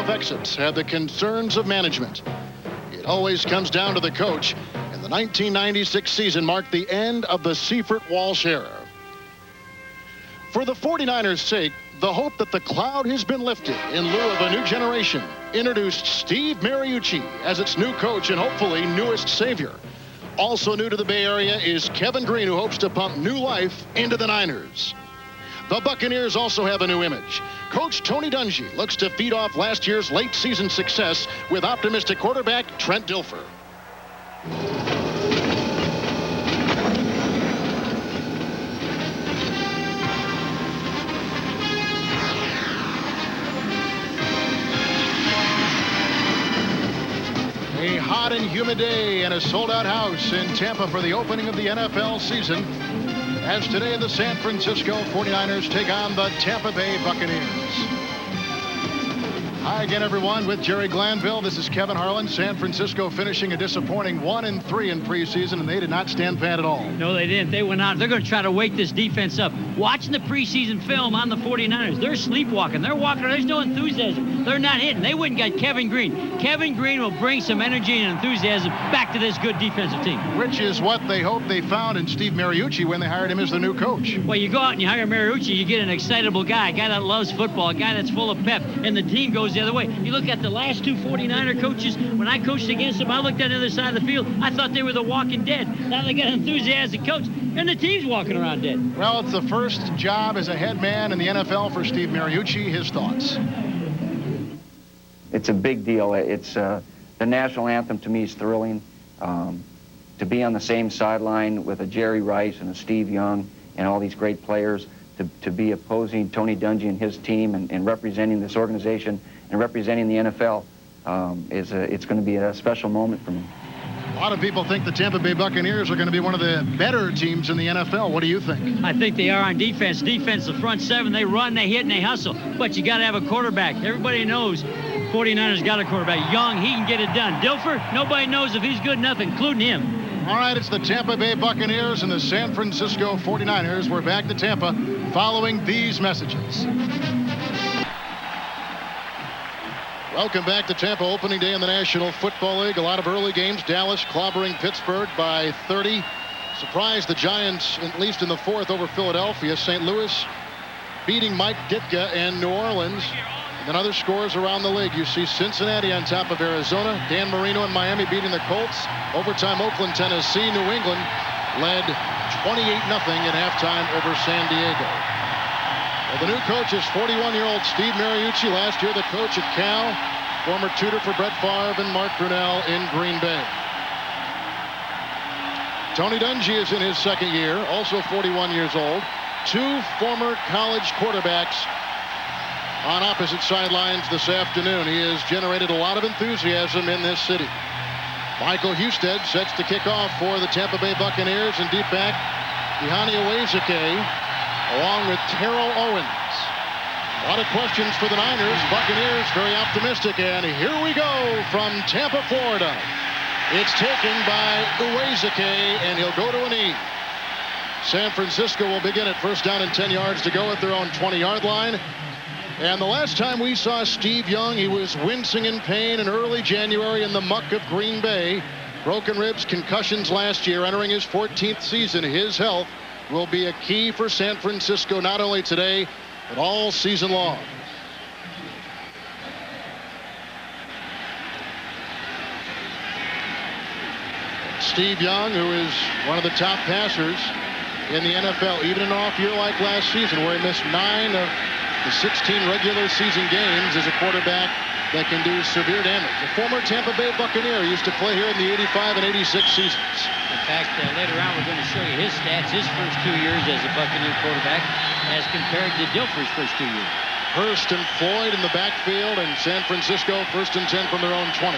playoff exits have the concerns of management. It always comes down to the coach, and the 1996 season marked the end of the Seifert-Walsh era. For the 49ers' sake, the hope that the cloud has been lifted in lieu of a new generation introduced Steve Mariucci as its new coach and hopefully newest savior. Also new to the Bay Area is Kevin Green, who hopes to pump new life into the Niners. The Buccaneers also have a new image. Coach Tony Dungy looks to feed off last year's late season success with optimistic quarterback Trent Dilfer. A hot and humid day and a sold-out house in Tampa for the opening of the NFL season, as today the San Francisco 49ers take on the Tampa Bay Buccaneers. Hi again, everyone, with Jerry Glanville. This is Kevin Harlan. San Francisco finishing a disappointing 1-3 in preseason, and they did not stand pat at all. No, they didn't. They went out. They're going to try to wake this defense up. Watching the preseason film on the 49ers, they're sleepwalking. They're walking. There's no enthusiasm. They're not hitting. They wouldn't get Kevin Green. Kevin Green will bring some energy and enthusiasm back to this good defensive team. Which is what they hoped they found in Steve Mariucci when they hired him as the new coach. Well, you go out and you hire Mariucci, you get an excitable guy, a guy that loves football, a guy that's full of pep, and the team goes the other way. You look at the last two 49er coaches. When I coached against them, I looked at the other side of the field. I thought they were the walking dead. Now they got an enthusiastic coach, and the team's walking around dead. Well, it's the first job as a head man in the NFL for Steve Mariucci. His thoughts. It's a big deal. It's the national anthem to me is thrilling. To be on the same sideline with a Jerry Rice and a Steve Young and all these great players, to be opposing Tony Dungy and his team and representing this organization and representing the NFL, it's going to be a special moment for me. A lot of people think the Tampa Bay Buccaneers are going to be one of the better teams in the NFL. What do you think? I think they are on defense. Defense, the front seven, they run, they hit, and they hustle. But you got to have a quarterback. Everybody knows 49ers got a quarterback. Young, he can get it done. Dilfer, nobody knows if he's good enough, including him. All right, it's the Tampa Bay Buccaneers and the San Francisco 49ers. We're back to Tampa following these messages. Welcome back to Tampa, opening day in the National Football League. A lot of early games. Dallas clobbering Pittsburgh by 30. Surprised the Giants, at least in the fourth, over Philadelphia. St. Louis beating Mike Ditka and New Orleans. And then other scores around the league. You see Cincinnati on top of Arizona. Dan Marino and Miami beating the Colts. Overtime, Oakland, Tennessee. New England led 28-0 at halftime over San Diego. Well, the new coach is 41-year-old Steve Mariucci. Last year, the coach at Cal, former tutor for Brett Favre and Mark Brunell in Green Bay. Tony Dungy is in his second year, also 41 years old. Two former college quarterbacks on opposite sidelines this afternoon. He has generated a lot of enthusiasm in this city. Michael Husted sets the kickoff for the Tampa Bay Buccaneers, and deep back, Ihani Uwezike, along with Terrell Owens. A lot of questions for the Niners. Buccaneers very optimistic, and here we go from Tampa, Florida. It's taken by Uwezike, and he'll go to a knee. San Francisco will begin at first down and 10 yards to go at their own 20-yard line. And the last time we saw Steve Young, he was wincing in pain in early January in the muck of Green Bay. Broken ribs, concussions last year, entering his 14th season. His health will be a key for San Francisco, not only today, but all season long. Steve Young, who is one of the top passers in the NFL, even in an off year like last season, where he missed 9 of the 16 regular season games, is a quarterback that can do severe damage. The former Tampa Bay Buccaneer used to play here in the 85 and 86 seasons. In fact, later on we're going to show you his stats, his first 2 years as a Buccaneer quarterback as compared to Dilfer's first 2 years. Hurst and Floyd in the backfield, and San Francisco first and 10 from their own 20.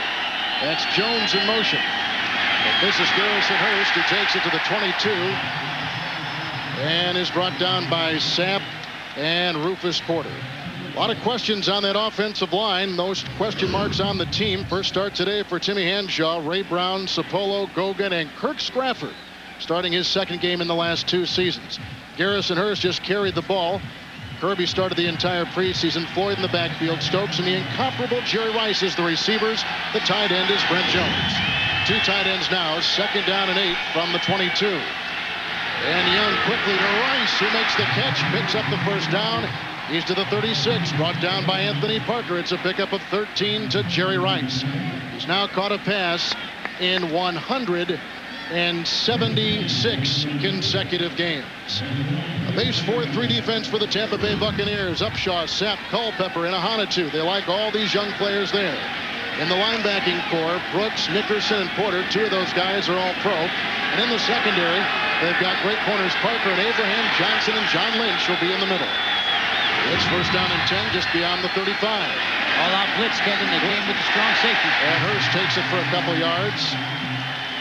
That's Jones in motion. But this is Garrison Hurst, who takes it to the 22 and is brought down by Sapp and Rufus Porter. A lot of questions on that offensive line. Those question marks on the team. First start today for Timmy Hanshaw, Ray Brown, Sapolo, Gogan, and Kirk Scrafford, starting his second game in the last 2 seasons. Garrison Hurst just carried the ball Kirby started the entire preseason. Floyd in the backfield. Stokes and the incomparable Jerry Rice as the receivers. The tight end is Brent Jones. 2 tight ends now. 2nd down and 8 from the 22. And Young quickly to Rice, who makes the catch, picks up the first down. He's to the 36, brought down by Anthony Parker. It's a pickup of 13 to Jerry Rice. He's now caught a pass in 176 consecutive games. A base 4-3 defense for the Tampa Bay Buccaneers. Upshaw, Sapp, Culpepper, and Ahanitu. They like all these young players there. In the linebacking core, Brooks, Nickerson, and Porter, 2 of those guys are all pro. And in the secondary, they've got great corners Parker and Abraham. Johnson and John Lynch will be in the middle. It's 1st down and 10 just beyond the 35. All-out blitz, Kevin. They came with the strong safety. And Hurst takes it for a couple yards,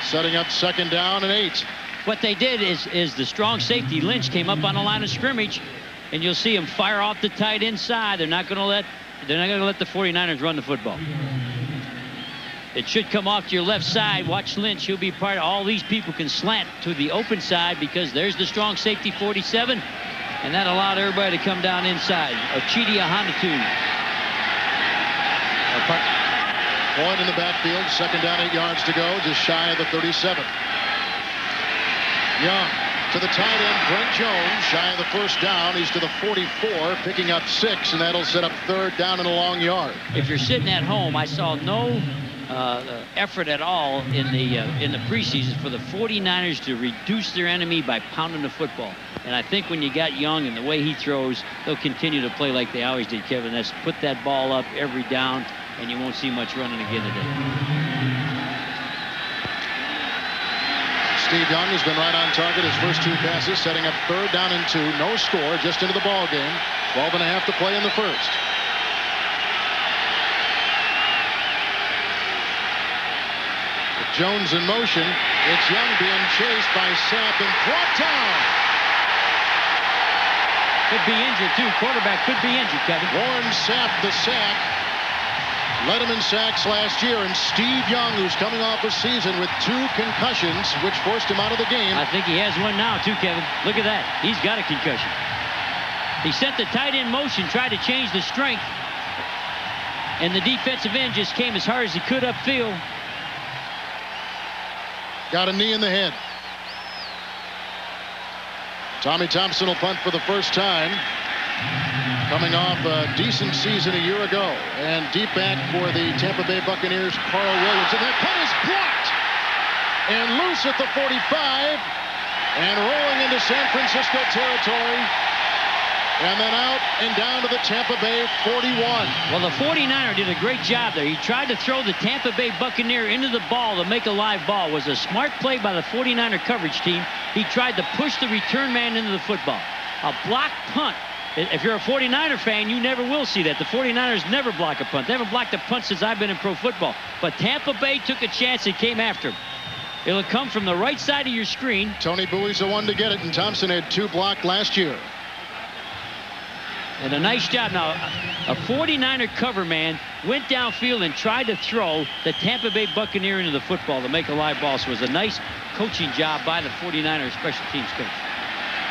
setting up 2nd down and 8. What they did is the strong safety, Lynch, came up on the line of scrimmage, and you'll see him fire off the tight inside. They're not going to let the 49ers run the football. It should come off to your left side. Watch Lynch. He'll be part of all these people can slant to the open side because there's the strong safety 47. And that allowed everybody to come down inside. Ochidi Ahanitu. Floyd in the backfield. 2nd down, 8 yards to go. Just shy of the 37. Young to the tight end, Brent Jones. Shy of the first down. He's to the 44, picking up 6, and that'll set up 3rd down and a long yard. If you're sitting at home, I saw no effort at all in the preseason for the 49ers to reduce their enemy by pounding the football. And I think when you got Young and the way he throws, they'll continue to play like they always did, Kevin. That's put that ball up every down, and you won't see much running again today. Steve Young has been right on target his first 2 passes, setting up 3rd down and 2. No score, just into the ball game. 12 and a half to play in the first. With Jones in motion, it's Young being chased by Sapp and brought down. Could be injured, too. Quarterback could be injured, Kevin. Warren Sapp, the sack. Led him in sacks last year, and Steve Young, who's coming off a season with 2 concussions, which forced him out of the game. I think he has one now, too, Kevin. Look at that. He's got a concussion. He sent the tight end motion, tried to change the strength, and the defensive end just came as hard as he could upfield. Got a knee in the head. Tommy Thompson will punt for the first time. Coming off a decent season a year ago. And deep back for the Tampa Bay Buccaneers, Carl Williams. And that punt is blocked. And loose at the 45. And rolling into San Francisco territory. And then out and down to the Tampa Bay 41. Well, the 49er did a great job there. He tried to throw the Tampa Bay Buccaneer into the ball to make a live ball. It was a smart play by the 49er coverage team. He tried to push the return man into the football. A block punt. If you're a 49er fan, you never will see that. The 49ers never block a punt. They haven't blocked a punt since I've been in pro football. But Tampa Bay took a chance and came after him. It'll come from the right side of your screen. Tony Bowie's the one to get it, and Thompson had 2 blocked last year. And a nice job. Now, a 49er cover man went downfield and tried to throw the Tampa Bay Buccaneer into the football to make a live ball. So it was a nice coaching job by the 49er special teams coach.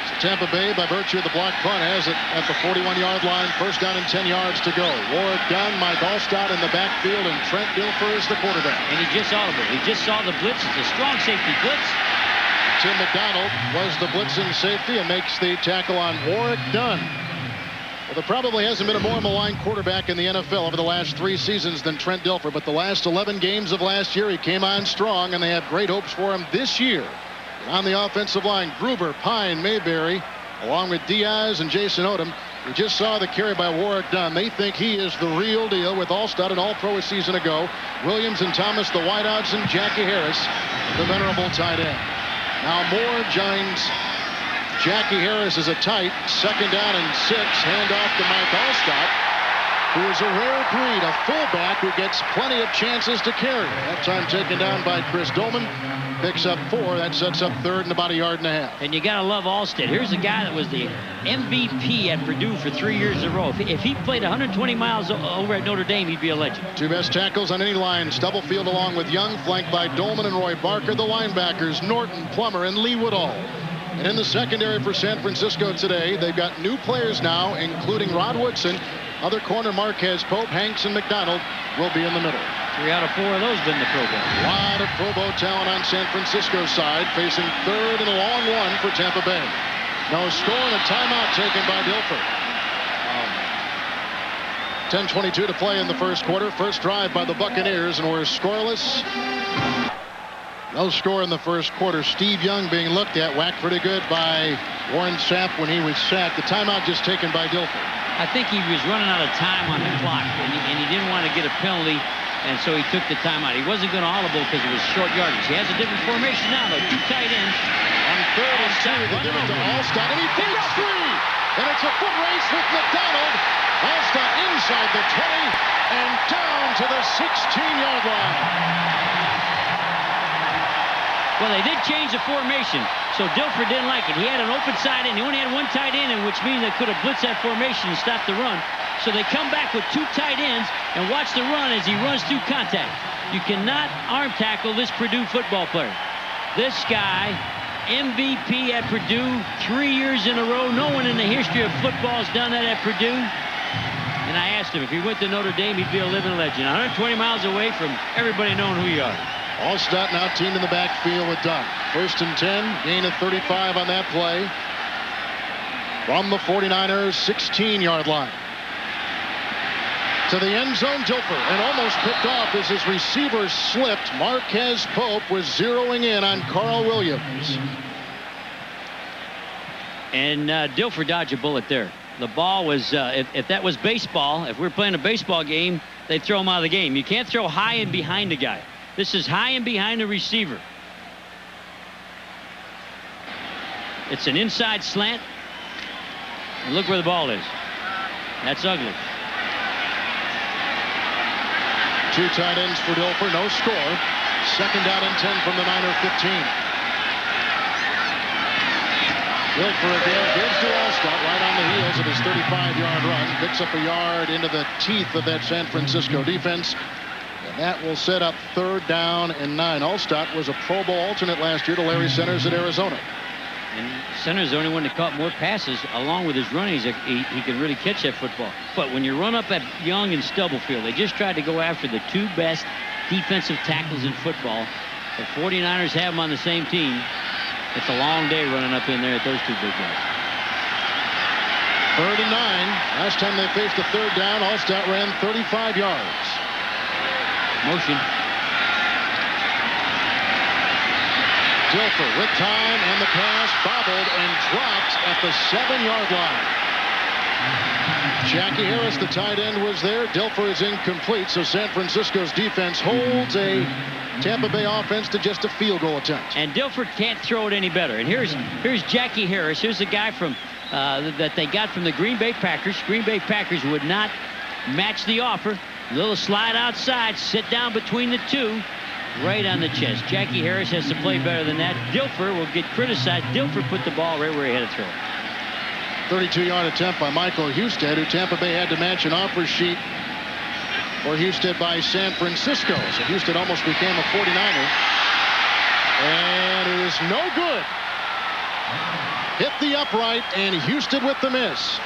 So Tampa Bay, by virtue of the block punt, has it at the 41-yard line. 1st down and 10 yards to go. Warwick Dunn, Mike Allstott in the backfield, and Trent Dilfer is the quarterback. And he just saw the blitz. He just saw the blitz. It's a strong safety blitz. Tim McDonald was the blitzing safety and makes the tackle on Warwick Dunn. Well, there probably hasn't been a more maligned quarterback in the NFL over the last 3 seasons than Trent Dilfer, but the last 11 games of last year, he came on strong, and they have great hopes for him this year. On the offensive line, Gruber, Pine, Mayberry, along with Diaz and Jason Odom. We just saw the carry by Warwick Dunn. They think he is the real deal with Allstott and All-Pro a season ago. Williams and Thomas, the wideouts, and Jackie Harris, the venerable tight end. Now Moore joins Jackie Harris as a tight. 2nd down and 6. Handoff to Mike Allstott, who is a rare breed, a fullback who gets plenty of chances to carry. That time taken down by Chris Dolman. Picks up 4. That sets up 3rd and about 1.5 yards. And you got to love Allstott. Here's a guy that was the MVP at Purdue for 3 years in a row. If he played 120 miles over at Notre Dame, he'd be a legend. 2 best tackles on any line. Stubblefield along with Young, flanked by Dolman and Roy Barker. The linebackers, Norton, Plummer, and Lee Woodall. And in the secondary for San Francisco today, they've got new players now, including Rod Woodson. Other corner Marquez Pope, Hanks, and McDonald will be in the middle. 3 out of 4 of those been the Pro Bowl. A lot of Pro Bowl talent on San Francisco's side, facing third and a long one for Tampa Bay. No score and a timeout taken by Dilfer. 10:22 to play in the first quarter. First drive by the Buccaneers, and we're scoreless. No score in the first quarter. Steve Young being looked at, whacked pretty good by Warren Sapp when he was sacked. The timeout just taken by Dilfer. I think he was running out of time on the clock, and he didn't want to get a penalty, and so he took the timeout. He wasn't going to audible because it was short yardage. He has a different formation now, though. 2 tight ends. On 3rd and 2, they give it to Alstott, and he takes 3. And it's a foot race with McDonald. Alstott inside the 20 and down to the 16-yard line. Well, they did change the formation, so Dilfer didn't like it. He had an open side end. He only had 1 tight end, which means they could have blitzed that formation and stopped the run. So they come back with 2 tight ends and watch the run as he runs through contact. You cannot arm tackle this Purdue football player. This guy, MVP at Purdue, 3 years in a row. No one in the history of football has done that at Purdue. And I asked him if he went to Notre Dame, he'd be a living legend. 120 miles away from everybody knowing who you are. Alstott now teamed in the backfield with Dunn. 1st and 10, gain of 35 on that play. From the 49ers 16-yard line. To the end zone, Dilfer, and almost picked off as his receiver slipped. Marquez Pope was zeroing in on Carl Williams. And Dilfer dodged a bullet there. The ball was, if that was baseball, if we're playing a baseball game, they'd throw him out of the game. You can't throw high and behind a guy. This is high and behind the receiver. It's an inside slant. And look where the ball is. That's ugly. 2 tight ends for Dilfer, no score. 2nd down and 10 from the Niner 15. Dilfer again gives to Alstott right on the heels of his 35-yard run. Picks up a yard into the teeth of that San Francisco defense. And that will set up 3rd down and 9. Alstott was a Pro Bowl alternate last year to Larry Centers at Arizona. And Centers the only one that caught more passes along with his running. He can really catch that football. But when you run up at Young and Stubblefield, they just tried to go after the 2 best defensive tackles in football. The 49ers have them on the same team. It's a long day running up in there at those 2 big guys. 3rd and 9. Last time they faced a 3rd down, Alstott ran 35 yards. Motion. Dilfer with time, and the pass bobbled and dropped at the 7-yard line. Jackie Harris, the tight end, was there. Dilfer is incomplete, so San Francisco's defense holds a Tampa Bay offense to just a field goal attempt. And Dilfer can't throw it any better. And here's Jackie Harris. Here's the guy from that they got from the Green Bay Packers. Green Bay Packers would not match the offer. A little slide outside, sit down between the 2. Right on the chest. Jackie Harris has to play better than that. Dilfer will get criticized. Dilfer put the ball right where he had to throw it. 32-yard attempt by Michael Husted, who Tampa Bay had to match an offer sheet for Husted by San Francisco. So Husted almost became a 49er. And it is no good. Hit the upright, and Husted with the miss.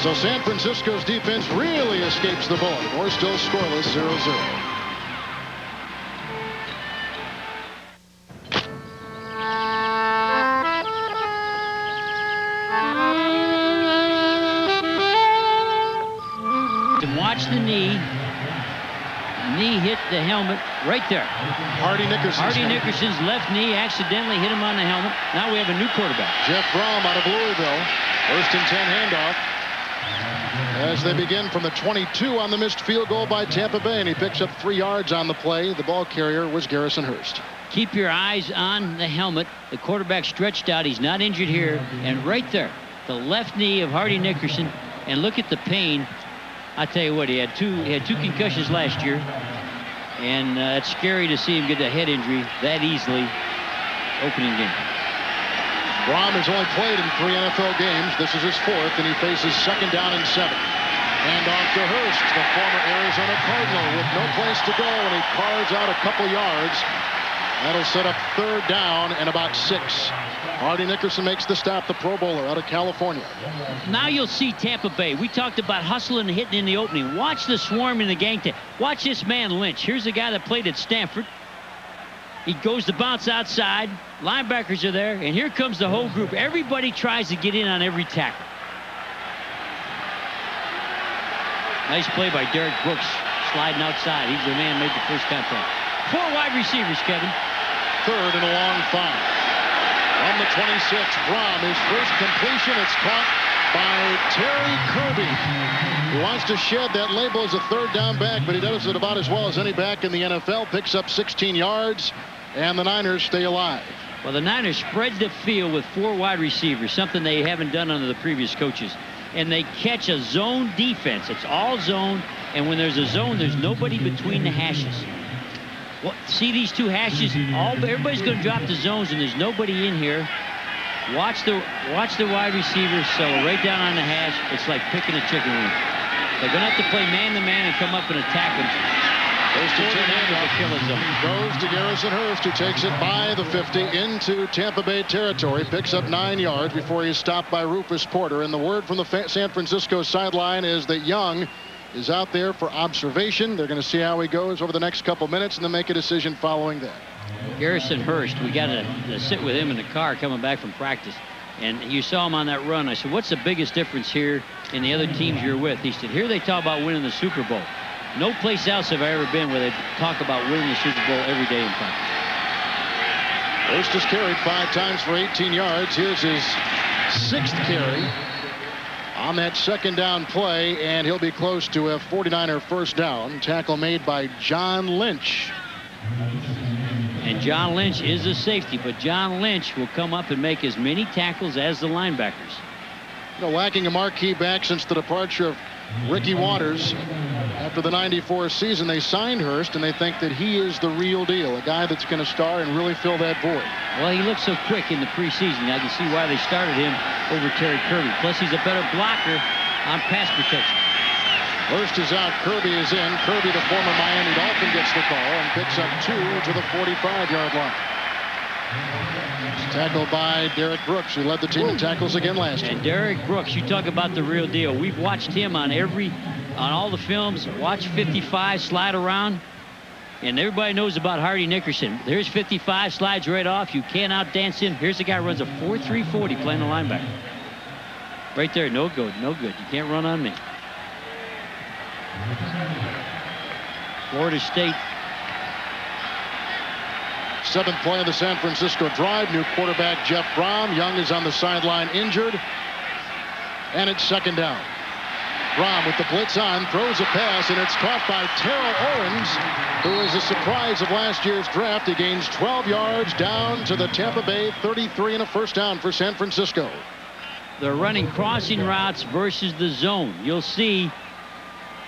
So San Francisco's defense really escapes the bullet. We're still scoreless, 0-0. Watch the knee. Knee hit the helmet right there. Hardy Nickerson's left knee accidentally hit him on the helmet. Now we have a new quarterback. Jeff Brom out of Louisville. 1st and 10 handoff. As they begin from the 22 on the missed field goal by Tampa Bay, and he picks up 3 yards on the play. The ball carrier was Garrison Hurst. Keep your eyes on the helmet. The quarterback stretched out. He's not injured here. And right there, the left knee of Hardy Nickerson. And look at the pain. I tell you what, he had two concussions last year, and it's scary to see him get a head injury that easily. Opening game. Brom has only played in 3 NFL games. This is his 4th, and he faces 2nd down and 7. And off to Hurst, the former Arizona Cardinal, with no place to go, and he carves out a couple yards. That'll set up 3rd down and about 6. Hardy Nickerson makes the stop, the Pro Bowler out of California. Now you'll see Tampa Bay. We talked about hustling and hitting in the opening. Watch the swarm in the gang tape. Watch this man Lynch. Here's a guy that played at Stanford. He goes to bounce outside. Linebackers are there, and here comes the whole group. Everybody tries to get in on every tackle. Nice play by Derek Brooks, sliding outside. He's the man who made the first contact. 4 wide receivers, Kevin. 3rd and a long 5. On the 26, Brom, his first completion. It's caught by Terry Kirby. He wants to shed that label as a 3rd down back, but he does it about as well as any back in the NFL. Picks up 16 yards, and the Niners stay alive. Well, the Niners spread the field with 4 wide receivers, something they haven't done under the previous coaches. And they catch a zone defense. It's all zone, and when there's a zone, there's nobody between the hashes. Well, see these 2 hashes? Everybody's going to drop the zones, and there's nobody in here. Watch the wide receivers settle right down on the hash. It's like picking a chicken wing. They're going to have to play man-to-man and come up and attack them. Goes to Garrison Hurst, who takes it by the 50 into Tampa Bay territory. Picks up 9 yards before he's stopped by Rufus Porter. And the word from the San Francisco sideline is that Young is out there for observation. They're going to see how he goes over the next couple minutes and then make a decision following that. Garrison Hurst, we got to sit with him in the car coming back from practice. And you saw him on that run. I said, what's the biggest difference here in the other teams you're with? He said, here they talk about winning the Super Bowl. No place else have I ever been where they talk about winning the Super Bowl every day in practice. Hurst has carried 5 times for 18 yards. Here's his 6th carry on that 2nd down play, and he'll be close to a 49er first down. Tackle made by John Lynch. And John Lynch is a safety, but John Lynch will come up and make as many tackles as the linebackers. You know, lacking a marquee back since the departure of Ricky Waters after the '94 season, they signed Hurst, and they think that he is the real deal, a guy that's going to star and really fill that void. Well, he looked so quick in the preseason. I can see why they started him over Terry Kirby. Plus, he's a better blocker on pass protection. Hurst is out. Kirby is in. Kirby, the former Miami Dolphin, gets the call and picks up 2 to the 45-yard line. Tackled by Derek Brooks, who led the team in tackles again last year. And Derek Brooks, you talk about the real deal. We've watched him on all the films. Watch 55 slide around. And everybody knows about Hardy Nickerson. There's 55, slides right off. You can't outdance him. Here's a guy who runs a 4.340 playing the linebacker. Right there, no good, no good. You can't run on me. Florida State. 7th play of the San Francisco drive. New quarterback Jeff Brom. Young is on the sideline injured. And it's 2nd down. Brom with the blitz on, throws a pass, and it's caught by Terrell Owens, who is a surprise of last year's draft. He gains 12 yards down to the Tampa Bay 33 and a first down for San Francisco. They're running crossing routes versus the zone. You'll see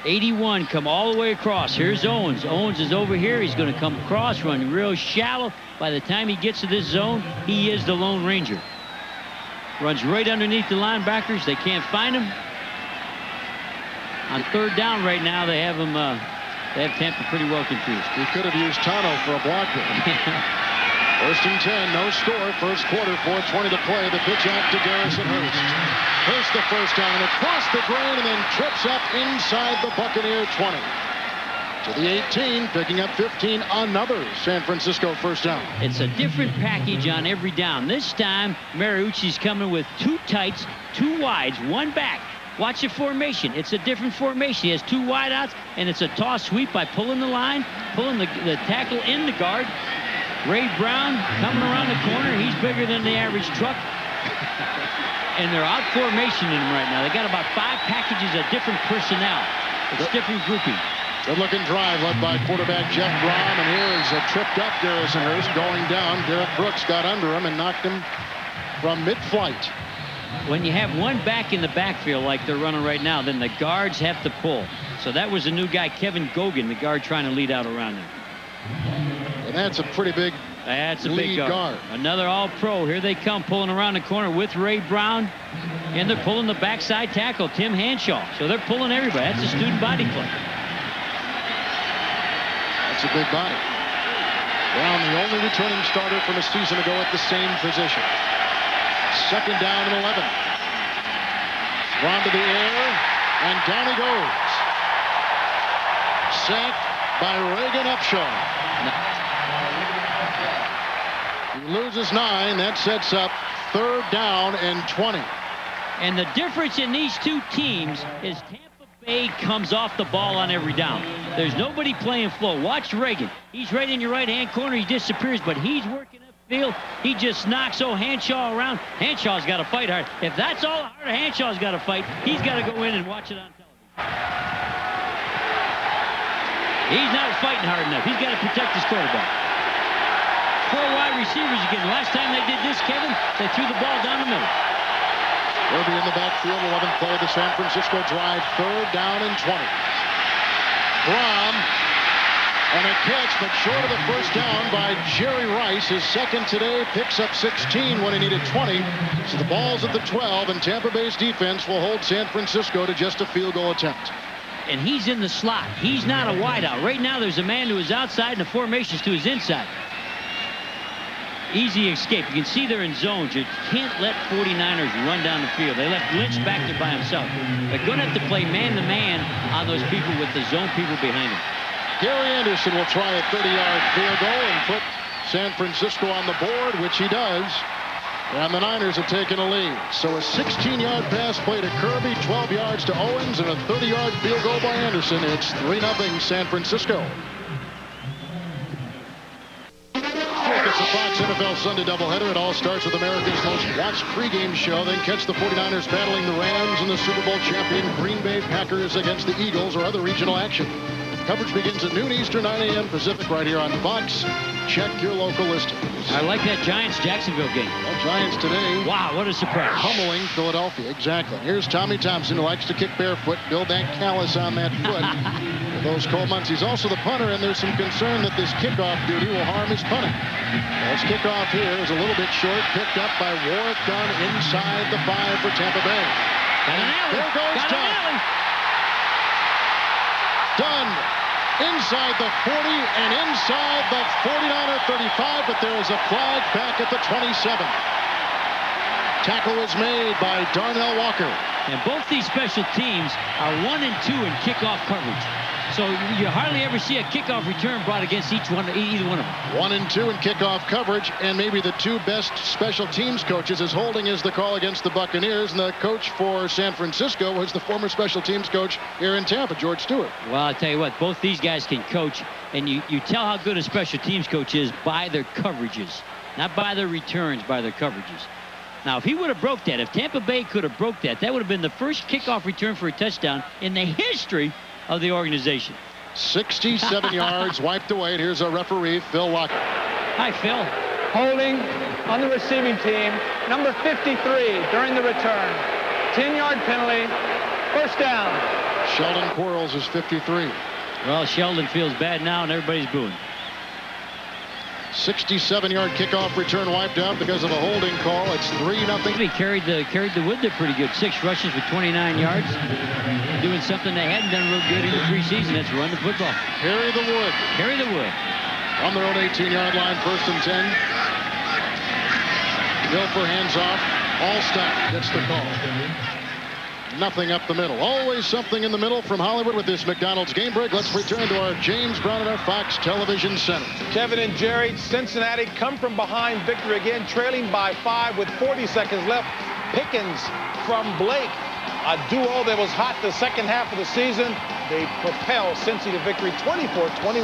81 come all the way across. Here's Owens. Owens is over here. He's going to come across, run real shallow. By the time he gets to this zone, he is the Lone Ranger. Runs right underneath the linebackers. They can't find him. On 3rd down right now, they have him. They have Tampa pretty well confused. He could have used Tano for a block there. 1st and 10, no score. First quarter, 4:20 to play. The pitch out to Garrison Hurst. Hurst the first down, and across the grain, and then trips up inside the Buccaneer 20. To the 18, picking up 15, another San Francisco first down. It's a different package on every down. This time, Mariucci's coming with 2 tights, 2 wides, 1 back. Watch the formation. It's a different formation. He has 2 wideouts, and it's a toss sweep by pulling the line, pulling the tackle in the guard. Ray Brown coming around the corner. He's bigger than the average truck. And they're out formation in him right now. They got about 5 packages of different personnel. It's different grouping. Good-looking drive led by quarterback Jeff Brom, and here is a tripped-up Garrison Hurst going down. Derek Brooks got under him and knocked him from mid-flight. When you have 1 back in the backfield like they're running right now, then the guards have to pull. So that was a new guy, Kevin Gogan, the guard trying to lead out around him. And that's a pretty big That's a lead big guard. Another all-pro. Here they come pulling around the corner with Ray Brown. And they're pulling the backside tackle, Tim Hanshaw. So they're pulling everybody. That's a student body play. That's a big body. Brown, the only returning starter from a season ago at the same position. Second down and 11. Thrown to the air, and down he goes. Sacked by Reagan Upshaw. He loses 9. That sets up third down and 20. And the difference in these two teams is Tampa Bay comes off the ball on every down. There's nobody playing flow. Watch Reagan. He's right in your right-hand corner. He disappears, but he's working upfield. He just knocks Hanshaw around. Hanshaw's got to fight hard. If that's all hard Hanshaw's got to fight, he's got to go in and watch it on television. He's not fighting hard enough. He's got to protect his quarterback. 4 wide receivers again. Last time they did this, Kevin, they threw the ball down the middle. Irby in the backfield, 11th play of the San Francisco drive, third down and 20. Brom, and a catch, but short of the first down by Jerry Rice. His second today, picks up 16 when he needed 20. So the ball's at the 12, and Tampa Bay's defense will hold San Francisco to just a field goal attempt. And he's in the slot. He's not a wideout. Right now, there's a man to his outside and the formation's to his inside. Easy escape. You can see they're in zones. You can't let 49ers run down the field. They left Lynch back there by himself. They're going to have to play man-to-man on those people with the zone people behind him. Gary Anderson will try a 30-yard field goal and put San Francisco on the board, which he does. And the Niners have taken a lead. So a 16-yard pass play to Kirby, 12 yards to Owens, and a 30-yard field goal by Anderson. It's 3-0 San Francisco. It's the Fox NFL Sunday doubleheader. It all starts with America's most watched pregame show. Then catch the 49ers battling the Rams and the Super Bowl champion Green Bay Packers against the Eagles or other regional action. Coverage begins at noon Eastern, 9 a.m. Pacific, right here on Fox. Check your local listings. I like that Giants-Jacksonville game. Well, Giants today. Wow, what a surprise. Pummeling Philadelphia. Exactly. Here's Tommy Thompson, who likes to kick barefoot, build that callus on that foot. For those cold months. He's also the punter, and there's some concern that this kickoff duty will harm his punting. This kickoff here is a little bit short, picked up by Warwick Dunn inside the 5 for Tampa Bay. There goes Dunn. Dunn inside the 40 and inside the 49er 35, but there is a flag back at the 27. Tackle was made by Darnell Walker. And both these special teams are 1 and 2 in kickoff coverage. So you hardly ever see a kickoff return brought against either one of them. 1 and 2 in kickoff coverage, and maybe the 2 best special teams coaches. As holding is the call against the Buccaneers, and the coach for San Francisco was the former special teams coach here in Tampa, George Stewart. Well, I'll tell you what, both these guys can coach, and you tell how good a special teams coach is by their coverages, not by their returns, by their coverages. Now, if he would have broke that, if Tampa Bay could have broke that, that would have been the first kickoff return for a touchdown in the history of the organization. 67 yards wiped away. Here's a referee, Phil Locker. Hi, Phil. Holding on the receiving team, number 53 during the return. 10-yard penalty, first down. Sheldon Quarles is 53. Well, Sheldon feels bad now, and everybody's booing. 67-yard kickoff return wiped out because of a holding call. It's 3-0. He carried the wood there pretty good. 6 rushes for 29 yards. Doing something they hadn't done real good in the preseason. That's run the football. Carry the wood. Carry the wood. On their own 18-yard line, 1st and 10. Dilfer hands off. Allstott gets the call. Nothing up the middle. Always something in the middle from Hollywood with this McDonald's game break. Let's return to our James Brown at our Fox Television Center. Kevin and Jerry, Cincinnati come from behind victory again, trailing by 5 with 40 seconds left. Pickens from Blake. A duo that was hot the second half of the season. They propel Cincy to victory 24-21.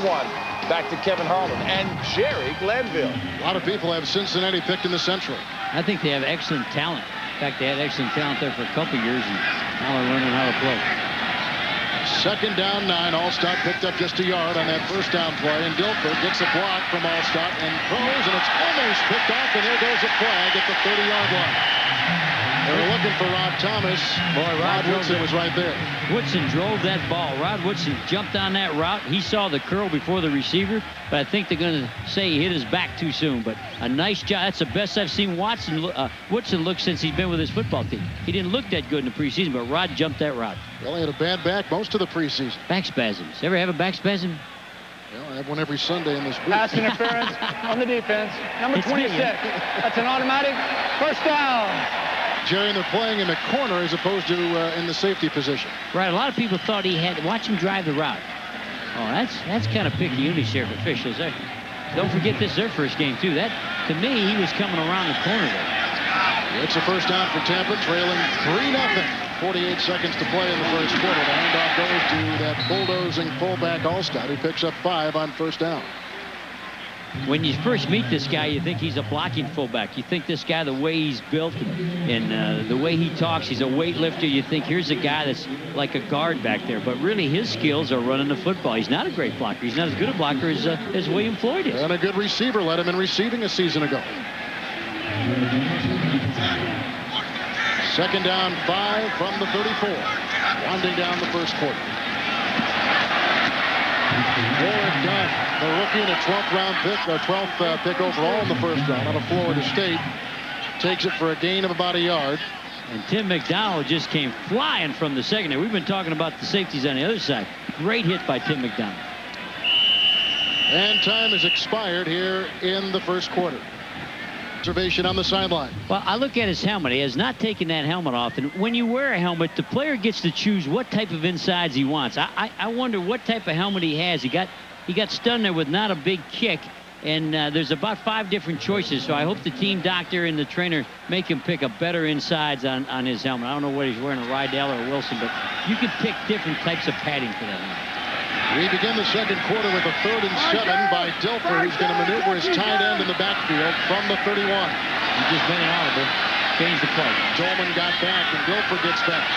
Back to Kevin Harlan and Jerry Glanville. A lot of people have Cincinnati picked in the Central. I think they have excellent talent. In fact, they had excellent talent there for a couple years, and now they're learning how to play. 2nd down 9. Allstott picked up just a yard on that first down play, and Dilfer gets a block from Allstott and throws, and it's almost picked off, and there goes a flag at the 30-yard line. They were looking for Rob Thomas. Boy, Rod Woodson was right there. Woodson drove that ball. Rod Woodson jumped on that route. He saw the curl before the receiver, but I think they're going to say he hit his back too soon. But a nice job. That's the best I've seen Woodson look since he's been with his football team. He didn't look that good in the preseason, but Rod jumped that route. Well, he had a bad back most of the preseason. Back spasms. Ever have a back spasm? Well, I have one every Sunday in this booth. Pass interference on the defense. Number 26. That's an automatic first down. Jerry, and they're playing in the corner as opposed to in the safety position. Right. A lot of people thought he had. Watch him drive the route. Oh, that's kind of picky unity here for officials. Don't forget this is their first game too. That, to me, he was coming around the corner there. It's a first down for Tampa, trailing 3-0. 48 seconds to play in the first quarter. The handoff goes to that bulldozing fullback Allstott, who picks up 5 on first down. When you first meet this guy, you think he's a blocking fullback. You think this guy, the way he's built and the way he talks, he's a weightlifter. You think here's a guy that's like a guard back there. But really, his skills are running the football. He's not a great blocker. He's not as good a blocker as William Floyd is. And a good receiver led him in receiving a season ago. Second down, 5 from the 34. Winding down the first quarter. Warren Dunn, the rookie and a 12th round pick, or 12th pick overall in the first round out of Florida State, takes it for a gain of about a yard. And Tim McDonald just came flying from the secondary. We've been talking about the safeties on the other side. Great hit by Tim McDonald. And time has expired here in the first quarter. Observation on the sideline. Well, I look at his helmet. He has not taken that helmet off. And when you wear a helmet, the player gets to choose what type of insides he wants. I wonder what type of helmet he has. He got stunned there with not a big kick. And there's about 5 different choices. So I hope the team doctor and the trainer make him pick a better insides on his helmet. I don't know what he's wearing, a Rydell or a Wilson, but you can pick different types of padding for that helmet. We begin the second quarter with a 3rd and 7 by Dilfer, who's going to maneuver his tight end in the backfield from the 31. He just been inaudible. Change the play. Dolman got back, and Dilfer gets back.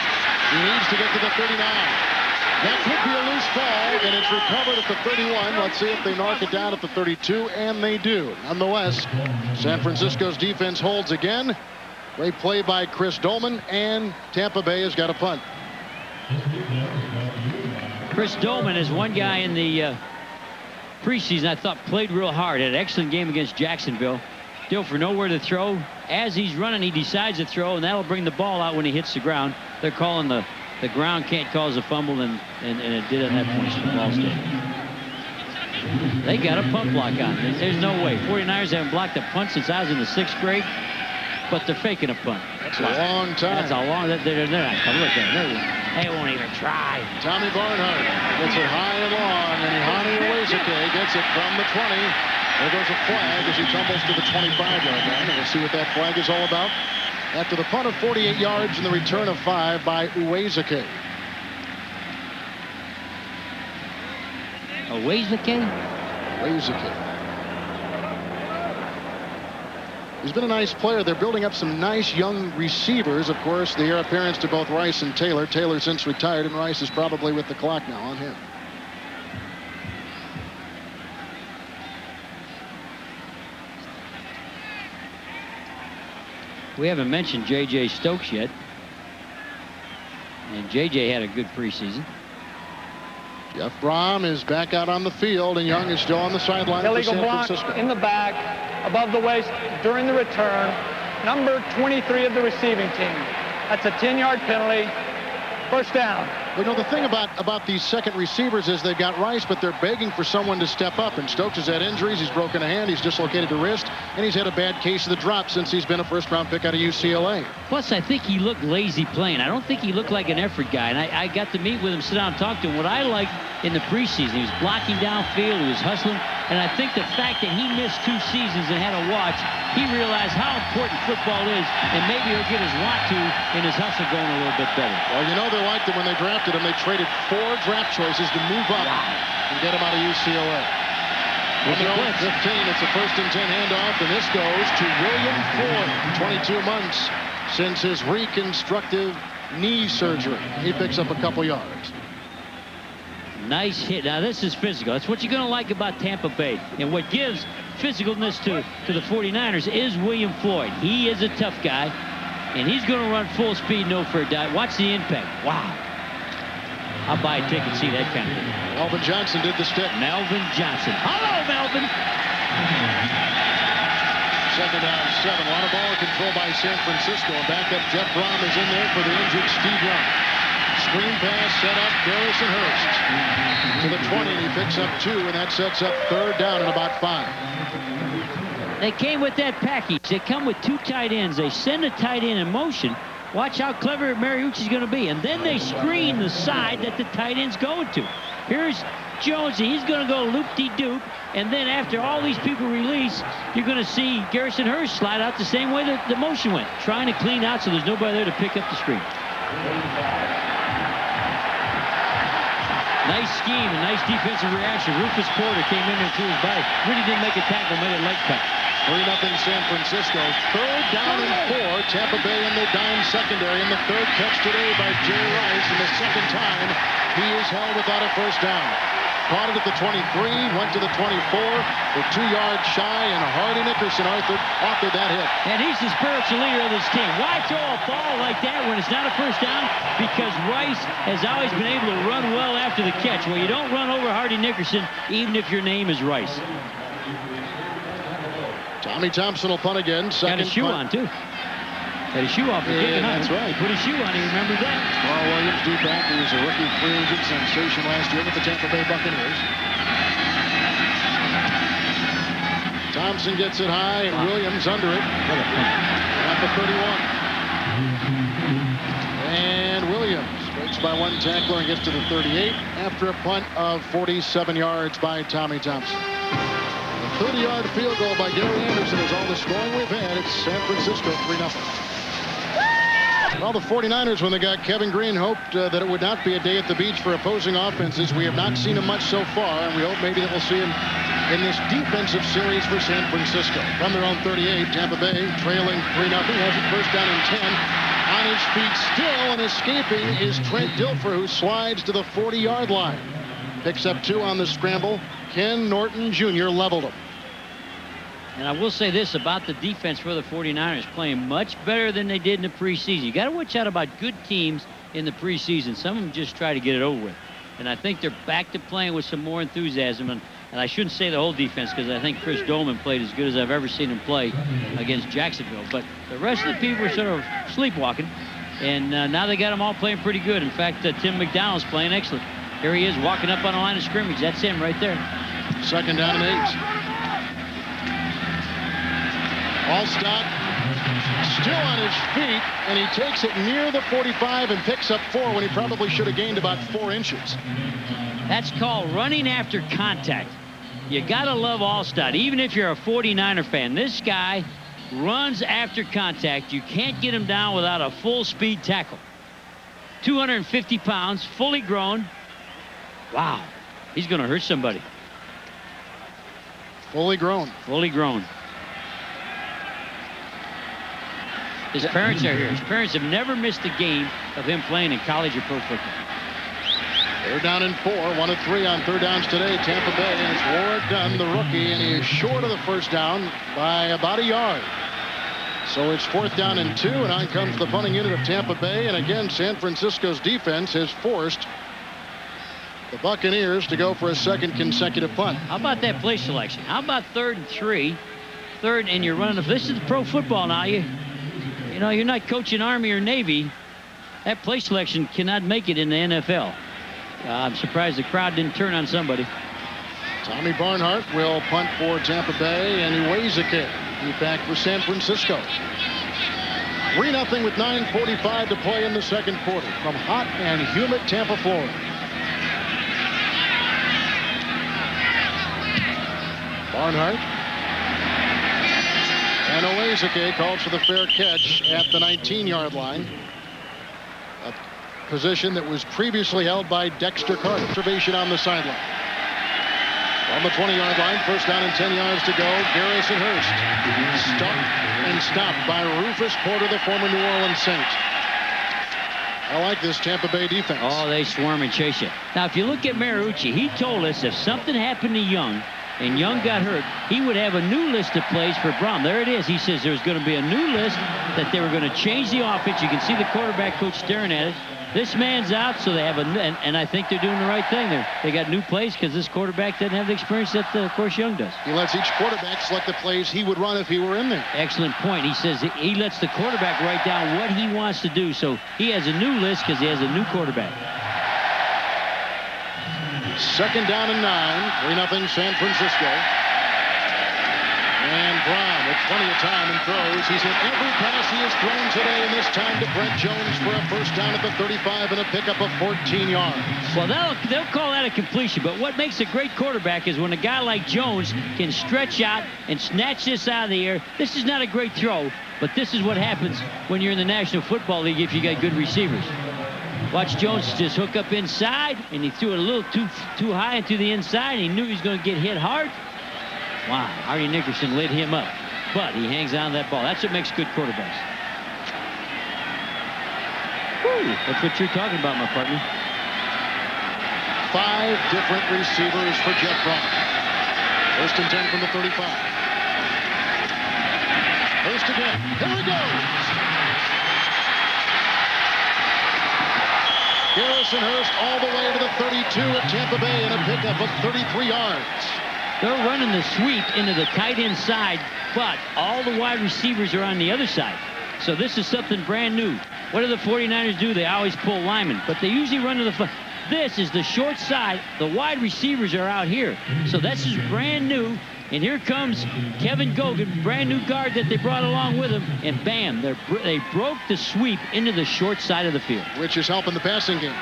He needs to get to the 39. That could be a loose ball, and it's recovered at the 31. Let's see if they knock it down at the 32, and they do. Nonetheless, San Francisco's defense holds again. Great play by Chris Dolman, and Tampa Bay has got a punt. Chris Dolman is one guy in the preseason I thought played real hard. Had an excellent game against Jacksonville. Dilfer nowhere to throw. As he's running, he decides to throw, and that'll bring the ball out when he hits the ground. They're calling the ground can't cause a fumble, and it did at that point. So the ball stayed. They got a punt block on. There's no way. 49ers haven't blocked a punt since I was in the 6th grade, but they're faking a punt. That's a long time. That's a long. They're not. Look at it. They won't even try. Tommy Barnhart gets it high and long, and Ihani Uwezike gets it from the 20. There goes a flag as he tumbles to the 25-yard line, and we'll see what that flag is all about after the punt of 48 yards and the return of 5 by Uwezike. Uwezike. He's been a nice player. They're building up some nice young receivers. Of course, the heir appearance to both Rice and Taylor. Taylor since retired, and Rice is probably with the clock now on him. We haven't mentioned J.J. Stokes yet. And J.J. had a good preseason. Jeff Brom is back out on the field, and Young is still on the sideline for Illegal San block Francisco. in the back, above the waist during the return. Number 23 of the receiving team. That's a 10-yard penalty. First down. You know, the thing about these second receivers is they've got Rice, but they're begging for someone to step up. And Stokes has had injuries. He's broken a hand. He's dislocated a wrist. And he's had a bad case of the drop since he's been a first-round pick out of UCLA. Plus, I think he looked lazy playing. I don't think he looked like an effort guy. And I got to meet with him, sit down and talk to him. What I liked in the preseason, he was blocking downfield. He was hustling. And I think the fact that he missed 2 seasons and had to watch, he realized how important football is. And maybe he'll get his want to in his hustle going a little bit better. Well, you know they liked him when they drafted him. They traded 4 draft choices to move up and get him out of UCLA. On their own 15, it's a 1st and 10 handoff, and this goes to William Floyd. 22 months since his reconstructive knee surgery. He picks up a couple yards. Nice hit. Now, this is physical. That's what you're going to like about Tampa Bay. And what gives physicalness to the 49ers is William Floyd. He is a tough guy, and he's going to run full speed, no fair doubt. Watch the impact. Wow. I'll buy a ticket and see that kind of thing. Melvin Johnson did the stick. Melvin Johnson. Hello, Melvin. Second down, 7. A lot of ball control by San Francisco. And backup Jeff Brom is in there for the injured Steve Young. Screen pass set up. Garrison Hurst to the 20, and he picks up 2, and that sets up 3rd down and about 5. They came with that package. They come with 2 tight ends. They send a tight end in motion. Watch how clever Mariucci's going to be. And then they screen the side that the tight end's going to. Here's Jones. He's going to go loop-de-doop. And then after all these people release, you're going to see Garrison Hurst slide out the same way that the motion went, trying to clean out so there's nobody there to pick up the screen. Nice scheme and nice defensive reaction. Rufus Porter came in there to his body. Really didn't make a tackle, made a leg cut. 3-0 San Francisco. 3rd down and 4. Tampa Bay in their dime secondary. And the 3rd catch today by Jerry Rice. And the 2nd time he is held without a 1st down. Caught it at the 23, went to the 24. They're 2 yards shy, and Hardy Nickerson authored that hit. And he's the spiritual leader of this team. Why throw a ball like that when it's not a 1st down? Because Rice has always been able to run well after the catch. Well, you don't run over Hardy Nickerson, even if your name is Rice. Tommy Thompson will punt again. Got his shoe on, too. Had his shoe off for kicking. That's right. Put his shoe on. He remembered that. Carl Williams, D-back, who was a rookie free agent sensation last year with the Tampa Bay Buccaneers. Thompson gets it high, and Williams under it. At the 31. And Williams breaks by 1 tackler and gets to the 38 after a punt of 47 yards by Tommy Thompson. A 30-yard field goal by Gary Anderson is all the scoring we've had. It's San Francisco 3-0. Well, the 49ers, when they got Kevin Green, hoped that it would not be a day at the beach for opposing offenses. We have not seen him much so far, and we hope maybe that we'll see him in this defensive series for San Francisco. From their own 38, Tampa Bay trailing 3-0, has it 1st down and 10. On his feet still and escaping is Trent Dilfer, who slides to the 40-yard line. Picks up 2 on the scramble. Ken Norton Jr. leveled him. And I will say this about the defense for the 49ers, playing much better than they did in the preseason. You got to watch out about good teams in the preseason. Some of them just try to get it over with. And I think they're back to playing with some more enthusiasm. And I shouldn't say the whole defense, because I think Chris Dolman played as good as I've ever seen him play against Jacksonville. But the rest of the people are sort of sleepwalking. And now they got them all playing pretty good. In fact, Tim McDonald's playing excellent. Here he is walking up on the line of scrimmage. That's him right there. 2nd down and 8. Allstott still on his feet, and he takes it near the 45 and picks up 4 when he probably should have gained about 4 inches. That's called running after contact. You gotta love Allstott, even if you're a 49er fan. This guy runs after contact. You can't get him down without a full speed tackle. 250 pounds, fully grown. Wow, he's gonna hurt somebody. Fully grown. Fully grown. His parents are here. His parents have never missed a game of him playing in college or pro football. 3rd down and 4. 1 of 3 on 3rd downs today. Tampa Bay, and it's Warwick Dunn, the rookie, and he is short of the 1st down by about a yard. So it's 4th down and 2, and on comes the punting unit of Tampa Bay. And again, San Francisco's defense has forced the Buccaneers to go for a 2nd consecutive punt. How about that play selection? How about 3rd and 3? 3rd, and you're running. If this is pro football now, you know, you're not coaching Army or Navy. That play selection cannot make it in the NFL. I'm surprised the crowd didn't turn on somebody. Tommy Barnhart will punt for Tampa Bay, and he weighs a kick. He's back for San Francisco. 3-0 with 9:45 to play in the 2nd quarter from hot and humid Tampa, Florida. Barnhart. And Owezike calls for the fair catch at the 19-yard line. A position that was previously held by Dexter Carter. Observation on the sideline. On the 20-yard line, 1st down and 10 yards to go. Garrison Hurst stuck and stopped by Rufus Porter, the former New Orleans Saint. I like this Tampa Bay defense. Oh, they swarm and chase you. Now, if you look at Mariucci, he told us if something happened to Young, and Young got hurt, he would have a new list of plays for Brom. There it is. He says there's going to be a new list, that they were going to change the offense. You can see the quarterback coach staring at it. This man's out, so they have and I think they're doing the right thing. They got new plays because this quarterback doesn't have the experience that, of course, Young does. He lets each quarterback select the plays he would run if he were in there. Excellent point. He says he lets the quarterback write down what he wants to do, so he has a new list because he has a new quarterback. 2nd down and 9, 3-0 San Francisco. And Brown with plenty of time and throws. He's hit every pass he has thrown today, and this time to Brett Jones for a first down at the 35 and a pickup of 14 yards. Well, they'll call that a completion, but what makes a great quarterback is when a guy like Jones can stretch out and snatch this out of the air. This is not a great throw, but this is what happens when you're in the National Football League if you got good receivers. Watch Jones just hook up inside, and he threw it a little too high into the inside, and he knew he was going to get hit hard. Wow, Harry Nickerson lit him up, but he hangs on to that ball. That's what makes good quarterbacks. Woo, that's what you're talking about, my partner. 5 different receivers for Jeff Brown. 1st and 10 from the 35. First again. Here he goes. Garrison Hurst all the way to the 32 at Tampa Bay and a pickup of 33 yards. They're running the sweep into the tight end side, but all the wide receivers are on the other side. So this is something brand new. What do the 49ers do? They always pull linemen, but they usually run to the This is the short side. The wide receivers are out here. So this is brand new. And here comes Kevin Gogan, brand new guard that they brought along with him. And bam, they broke the sweep into the short side of the field. Which is helping the passing game.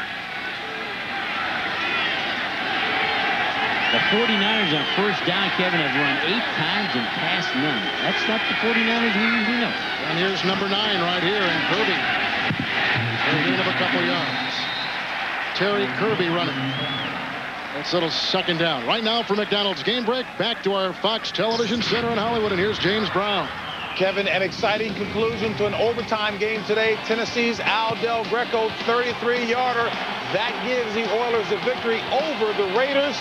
The 49ers on first down, Kevin, have run 8 times and passed none. That's not the 49ers we usually know. And here's number 9 right here, and Kirby. A gain of a couple yards. Terry Kirby running. That's little 2nd down. Right now for McDonald's Game Break, back to our Fox Television Center in Hollywood, and here's James Brown. Kevin, an exciting conclusion to an overtime game today. Tennessee's Al Del Greco 33-yarder. That gives the Oilers a victory over the Raiders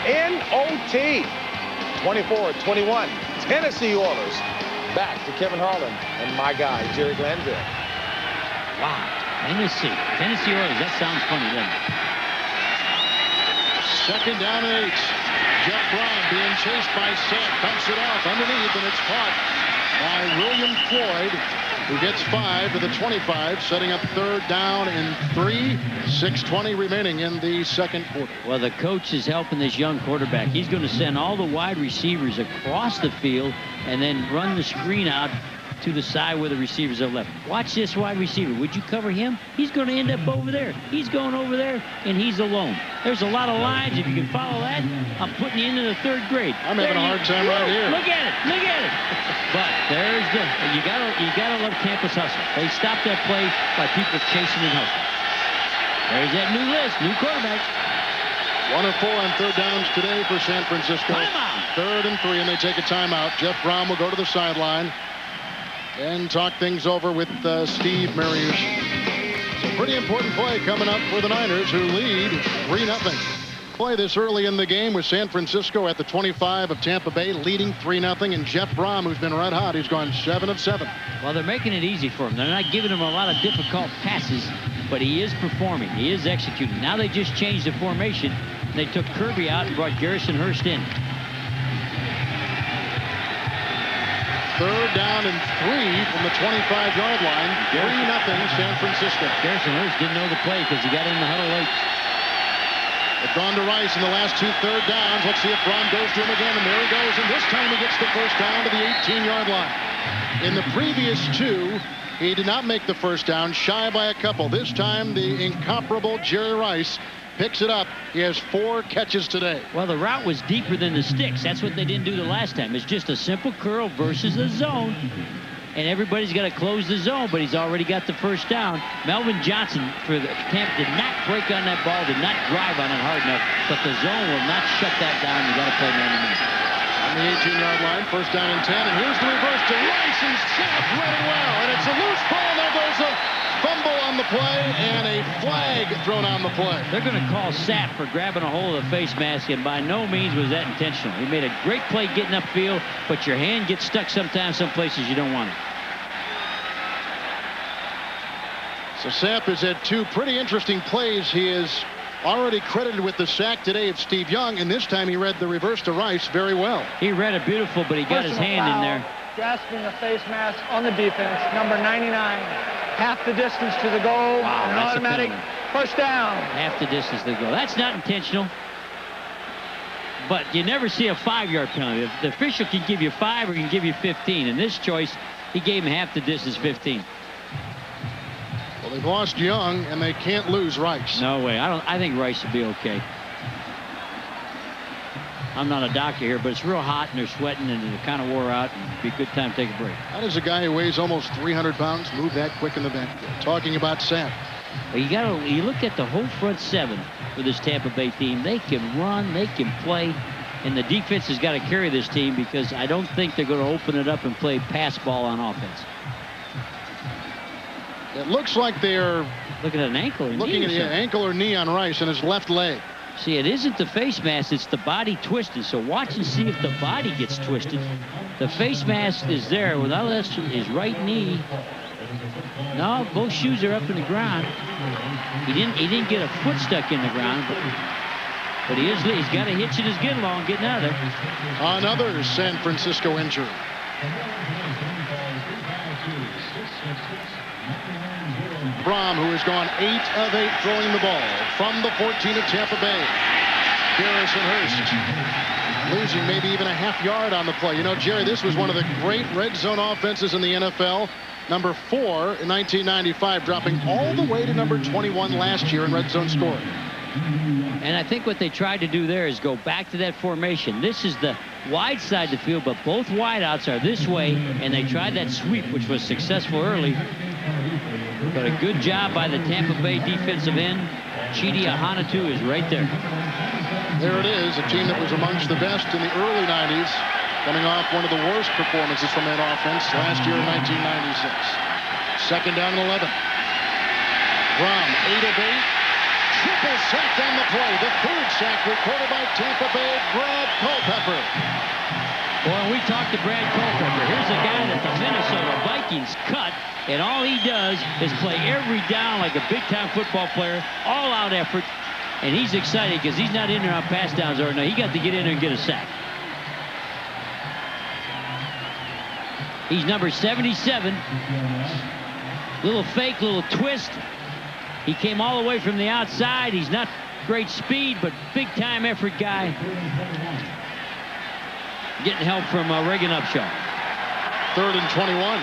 in OT. 24-21. Tennessee Oilers. Back to Kevin Harlan and my guy, Jerry Glanville. Wow. Tennessee Oilers. That sounds funny, doesn't it? 2nd down and 8. Jeff Brown being chased by Seth. Dumps it off underneath, and it's caught by William Floyd, who gets 5 to the 25, setting up 3rd down and 3. 6:20 remaining in the 2nd quarter. Well, the coach is helping this young quarterback. He's going to send all the wide receivers across the field and then run the screen out to the side where the receivers are left. Watch this wide receiver. Would you cover him? He's going to end up over there. He's going over there, and he's alone. There's a lot of lines. If you can follow that, I'm putting you into the 3rd grade. I'm having a hard time right here. Look at it. Look at it. But there's you gotta love campus hustle. They stopped that play by people chasing and hustling. There's that new list, new quarterbacks. 1 of 4 on 3rd downs today for San Francisco. Timeout. 3rd and 3, and they take a timeout. Jeff Brown will go to the sideline and talk things over with Steve Mariucci. It's a pretty important play coming up for the Niners, who lead 3-0. Play this early in the game with San Francisco at the 25 of Tampa Bay, leading 3-0, and Jeff Brom, who's been red hot, he's gone 7 of 7. Well, they're making it easy for him. They're not giving him a lot of difficult passes, but he is performing. He is executing. Now they just changed the formation. They took Kirby out and brought Garrison Hurst in. 3rd down and 3 from the 25-yard line. 3-0 San Francisco. Garrison Hurst didn't know the play because he got in the huddle late. They've gone to Rice in the last 2 3rd downs. Let's see if Braun goes to him again, and there he goes. And this time he gets the first down to the 18-yard line. In the previous 2, he did not make the first down, shy by a couple. This time the incomparable Jerry Rice picks it up. He has 4 catches today. Well, the route was deeper than the sticks. That's what they didn't do the last time. It's just a simple curl versus the zone. And everybody's got to close the zone, but he's already got the first down. Melvin Johnson for the Tampa did not break on that ball, did not drive on it hard enough, but the zone will not shut that down. You got to play man-to-man. On the 18-yard line, first down and 10, and here's the reverse to Rice, and Seth read it well, and it's a loose ball. There goes a fumble on on the play, and a flag thrown on the play. They're going to call Sapp for grabbing a hold of the face mask, and by no means was that intentional. He made a great play getting upfield, but your hand gets stuck sometimes some places you don't want it. So Sapp has had two pretty interesting plays. He is already credited with the sack today of Steve Young, and this time he read the reverse to Rice very well. He read it beautiful, but he got his hand in there. Grasping the face mask on the defense, number 99, half the distance to the goal. Wow, an that's automatic first down. Half the distance to the goal. That's not intentional, but you never see a 5-yard penalty. The official can give you 5 or he can give you 15. In this choice, he gave him half the distance, 15. Well, they've lost Young, and they can't lose Rice. No way. I think Rice will be okay. I'm not a doctor here, but it's real hot, and they're sweating, and they're kind of wore out, and it'd be a good time to take a break. How does a guy who weighs almost 300 pounds move that quick in the backfield? Talking about Sapp. Well, you look at the whole front seven for this Tampa Bay team. They can run, they can play, and the defense has got to carry this team because I don't think they're going to open it up and play pass ball on offense. It looks like they're looking at an ankle or looking knee at an ankle or knee on Rice in his left leg. See, it isn't the face mask, it's the body twisted. So watch and see if the body gets twisted. The face mask is there. Without his right knee. No, both shoes are up in the ground. He didn't get a foot stuck in the ground, but he's got a hitch in his get along getting out of there. Another San Francisco injury. Brom, who has gone 8 of 8 throwing the ball from the 14 of Tampa Bay. Garrison Hurst losing maybe even a half yard on the play. You know, Jerry, this was one of the great red zone offenses in the NFL. Number 4 in 1995, dropping all the way to number 21 last year in red zone scoring. And I think what they tried to do there is go back to that formation. This is the wide side of the field, but both wideouts are this way, and they tried that sweep, which was successful early. But a good job by the Tampa Bay defensive end. Chidi Ahanatu is right there. There it is, a team that was amongst the best in the early 90s, coming off one of the worst performances from that offense last year in 1996. Second down and 11. Brom, 8 of 8. Triple sack on the play. The third sack recorded by Tampa Bay, Brad Culpepper. Well, when we talked to Brad Culpepper, here's a guy that the Minnesota Vikings cut, and all he does is play every down like a big-time football player, all-out effort, and he's excited because he's not in there on pass downs or no. He got to get in there and get a sack. He's number 77. Little fake, little twist. He came all the way from the outside. He's not great speed, but big-time effort guy. Getting help from Reagan Upshaw. 3rd and 21.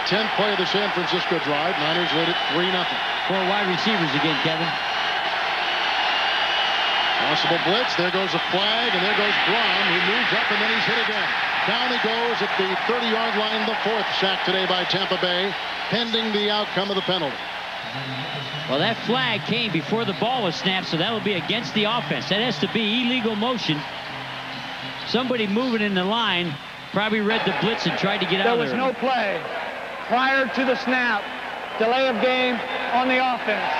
10th play of the San Francisco drive. Niners lead it 3-0. 4 wide receivers again, Kevin. Possible blitz. There goes a flag, and there goes Brom, who moves up, and then he's hit again. Down he goes at the 30-yard line. The 4th sack today by Tampa Bay, pending the outcome of the penalty. Well, that flag came before the ball was snapped, so that will be against the offense. That has to be illegal motion. Somebody moving in the line probably read the blitz and tried to get out of there. There was no play prior to the snap. Delay of game on the offense.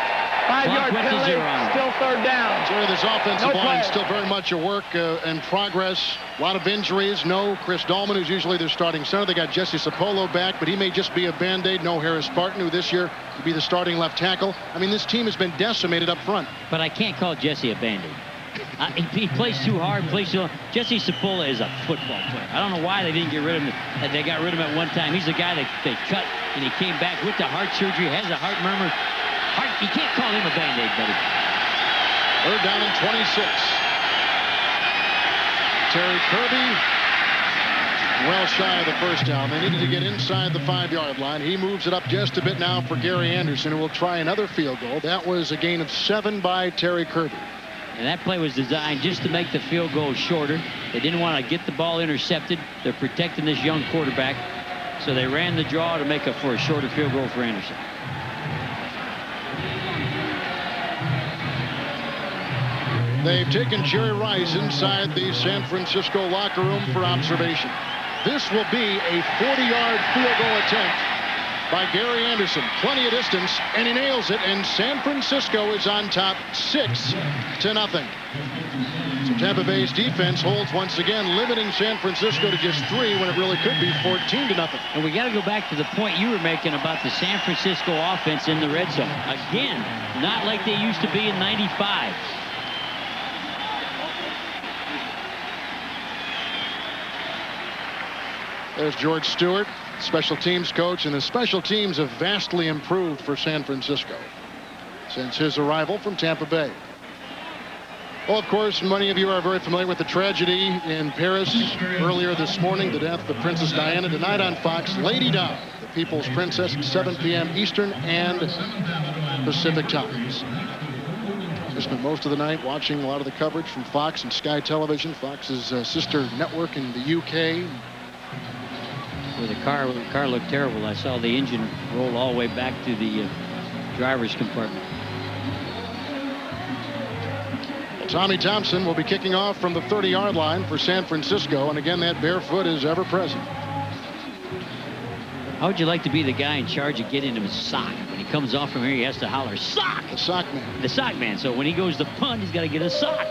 5-yard penalty, still 3rd down. Jerry, this offensive line is still very much a work in progress. A lot of injuries. No Chris Dahlman, who's usually their starting center. They got Jesse Sapolo back, but he may just be a Band-Aid. No Harris Spartan, who this year will be the starting left tackle. I mean, this team has been decimated up front. But I can't call Jesse a Band-Aid. He plays too hard, plays too long. Jesse Sapola is a football player. I don't know why they didn't get rid of him. They got rid of him at one time. He's the guy that they cut, and he came back with the heart surgery, has a heart murmur. You can't call him a Band-Aid, buddy. 3rd down and 26. Terry Kirby, well shy of the first down. They needed to get inside the 5-yard line. He moves it up just a bit now for Gary Anderson, who will try another field goal. That was a gain of 7 by Terry Kirby. And that play was designed just to make the field goal shorter. They didn't want to get the ball intercepted. They're protecting this young quarterback. So they ran the draw to make up for a shorter field goal for Anderson. They've taken Jerry Rice inside the San Francisco locker room for observation. This will be a 40-yard field goal attempt by Gary Anderson. Plenty of distance, and he nails it, and San Francisco is on top 6-0. So Tampa Bay's defense holds once again, limiting San Francisco to just 3 when it really could be 14-0. And we got to go back to the point you were making about the San Francisco offense in the red zone. Again, not like they used to be in '95. There's George Stewart, special teams coach, and the special teams have vastly improved for San Francisco since his arrival from Tampa Bay. Well, of course, many of you are very familiar with the tragedy in Paris earlier this morning, the death of Princess Diana. Tonight on Fox, Lady Di, the People's Princess, at 7 p.m. Eastern and Pacific times. I spent most of the night watching a lot of the coverage from Fox and Sky Television, Fox's sister network in the UK. Where the car looked terrible. I saw the engine roll all the way back to the driver's compartment. Well, Tommy Thompson will be kicking off from the 30-yard line for San Francisco, and again, that bare foot is ever present. How would you like to be the guy in charge of getting him a sock? When he comes off from here, he has to holler, "Sock!" The sock man. The sock man. So when he goes to punt, he's got to get a sock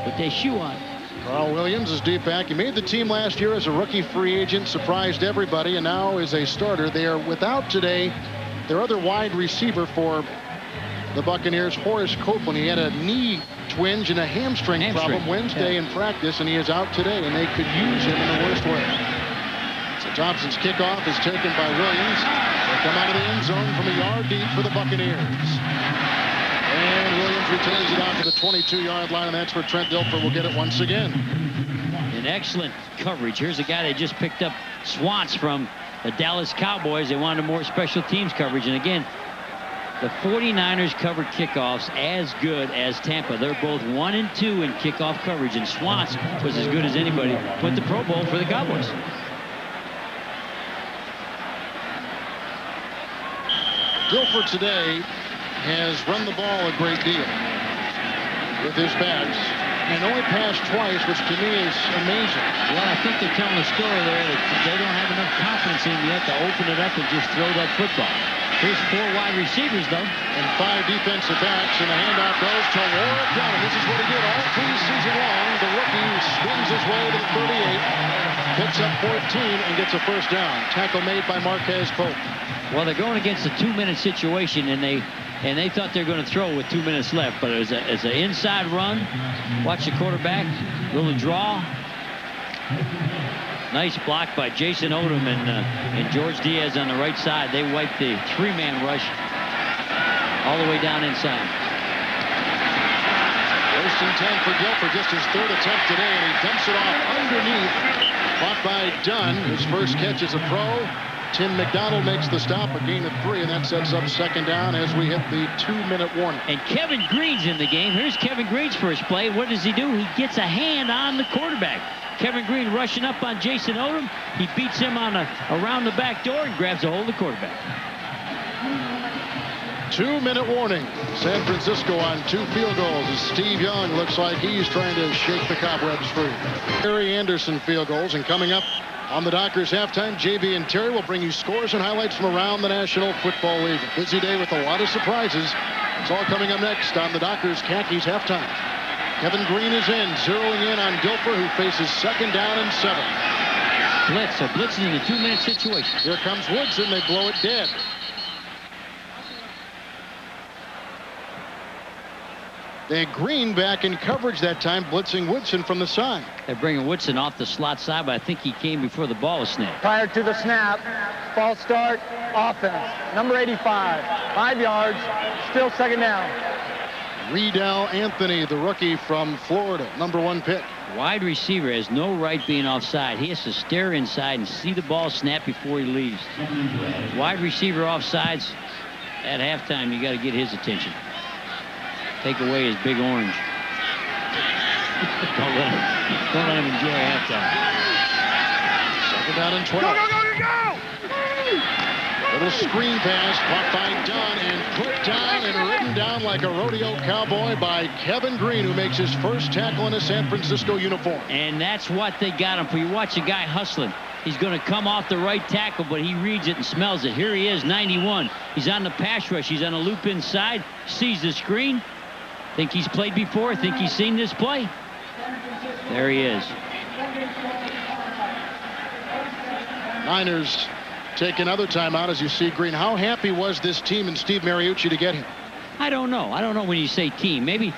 with that shoe on. Carl Williams is deep back. He made the team last year as a rookie free agent, surprised everybody, and now is a starter. They are without today their other wide receiver for the Buccaneers, Horace Copeland. He had a knee twinge and a hamstring problem Wednesday in practice, and he is out today, and they could use him in the worst way. So Thompson's kickoff is taken by Williams. They come out of the end zone from a yard deep for the Buccaneers. And Williams returns it out to the 22-yard line, and that's where Trent Dilfer will get it once again. An excellent coverage. Here's a guy that just picked up Swants from the Dallas Cowboys. They wanted more special teams coverage. And again, the 49ers covered kickoffs as good as Tampa. They're both 1 and 2 in kickoff coverage, and Swants was as good as anybody. Went the Pro Bowl for the Cowboys. Dilfer today has run the ball a great deal with his backs and only passed twice, which to me is amazing. Well, I think they're telling a story there that they don't have enough confidence in yet to open it up and just throw that football. Here's 4 wide receivers, though. And 5 defensive backs, and the handoff goes to Warwick Dunn. This is what he did all preseason long. The rookie spins his way to the 38, picks up 14, and gets a first down. Tackle made by Marquez Pope. Well, they're going against a 2-minute situation, and they thought they were going to throw with 2 minutes left, but it's an inside run. Watch the quarterback, little draw. Nice block by Jason Odom and George Diaz on the right side. They wiped the 3-man rush all the way down inside. First and 10 for Dilfer, just his 3rd attempt today, and he dumps it off underneath. Caught by Dunn, his first catch as a pro. Tim McDonald makes the stop, a gain of 3, and that sets up 2nd down as we hit the 2-minute warning. And Kevin Green's in the game. Here's Kevin Green's first play. What does he do? He gets a hand on the quarterback. Kevin Green rushing up on Jason Odom. He beats him on around the back door and grabs a hold of the quarterback. 2-minute warning. San Francisco on 2 field goals as Steve Young looks like he's trying to shake the cobwebs free. Gary Anderson field goals, and coming up on the Dockers halftime, JV and Terry will bring you scores and highlights from around the National Football League. A busy day with a lot of surprises. It's all coming up next on the Dockers Khakis halftime. Kevin Green is in, zeroing in on Dilfer, who faces 2nd down and 7. Blitz, so blitzing in a 2-minute situation. Here comes Woodson, they blow it dead. They had Green back in coverage that time, blitzing Woodson from the side. They're bringing Woodson off the slot side, but I think he came before the ball was snapped. Prior to the snap, false start, offense. Number 85, 5 yards, still 2nd down. Riedel Anthony, the rookie from Florida, number 1 pick. Wide receiver has no right being offside. He has to stare inside and see the ball snap before he leaves. Wide receiver offsides at halftime, you got to get his attention. Take away his big orange. Don't let him enjoy halftime. 2nd down and 12. Go! Little screen pass caught by Dunn and put down and ridden down like a rodeo cowboy by Kevin Green, who makes his first tackle in a San Francisco uniform. And that's what they got him for. You watch a guy hustling. He's going to come off the right tackle, but he reads it and smells it. Here he is, 91. He's on the pass rush. He's on a loop inside, sees the screen. Think he's played before, think he's seen this play. There he is. Niners take another timeout as you see Green. How happy was this team and Steve Mariucci to get him? I don't know. I don't know when you say team. Maybe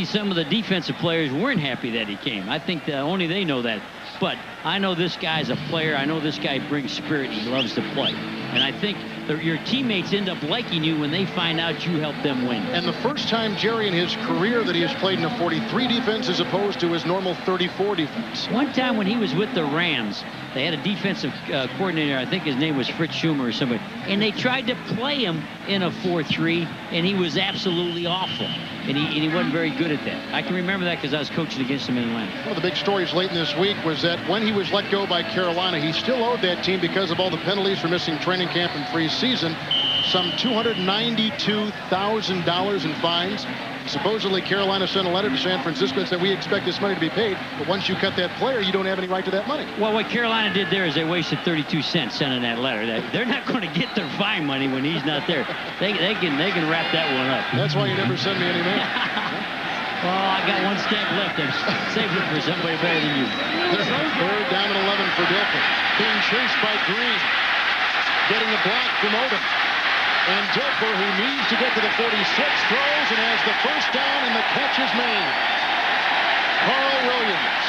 some of the defensive players weren't happy that he came. I think that only they know that. But I know this guy's a player. I know this guy brings spirit. He loves to play. And I think your teammates end up liking you when they find out you help them win. And the first time, Jerry, in his career that he has played in a 43 defense as opposed to his normal 34 defense. One time when he was with the Rams, they had a defensive coordinator. I think his name was Fritz Schumer or somebody. And they tried to play him in a 4-3, and he was absolutely awful. And he wasn't very good at that. I can remember that because I was coaching against him in Atlanta. One of the big stories late in this week was that when he was let go by Carolina, he still owed that team, because of all the penalties for missing training camp and preseason, some $292,000 in fines. Supposedly, Carolina sent a letter to San Francisco and said, we expect this money to be paid, but once you cut that player, you don't have any right to that money. Well, what Carolina did there is they wasted 32 cents sending that letter. They're not going to get their fine money when he's not there. They can wrap that one up. That's why you never send me any mail. Oh, I got one stamp left. I'm saving it for somebody better than you. Third down and 11 for Dilfer. Being chased by Green. Getting a block from Odom. And Dilfer, who needs to get to the 46, throws and has the first down, and the catch is made. Carl Williams.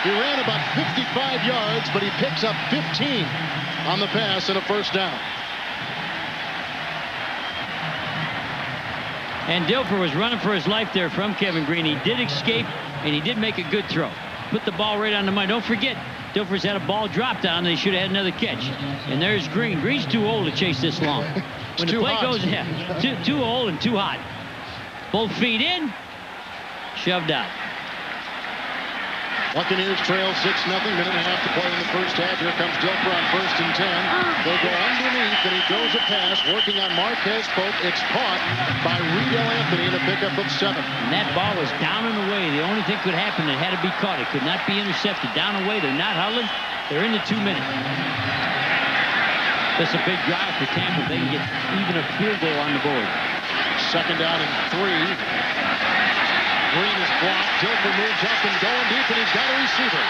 He ran about 55 yards, but he picks up 15 on the pass and a first down. And Dilfer was running for his life there from Kevin Green. He did escape, and he did make a good throw. Put the ball right on the money. Don't forget, Dilfer's had a ball drop down, and they should have had another catch. And there's Green. Green's too old to chase this long. When the play goes, too old and too hot. Both feet in, shoved out. Buccaneers trail 6-0, minute and a half to play in the first half. Here comes Dilfer on 1st and 10. They go underneath, and he throws a pass, working on Marquez Pope. It's caught by Riedel Anthony in a pickup of 7. And that ball was down and away. The only thing could happen, it had to be caught. It could not be intercepted. Down and away, they're not huddling. They're in the 2 minutes. That's a big drive for Tampa. They can get even a field goal on the board. 2nd down and 3. Green is blocked. Dilfer moves up and going deep, and he's got a receiver.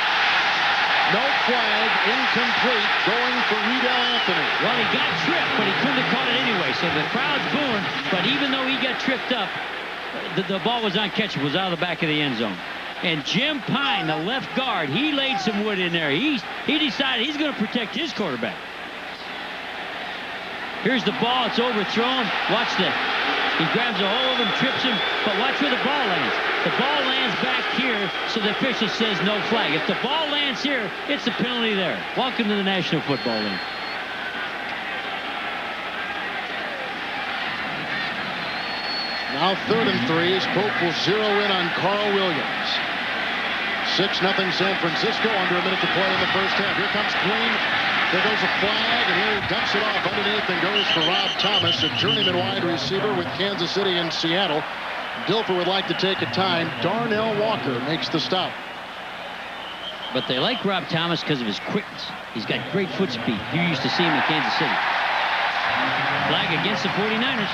No flag, incomplete, going for Riedel Anthony. Well, he got tripped, but he couldn't have caught it anyway. So the crowd's booing, but even though he got tripped up, the ball was uncatchable. It was out of the back of the end zone. And Jim Pine, the left guard, he laid some wood in there. He decided he's going to protect his quarterback. Here's the ball. It's overthrown. Watch this. He grabs a hold of him, trips him, but watch where the ball lands. The ball lands back here, so the official says no flag. If the ball lands here, it's a penalty there. Welcome to the National Football League. Now 3rd and 3 as Pope will zero in on Carl Williams. 6-0 San Francisco, under a minute to play in the first half. Here comes Green. There goes a flag, and here he dumps it off underneath and goes for Rob Thomas, a journeyman wide receiver with Kansas City and Seattle. Dilfer would like to take a time. Darnell Walker makes the stop. But they like Rob Thomas because of his quickness. He's got great foot speed. You used to see him in Kansas City. Flag against the 49ers.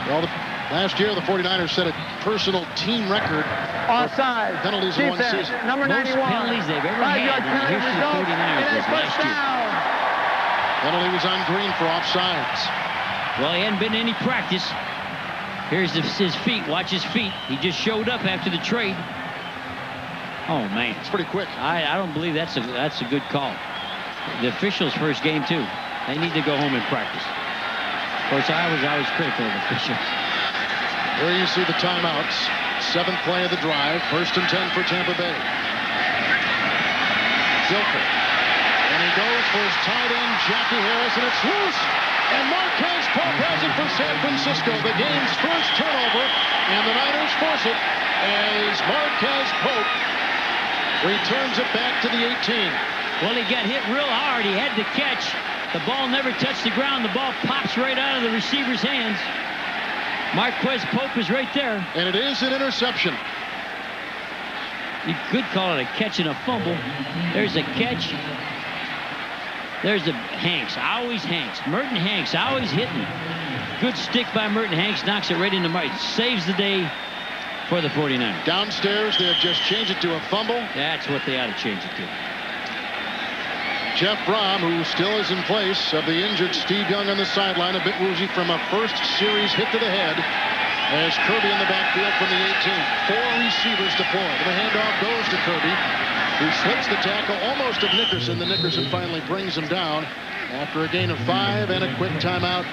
Well, last year the 49ers set a personal team record Offside. penalties in one Defense, season. number 91. Most penalties they've ever had Five-yard in the penalty history of the result, 49ers and was a last year. touchdown. Penalty was on Green for offsides. Well, he hadn't been to any practice. Here's his feet. Watch his feet. He just showed up after the trade. Oh, man. It's pretty quick. I don't believe that's a good call. The officials' first game, too. They need to go home and practice. Of course, I was always critical of officials. Here you see the timeouts. 7th play of the drive. 1st and 10 for Tampa Bay. Dilfer. And he goes for his tight end, Jackie Harris, and it's loose. And Marquez Pope has it for San Francisco. The game's first turnover, and the Niners force it as Marquez Pope returns it back to the 18. Well, he got hit real hard. He had to catch. The ball never touched the ground. The ball pops right out of the receiver's hands. Marquez Pope is right there. And it is an interception. You could call it a catch and a fumble. There's a catch. There's the Hanks. Always Hanks. Merton Hanks always hitting. Good stick by Merton Hanks. Knocks it right into Mike. Saves the day for the 49ers. Downstairs, they have just changed it to a fumble. That's what they ought to change it to. Jeff Brom, who still is in place of the injured Steve Young on the sideline, a bit woozy from a first series hit to the head. As Kirby in the backfield from the 18. 4 receivers deployed. The handoff goes to Kirby, who slips the tackle almost of Nickerson. The Nickerson finally brings him down after a gain of 5 and a quick timeout.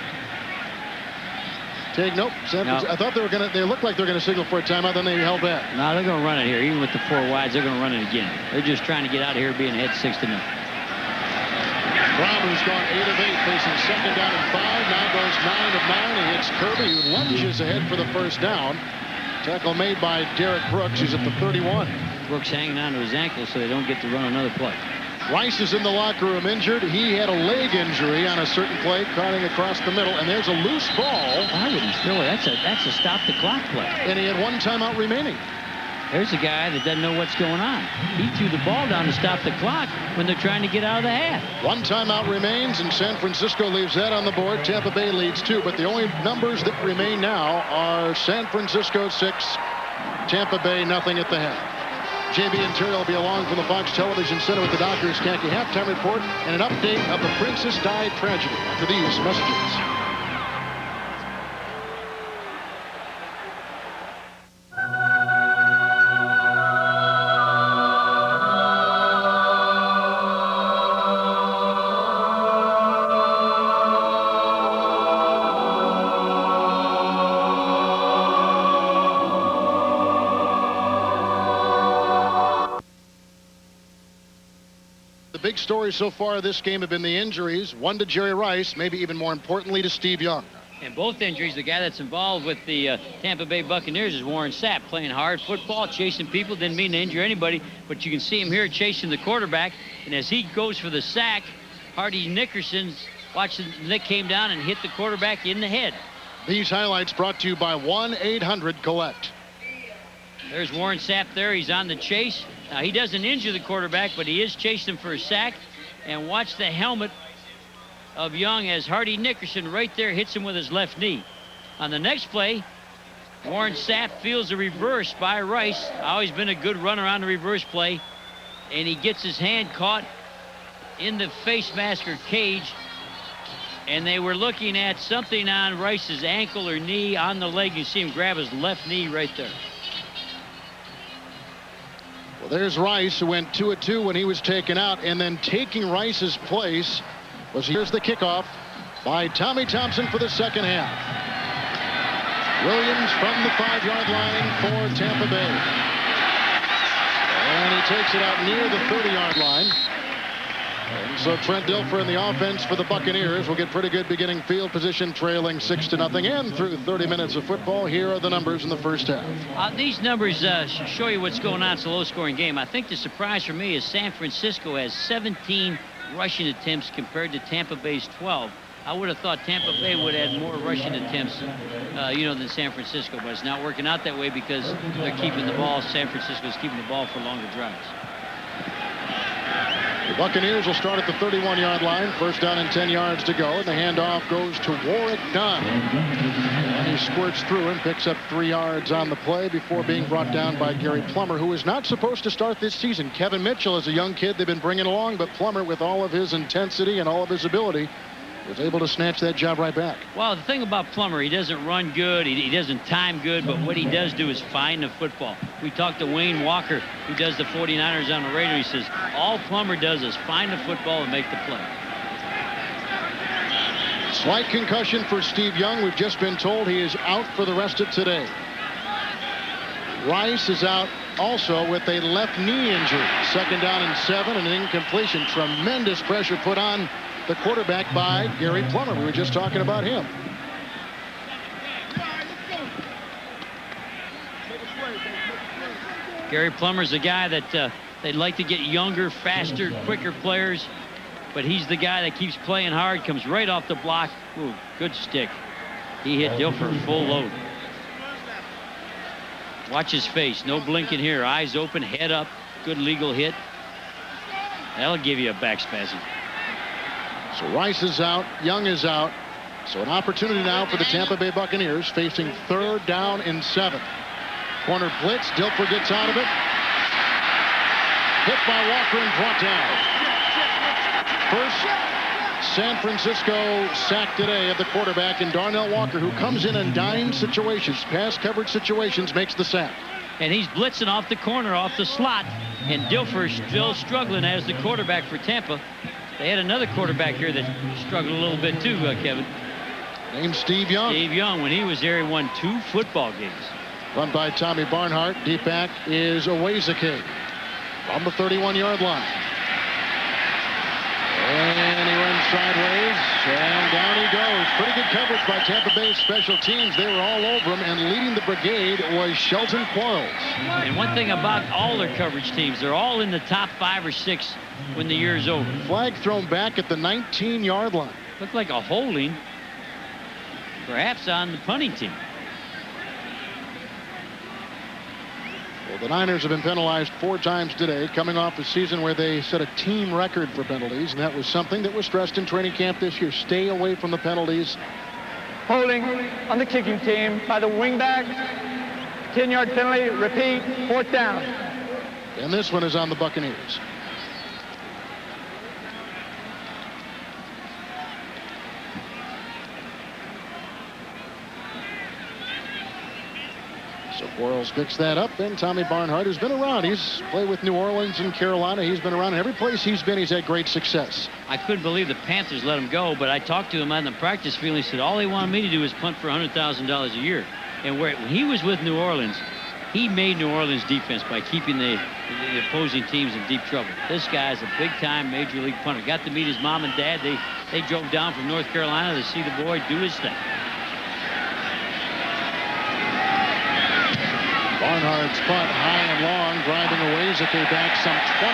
Nope. I thought they looked like they were going to signal for a timeout, then they held back. No, they're going to run it here. Even with the 4 wides, they're going to run it again. They're just trying to get out of here being ahead 6-0. Brom, who's gone 8 of 8, facing 2nd down and 5. Now goes 9 of 9. He hits Kirby, who lunges ahead for the first down. Tackle made by Derek Brooks. He's at the 31. Brooks hanging on to his ankle so they don't get to run another play. Rice is in the locker room injured. He had a leg injury on a certain play, cutting across the middle, and there's a loose ball. I wouldn't throw it. That's a stop the clock play. And he had 1 timeout remaining. There's a guy that doesn't know what's going on. He threw the ball down to stop the clock when they're trying to get out of the half. 1 timeout remains, and San Francisco leaves that on the board. Tampa Bay leads 2, but the only numbers that remain now are San Francisco 6, Tampa Bay nothing at the half. JB and Terry will be along from the Fox Television Center with the Doctor's Khaki halftime report and an update of the Princess Di tragedy after these messages. Big story so far of this game have been the injuries. 1 to Jerry Rice, maybe even more importantly to Steve Young. And both injuries, the guy that's involved with the Tampa Bay Buccaneers is Warren Sapp, playing hard football, chasing people, didn't mean to injure anybody, but you can see him here chasing the quarterback, and as he goes for the sack, Hardy Nickerson, Nick came down and hit the quarterback in the head. These highlights brought to you by 1-800-COLLECT. There's Warren Sapp there. He's on the chase. Now, he doesn't injure the quarterback, but he is chasing him for a sack. And watch the helmet of Young as Hardy Nickerson right there hits him with his left knee. On the next play, Warren Sapp feels a reverse by Rice. Always been a good runner on the reverse play. And he gets his hand caught in the face mask or cage. And they were looking at something on Rice's ankle or knee on the leg. You see him grab his left knee right there. Well, there's Rice, who went 2 of 2 when he was taken out, and then taking Rice's place was here's the kickoff by Tommy Thompson for the second half. Williams from the 5-yard line for Tampa Bay. And he takes it out near the 30-yard line. And so Trent Dilfer in the offense for the Buccaneers will get pretty good beginning field position, trailing 6-0. And through 30 minutes of football, here are the numbers in the first half. These numbers show you what's going on. It's a low-scoring game. I think the surprise for me is San Francisco has 17 rushing attempts compared to Tampa Bay's 12. I would have thought Tampa Bay would have had more rushing attempts, than San Francisco, but it's not working out that way because they're keeping the ball. San Francisco's keeping the ball for longer drives. The Buccaneers will start at the 31-yard line. First down and 10 yards to go. And the handoff goes to Warwick Dunn. And he squirts through and picks up 3 yards on the play before being brought down by Gary Plummer, who is not supposed to start this season. Kevin Mitchell is a young kid they've been bringing along, but Plummer, with all of his intensity and all of his ability, was able to snatch that job right back. Well, the thing about Plummer, he doesn't run good, he doesn't time good, but what he does do is find the football. We talked to Wayne Walker, who does the 49ers on the radio. He says, all Plummer does is find the football and make the play. Slight concussion for Steve Young. We've just been told he is out for the rest of today. Rice is out also with a left knee injury. 2nd down and 7, an incompletion. Tremendous pressure put on the quarterback by Gary Plummer. We were just talking about him. Gary Plummer's a guy that They'd like to get younger, faster, quicker players, but he's the guy that keeps playing hard, comes right off the block. Ooh, good stick. He hit Dilfer full load. Watch his face. No blinking here. Eyes open, head up. Good legal hit. That'll give you a back spasm. So Rice is out. Young is out. So an opportunity now for the Tampa Bay Buccaneers facing 3rd down and 7. Corner blitz. Dilfer gets out of it. Hit by Walker and brought down. First San Francisco sack today of the quarterback, and Darnell Walker, who comes in dime situations, pass coverage situations, makes the sack. And he's blitzing off the corner, off the slot, and Dilfer's still struggling as the quarterback for Tampa. They had another quarterback here that struggled a little bit too, Kevin. Named Steve Young. Steve Young, when he was there, he won 2 football games. Run by Tommy Barnhart. Deep back is Owezeke on the 31-yard line. And he runs sideways, and down he goes. Pretty good coverage by Tampa Bay's special teams. They were all over him, and leading the brigade was Shelton Quarles. And one thing about all their coverage teams, they're all in the top 5 or 6 when the year's over. Flag thrown back at the 19-yard line. Looked like a holding, perhaps on the punting team. Well, the Niners have been penalized 4 times today, coming off a season where they set a team record for penalties, and that was something that was stressed in training camp this year. Stay away from the penalties. Holding on the kicking team by the wingback. 10-yard penalty. Repeat. 4th down. And this one is on the Buccaneers. So Quarles picks that up. Then Tommy Barnhart, who's been around. He's played with New Orleans and Carolina. He's been around. Every place he's been, he's had great success. I couldn't believe the Panthers let him go, but I talked to him on the practice field. He said all he wanted me to do is punt for $100,000 a year. And when he was with New Orleans, he made New Orleans defense by keeping the opposing teams in deep trouble. This guy's a big-time Major League punter. Got to meet his mom and dad. They drove down from North Carolina to see the boy do his thing. Barnhart's punt high and long, driving Owezeke back some 23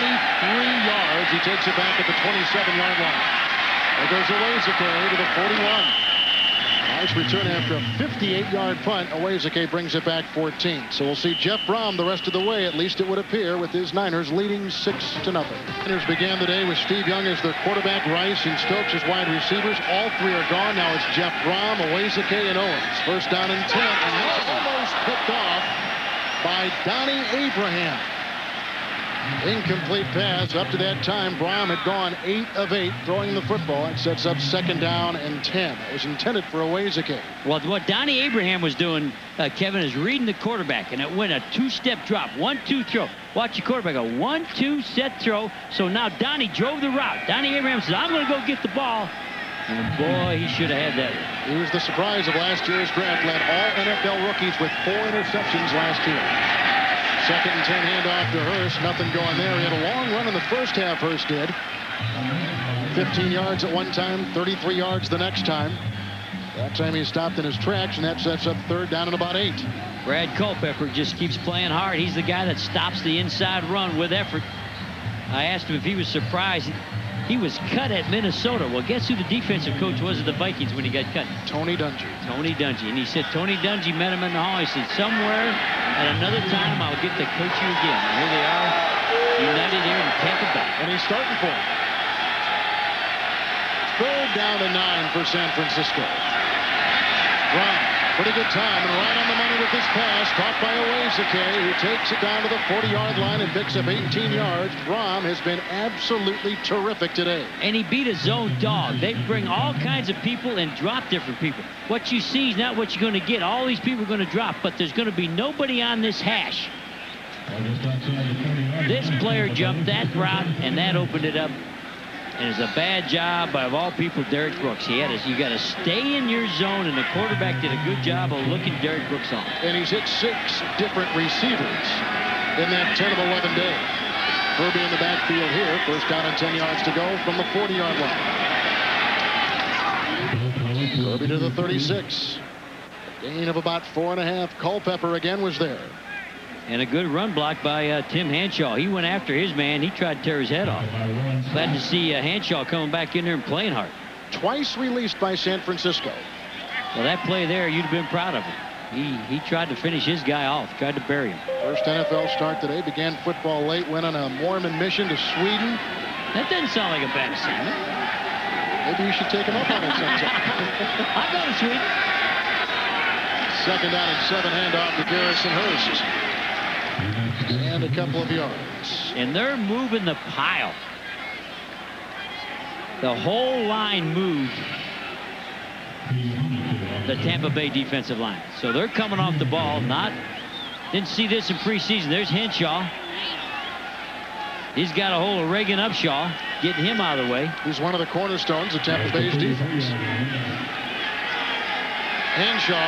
yards. He takes it back at the 27-yard line. There goes Owezeke to the 41. Nice return after a 58-yard punt. Owezeke brings it back 14. So we'll see Jeff Brom the rest of the way, at least it would appear, with his Niners leading 6-0. Niners began the day with Steve Young as their quarterback, Rice and Stokes as wide receivers. All 3 are gone. Now it's Jeff Brom, Owezeke, and Owens. First down and 10, and this almost picked off by Donnie Abraham. Incomplete pass. Up to that time, Brom had gone 8 of 8 throwing the football. It sets up 2nd down and 10. It was intended for Owezeke. Well, what Donnie Abraham was doing, Kevin, is reading the quarterback, and it went a 2-step drop. 1-2 throw. Watch the quarterback go 1-2 set throw. So now Donnie drove the route. Donnie Abraham says, I'm going to go get the ball. And boy, he should have had that. He was the surprise of last year's draft. Led all NFL rookies with 4 interceptions last year. 2nd and 10 handoff to Hurst. Nothing going there. He had a long run in the first half, Hurst did. 15 yards at one time, 33 yards the next time. That time he stopped in his tracks, and that sets up 3rd down and about 8. Brad Culpepper just keeps playing hard. He's the guy that stops the inside run with effort. I asked him if he was surprised. He was cut at Minnesota. Well, guess who the defensive coach was at the Vikings when he got cut? Tony Dungy. Tony Dungy. And he said Tony Dungy met him in the hall. He said, somewhere at another time I'll get to coach you again. And here they are, united here in Tampa Bay. And he's starting for him. 3rd down and 9 for San Francisco. Brown, pretty good time, and right on the money with this pass, caught by Owezeke, who takes it down to the 40-yard line and picks up 18 yards. Brom has been absolutely terrific today. And he beat a zone dog. They bring all kinds of people and drop different people. What you see is not what you're going to get. All these people are going to drop, but there's going to be nobody on this hash. This player jumped that route, and that opened it up. And it's a bad job by, of all people, Derek Brooks. You got to stay in your zone, and the quarterback did a good job of looking Derek Brooks on. And he's hit 6 different receivers in that 10 of 11 days. Kirby in the backfield here. First down and 10 yards to go from the 40-yard line. Kirby to the 36. A gain of about 4.5. Culpepper again was there. And a good run block by Tim Hanshaw. He went after his man. He tried to tear his head off. Glad to see Hanshaw coming back in there and playing hard. Twice released by San Francisco. Well, that play there, you'd have been proud of him. He tried to finish his guy off, tried to bury him. First NFL start today. Began football late. Went on a Mormon mission to Sweden. That doesn't sound like a bad assignment. Maybe you should take him up on it sometime. I'll go to Sweden. Second down and 7, handoff to Garrison Hurst. And a couple of yards. And they're moving the pile. The whole line moved the Tampa Bay defensive line. So they're coming off the ball. Didn't see this in preseason. There's Henshaw. He's got a hold of Reagan Upshaw, getting him out of the way. He's one of the cornerstones of Tampa Bay's defense. Henshaw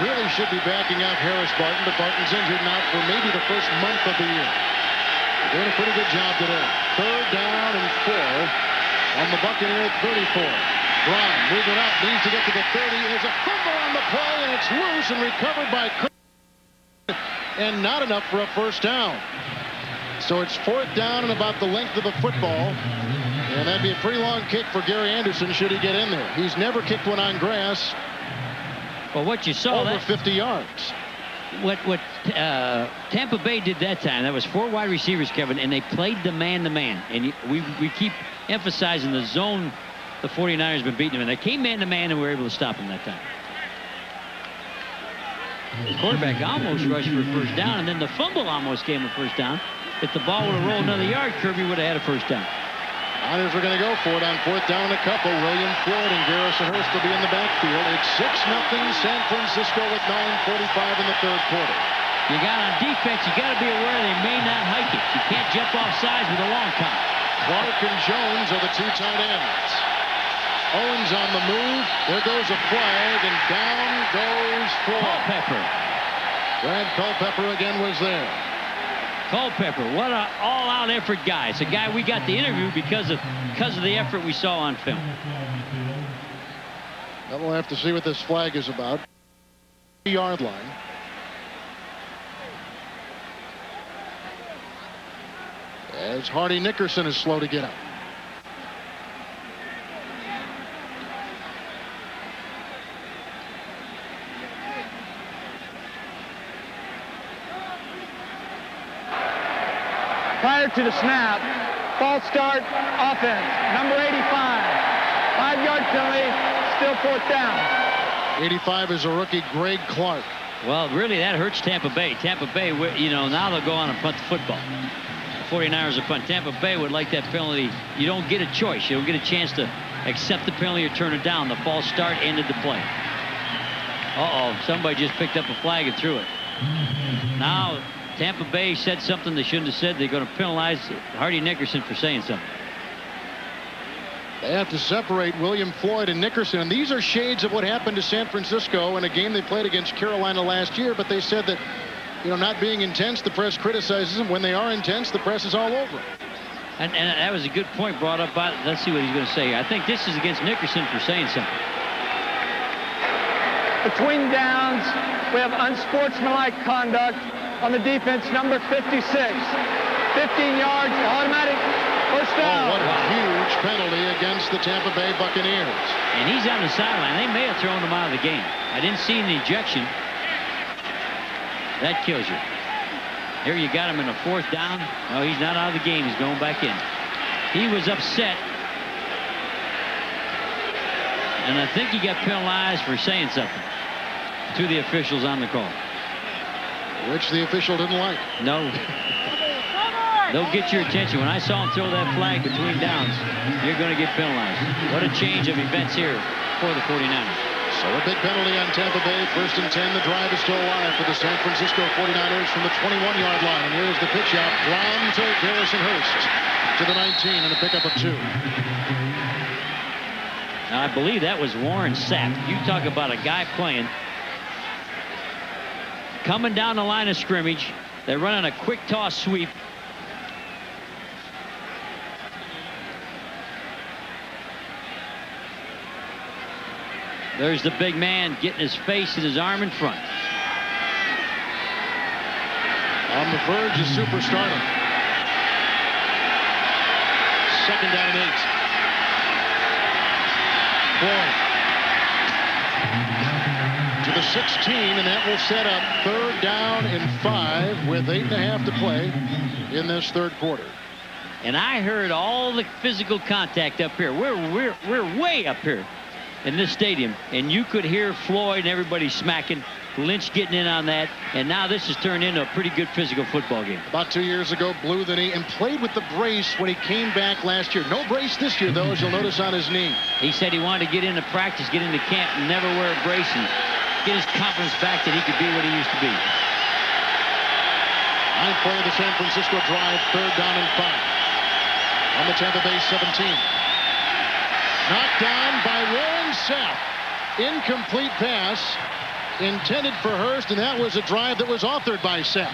really should be backing up Harris Barton, but Barton's injured now for maybe the first month of the year. Doing a pretty good job today. Third down and 4 on the Buccaneer 34. Brown moving up, needs to get to the 30. There's a fumble on the play, and it's loose and recovered by Kirk, and not enough for a first down. So it's 4th down and about the length of the football. And that'd be a pretty long kick for Gary Anderson should he get in there. He's never kicked one on grass. Well, what you saw, over 50 yards. What Tampa Bay did that time, that was 4 wide receivers, Kevin, and they played the man-to-man. And we keep emphasizing the zone the 49ers have been beating them in. They came man-to-man, and we were able to stop them that time. The quarterback almost rushed for a first down, and then the fumble almost gave him a first down. If the ball would have rolled another yard, Kirby would have had a first down. Niners are going to go for it on 4th down and a couple. William Floyd and Garrison Hurst will be in the backfield. It's 6-0 San Francisco with 9:45 in the 3rd quarter. You got on defense, you got to be aware they may not hike it. You can't jump off sides with a long count. Clark and Jones are the 2 tight ends. Owens on the move. There goes a flag, and down goes Floyd. Culpepper. Brad Culpepper again was there. Culpepper, what an all-out effort guy. It's a guy we got the interview because of the effort we saw on film. Then we'll have to see what this flag is about. 3-yard line. As Hardy Nickerson is slow to get up. Prior to the snap, false start, offense, number 85. 5-yard penalty, still 4th down. 85 is a rookie, Greg Clark. Well, really, that hurts Tampa Bay. Tampa Bay, you know, now they'll go on and punt the football. The 49ers will punt. Tampa Bay would like that penalty. You don't get a choice. You don't get a chance to accept the penalty or turn it down. The false start ended the play. Uh-oh, somebody just picked up a flag and threw it. Now, Tampa Bay said something they shouldn't have said. They're going to penalize Hardy Nickerson for saying something. They have to separate William Floyd and Nickerson. And these are shades of what happened to San Francisco in a game they played against Carolina last year. But they said that, you know, not being intense, the press criticizes them. When they are intense, the press is all over. And that was a good point brought up by, let's see what he's going to say. I think this is against Nickerson for saying something. Between downs, we have unsportsmanlike conduct on the defense, number 56. 15 yards, automatic first down. Oh, what a huge penalty against the Tampa Bay Buccaneers. And he's on the sideline. They may have thrown him out of the game. I didn't see an ejection. That kills you. Here you got him in a 4th down. No, he's not out of the game. He's going back in. He was upset. And I think he got penalized for saying something to the officials on the call. Which the official didn't like. No. They'll get your attention. When I saw him throw that flag between downs, you're going to get penalized. What a change of events here for the 49ers. So a big penalty on Tampa Bay. 1st and 10. The drive is still alive for the San Francisco 49ers from the 21-yard line. And here's the pitch out. Brown to Garrison Hurst to the 19 and a pickup of 2. Now, I believe that was Warren Sapp. You talk about a guy playing. Coming down the line of scrimmage. They're running a quick toss sweep. There's the big man getting his face and his arm in front. On the verge of superstardom. Second down and 8. Floyd to the 16, and that will set up 3rd down and 5 with 8.5 to play in this third quarter. And I heard all the physical contact up here. We're way up here in this stadium, and you could hear Floyd and everybody smacking. Lynch getting in on that, and now this has turned into a pretty good physical football game. About 2 years ago, blew the knee and played with the brace when he came back last year. No brace this year, though, as you'll notice on his knee. He said he wanted to get into practice, get into camp, and never wear a brace and get his confidence back that he could be what he used to be. 9th play of the San Francisco drive, 3rd down and 5. On the Tampa Bay 17. Knocked down by Warren Sapp. Incomplete pass intended for Hurst, and that was a drive that was authored by Sapp.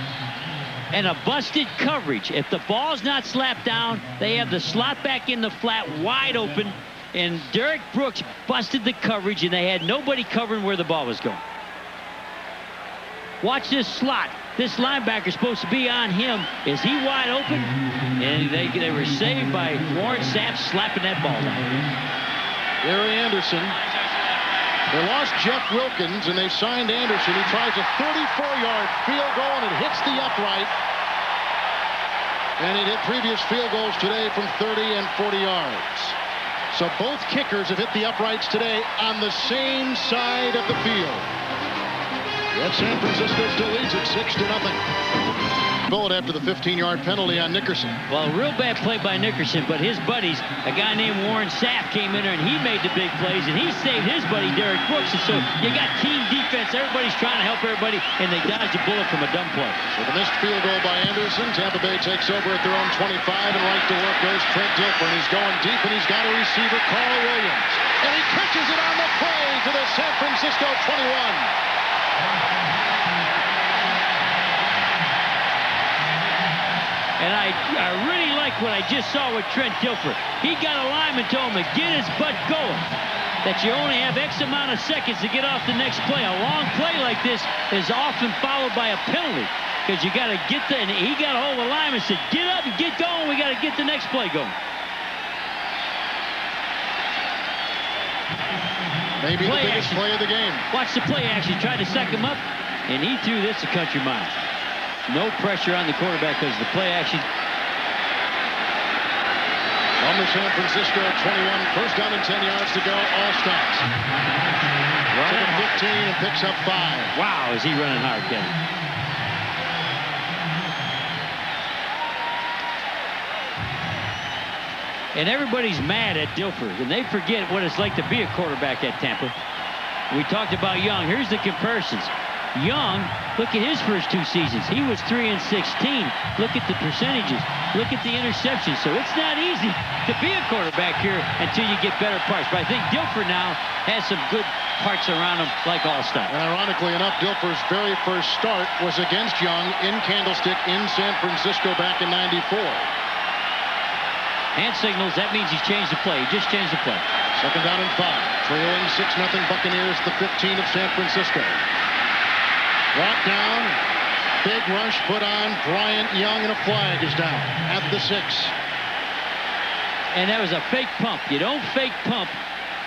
And a busted coverage. If the ball's not slapped down, they have the slot back in the flat wide open, and Derek Brooks busted the coverage, and they had nobody covering where the ball was going. Watch this slot. This linebacker's supposed to be on him. Is he wide open? And they were saved by Warren Sapp slapping that ball down. Gary Anderson. They lost Jeff Wilkins, and they signed Anderson. He tries a 34-yard field goal, and it hits the upright. And he hit previous field goals today from 30 and 40 yards. So both kickers have hit the uprights today on the same side of the field. Yet San Francisco still leads it 6-0. Bullet after the 15-yard penalty on Nickerson. Well, real bad play by Nickerson, but his buddies, a guy named Warren Sapp came in there and he made the big plays, and he saved his buddy Derek Brooks. And so you got team defense. Everybody's trying to help everybody, and they dodged a bullet from a dumb play. So the missed field goal by Anderson. Tampa Bay takes over at their own 25, and right to work goes Trent Dilfer. And he's going deep, and he's got a receiver, Carl Williams. And he catches it on the play to the San Francisco 21. And I really like what I just saw with Trent Dilfer. He got a lineman, told him to get his butt going. That you only have X amount of seconds to get off the next play. A long play like this is often followed by a penalty, because you got to get the, and he got a hold of the lineman and said, get up and get going. We got to get the next play going. Maybe the biggest play of the game. Watch the play action. Tried to suck him up, and he threw this a country mile. No pressure on the quarterback because the play action. On the San Francisco 21, 1st down and 10 yards to go. All stops. Right at 15 and picks up 5. Wow, is he running hard, Kevin? And everybody's mad at Dilfer, and they forget what it's like to be a quarterback at Tampa. We talked about Young. Here's the comparisons. Young, look at his first 2 seasons. He was 3 and 16. Look at the percentages. Look at the interceptions. So it's not easy to be a quarterback here until you get better parts. But I think Dilfer now has some good parts around him, like All-Star. And ironically enough, Dilfer's very first start was against Young in Candlestick in San Francisco back in '94. Hand signals, that means he's changed the play. He just changed the play. 2nd down and 5. Trailing 6-0 Buccaneers at the 15 of San Francisco. Brought down, big rush put on Bryant Young, and a flag is down at the 6. And that was a fake pump. You don't fake pump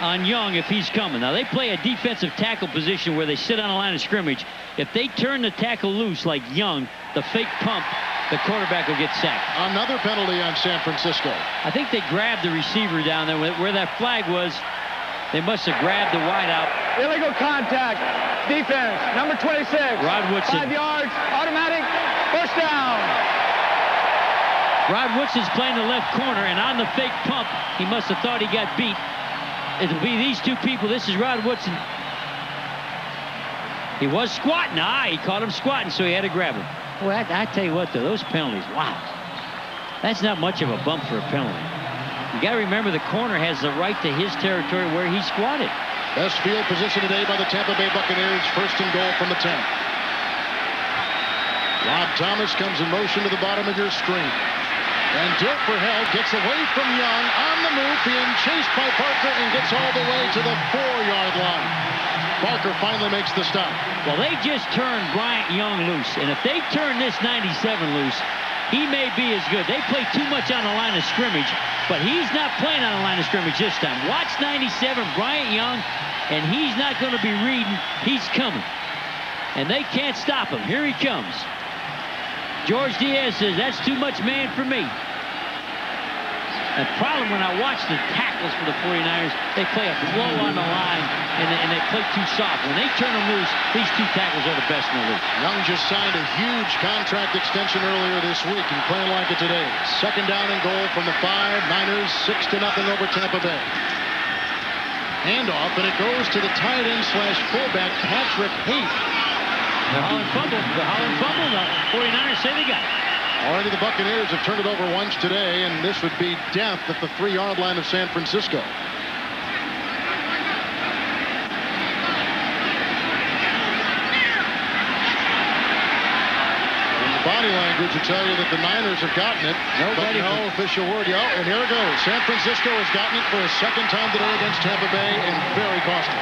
on Young if he's coming. Now, they play a defensive tackle position where they sit on a line of scrimmage. If they turn the tackle loose like Young, the fake pump, the quarterback will get sacked. Another penalty on San Francisco. I think they grabbed the receiver down there where that flag was. They must have grabbed the wideout. Illegal contact. Defense, number 26. Rod Woodson. 5 yards, automatic, 1st down. Rod Woodson's playing the left corner, and on the fake pump, he must have thought he got beat. It'll be these 2 people. This is Rod Woodson. He was squatting. He caught him squatting, so he had to grab him. Well, I tell you what, though, those penalties, wow. That's not much of a bump for a penalty. You got to remember the corner has the right to his territory where he squatted. Best field position today by the Tampa Bay Buccaneers. 1st and goal from the 10. Rob Thomas comes in motion to the bottom of your screen. And Dilfer held, gets away from Young, on the move, being chased by Parker, and gets all the way to the 4-yard line. Barker finally makes the stop. Well, they just turned Bryant Young loose, and if they turn this 97 loose, he may be as good. They play too much on the line of scrimmage, but he's not playing on the line of scrimmage this time. Watch 97, Bryant Young, and he's not going to be reading. He's coming, and they can't stop him. Here he comes. George Diaz says, that's too much man for me. The problem when I watch the tackles for the 49ers, they play a flow on the line, and they play too soft. When they turn them loose, these two tackles are the best in the league. Young just signed a huge contract extension earlier this week and playing like it today. Second down and goal from the 5. Niners 6-0 over Tampa Bay. Handoff, and it goes to the tight end / fullback, Patrick Haight. The Holland fumble. The 49ers say they got it. Already the Buccaneers have turned it over once today, and this would be death at the 3-yard line of San Francisco. And the body language will tell you that the Niners have gotten it. No official word. Yeah, and here it goes. San Francisco has gotten it for a second time today against Tampa Bay, and very costly.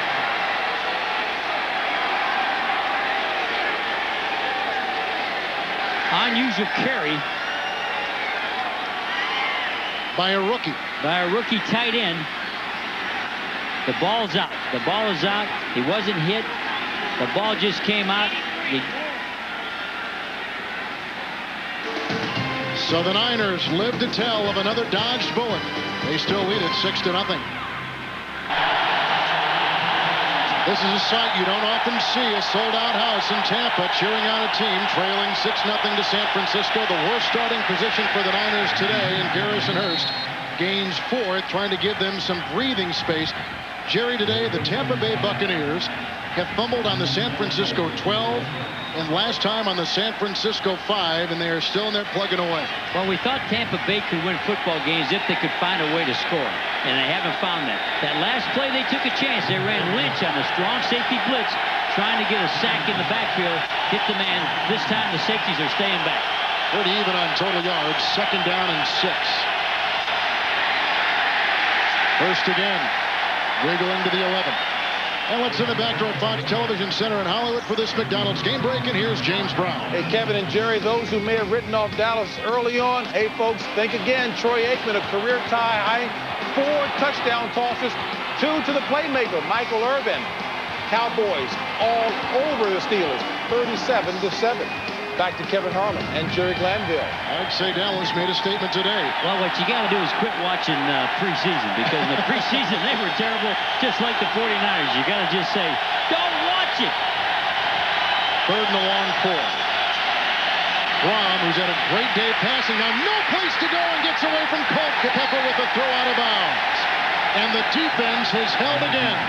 Unusual carry by a rookie. By a rookie tight end. The ball's out. The ball is out. He wasn't hit. The ball just came out. So the Niners live to tell of another dodged bullet. They still lead it 6-0. This is a sight you don't often see, a sold-out house in Tampa cheering on a team trailing 6-0 to San Francisco. The worst starting position for the Niners today, and Garrison Hurst gains 4th, trying to give them some breathing space. Jerry, today the Tampa Bay Buccaneers have fumbled on the San Francisco 12, and last time on the San Francisco 5, and they are still in there plugging away. Well, we thought Tampa Bay could win football games if they could find a way to score, and they haven't found that. That last play, they took a chance. They ran Lynch on the strong safety blitz, trying to get a sack in the backfield, hit the man. This time, the safeties are staying back. Pretty even on total yards. Second down and 6. First again, wiggling to the 11. And let's send it back to our Fox Television Center in Hollywood for this McDonald's game break. And here's James Brown. Hey, Kevin and Jerry, those who may have written off Dallas early on, hey, folks, think again. Troy Aikman, a career tie-high 4 touchdown tosses, 2 to the playmaker, Michael Irvin. Cowboys all over the Steelers, 37-7. Back to Kevin Harlan and Jerry Glanville. I'd say Dallas made a statement today. Well, what you got to do is quit watching preseason, because in the preseason they were terrible, just like the 49ers. You got to just say, don't watch it. 3rd and a long 4. Braun, who's had a great day passing, now no place to go, and gets away from Colt Pepper with a throw out of bounds. And the defense has held again.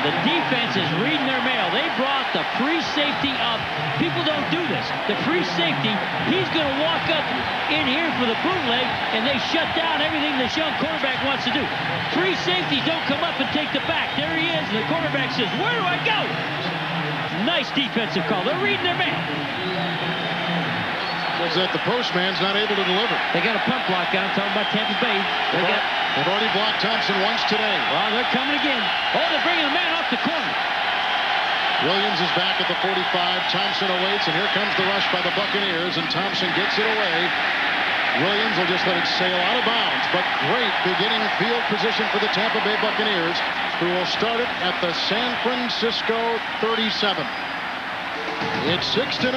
The defense is reading their mail. They brought the free safety up. People don't do this. The free safety, he's going to walk up in here for the bootleg, and they shut down everything the young quarterback wants to do. Free safeties don't come up and take the back. There he is, and the quarterback says, where do I go? Nice defensive call. They're reading their mail. Was that the postman's not able to deliver. They got a punt block out. I'm talking about Tampa Bay. They've already blocked Thompson once today. Well, they're coming again. Oh, they're bringing the man off the corner. Williams is back at the 45. Thompson awaits, and here comes the rush by the Buccaneers, and Thompson gets it away. Williams will just let it sail out of bounds, but great beginning field position for the Tampa Bay Buccaneers, who will start it at the San Francisco 37. It's 6-0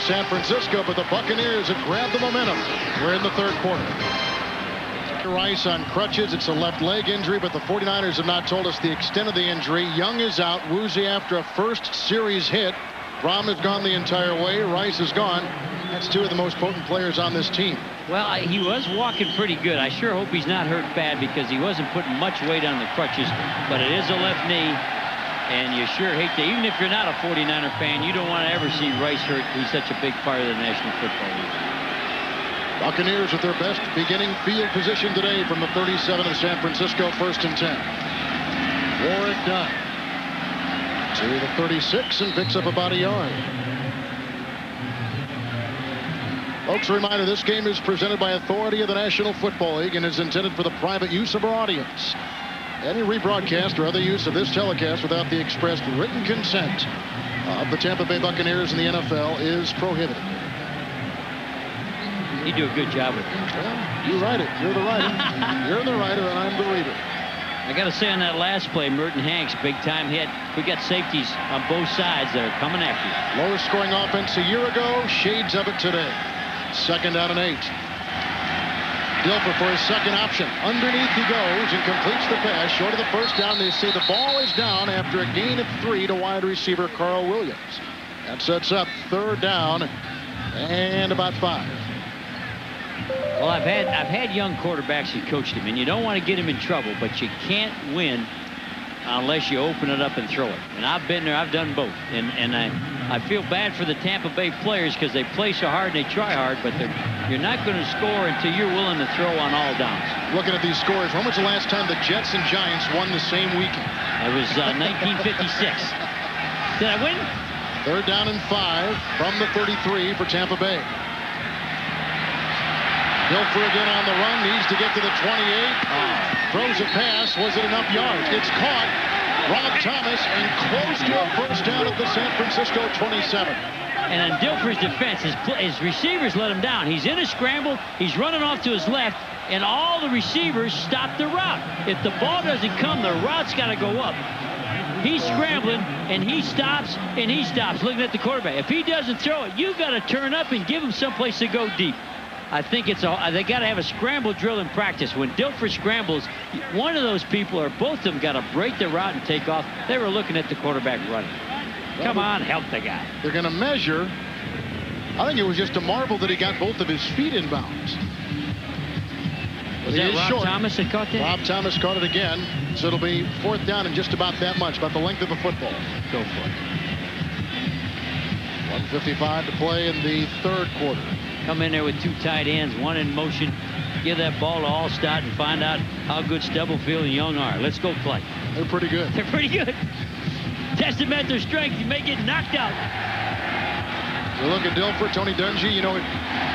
San Francisco, but the Buccaneers have grabbed the momentum. We're in the 3rd quarter. Rice on crutches. It's a left leg injury, but the 49ers have not told us the extent of the injury. Young is out. Woozy after a first series hit. Rom has gone the entire way. Rice is gone. That's 2 of the most potent players on this team. Well, he was walking pretty good. I sure hope he's not hurt bad, because he wasn't putting much weight on the crutches, but it is a left knee. And you sure hate to, even if you're not a 49er fan, you don't want to ever see Rice hurt. He's such a big part of the National Football League. Buccaneers with their best beginning field position today from the 37 of San Francisco, 1st and 10. Warwick Dunn to the 36 and picks up about a yard. Folks, a reminder, this game is presented by authority of the National Football League and is intended for the private use of our audience. Any rebroadcast or other use of this telecast without the expressed written consent of the Tampa Bay Buccaneers and the NFL is prohibited. You do a good job with it. Well, you write it. You're the writer. You're the writer, and I'm the reader. I got to say, on that last play, Merton Hanks, big time hit. We got safeties on both sides that are coming after you. Lowest scoring offense a year ago. Shades of it today. 2nd down and 8. Dilfer for his second option. Underneath he goes and completes the pass. Short of the first down. They say the ball is down after a gain of 3 to wide receiver Carl Williams. That sets up 3rd down and about 5. Well, I've had young quarterbacks who coached him, and you don't want to get him in trouble, but you can't win unless you open it up and throw it. And I've been there. I've done both. And I feel bad for the Tampa Bay players because they play so hard and they try hard, but you're not going to score until you're willing to throw on all downs. Looking at these scores, when was the last time the Jets and Giants won the same weekend? It was 1956. Did I win? 3rd down and 5 from the 33 for Tampa Bay. Dilfer again on the run, needs to get to the 28. Throws a pass. Was it enough yards? It's caught. Rob Thomas and close to a first down at the San Francisco 27. And on Dilfer's defense, his receivers let him down. He's in a scramble. He's running off to his left, and all the receivers stop the route. If the ball doesn't come, the route's got to go up. He's scrambling, and he stops, looking at the quarterback. If he doesn't throw it, you got to turn up and give him someplace to go deep. I think they got to have a scramble drill in practice. When Dilfer scrambles, one of those people or both of them got to break the route and take off. They were looking at the quarterback running. Come on, help the guy. They're going to measure. I think it was just a marvel that he got both of his feet in bounds. Was that Rob Thomas that caught that? Rob Thomas caught it again, so it'll be 4th down and just about that much, about the length of the football. Go for it. 1:55 to play in the 3rd quarter. Come in there with 2 tight ends, 1 in motion. Give that ball to Allstott and find out how good Stubblefield and Young are. Let's go play. They're pretty good. They're pretty good. Test them at their strength. You may get knocked out. You look at Dilfer, Tony Dungy,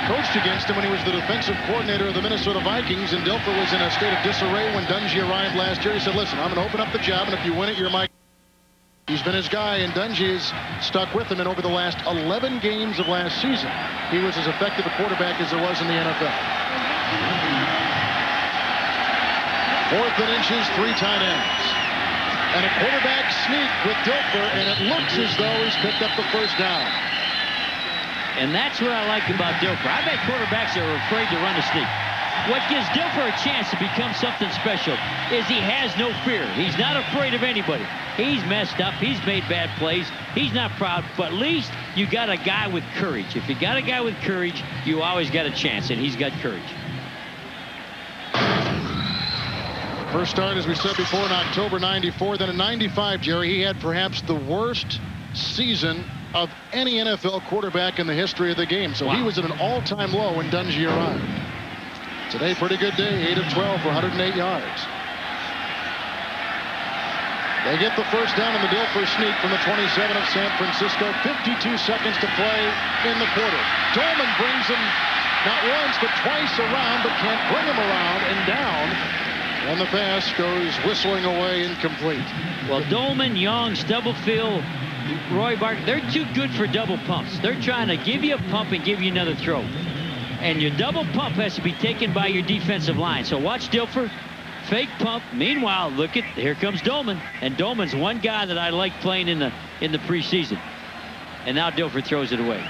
coached against him when he was the defensive coordinator of the Minnesota Vikings, and Dilfer was in a state of disarray when Dungy arrived last year. He said, listen, I'm going to open up the job, and if you win it, you're my... He's been his guy, and Dungy has stuck with him, and over the last 11 games of last season, he was as effective a quarterback as there was in the NFL. 4th and inches, 3 tight ends. And a quarterback sneak with Dilfer, and it looks as though he's picked up the first down. And that's what I like about Dilfer. I've had quarterbacks that are afraid to run a sneak. What gives Dilfer a chance to become something special is he has no fear. He's not afraid of anybody. He's messed up. He's made bad plays. He's not proud, but at least you got a guy with courage. If you got a guy with courage, you always got a chance, and he's got courage. First start, as we said before, in October '94. Then in '95, Jerry, he had perhaps the worst season of any NFL quarterback in the history of the game. So he was at an all-time low when Dungy arrived. Today, pretty good day, 8 of 12 for 108 yards. They get the first down in the Dilfer sneak from the 27 of San Francisco. 52 seconds to play in the quarter. Dolman brings him not once, but twice around, but can't bring him around and down. And the pass goes whistling away, incomplete. Well, Dolman, Young, Stubblefield, Roy Barkley, they're too good for double pumps. They're trying to give you a pump and give you another throw. And your double pump has to be taken by your defensive line. So watch Dilfer, fake pump. Meanwhile, look at, here comes Dolman. And Dolman's one guy that I like playing in the preseason. And now Dilfer throws it away.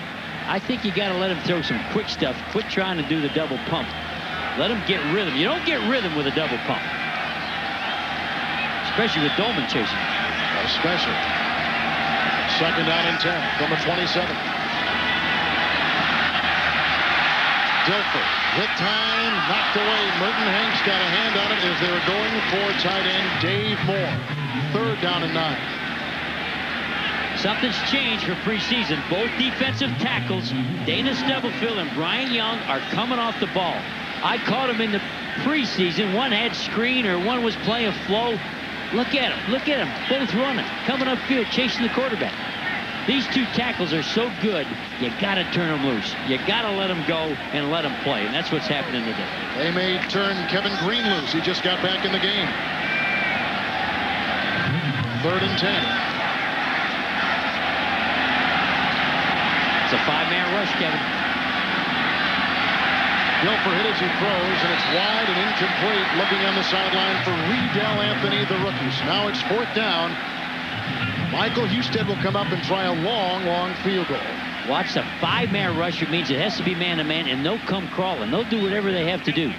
I think you got to let him throw some quick stuff. Quit trying to do the double pump. Let him get rhythm. You don't get rhythm with a double pump. Especially with Dolman chasing. Especially. 2nd down and 10 from the 27. Dilfer, hit time, knocked away. Merton Hanks got a hand on it as they were going for tight end Dave Moore. 3rd down and 9. Something's changed for preseason. Both defensive tackles, Dana Stubblefield and Brian Young, are coming off the ball. I caught them in the preseason. One had screen or one was playing flow. Look at them. Look at them. Both running, coming upfield, chasing the quarterback. These 2 tackles are so good, you got to turn them loose. You got to let them go and let them play, and that's what's happening today. They may turn Kevin Green loose. He just got back in the game. 3rd and 10. It's a 5-man rush, Kevin. Gilfer hit as he throws, and it's wide and incomplete. Looking on the sideline for Riedel Anthony, the rookies. Now it's 4th down. Michael Husted will come up and try a long field goal. Watch the 5-man rush. It means it has to be man-to-man, and they'll come crawling. They'll do whatever they have to do.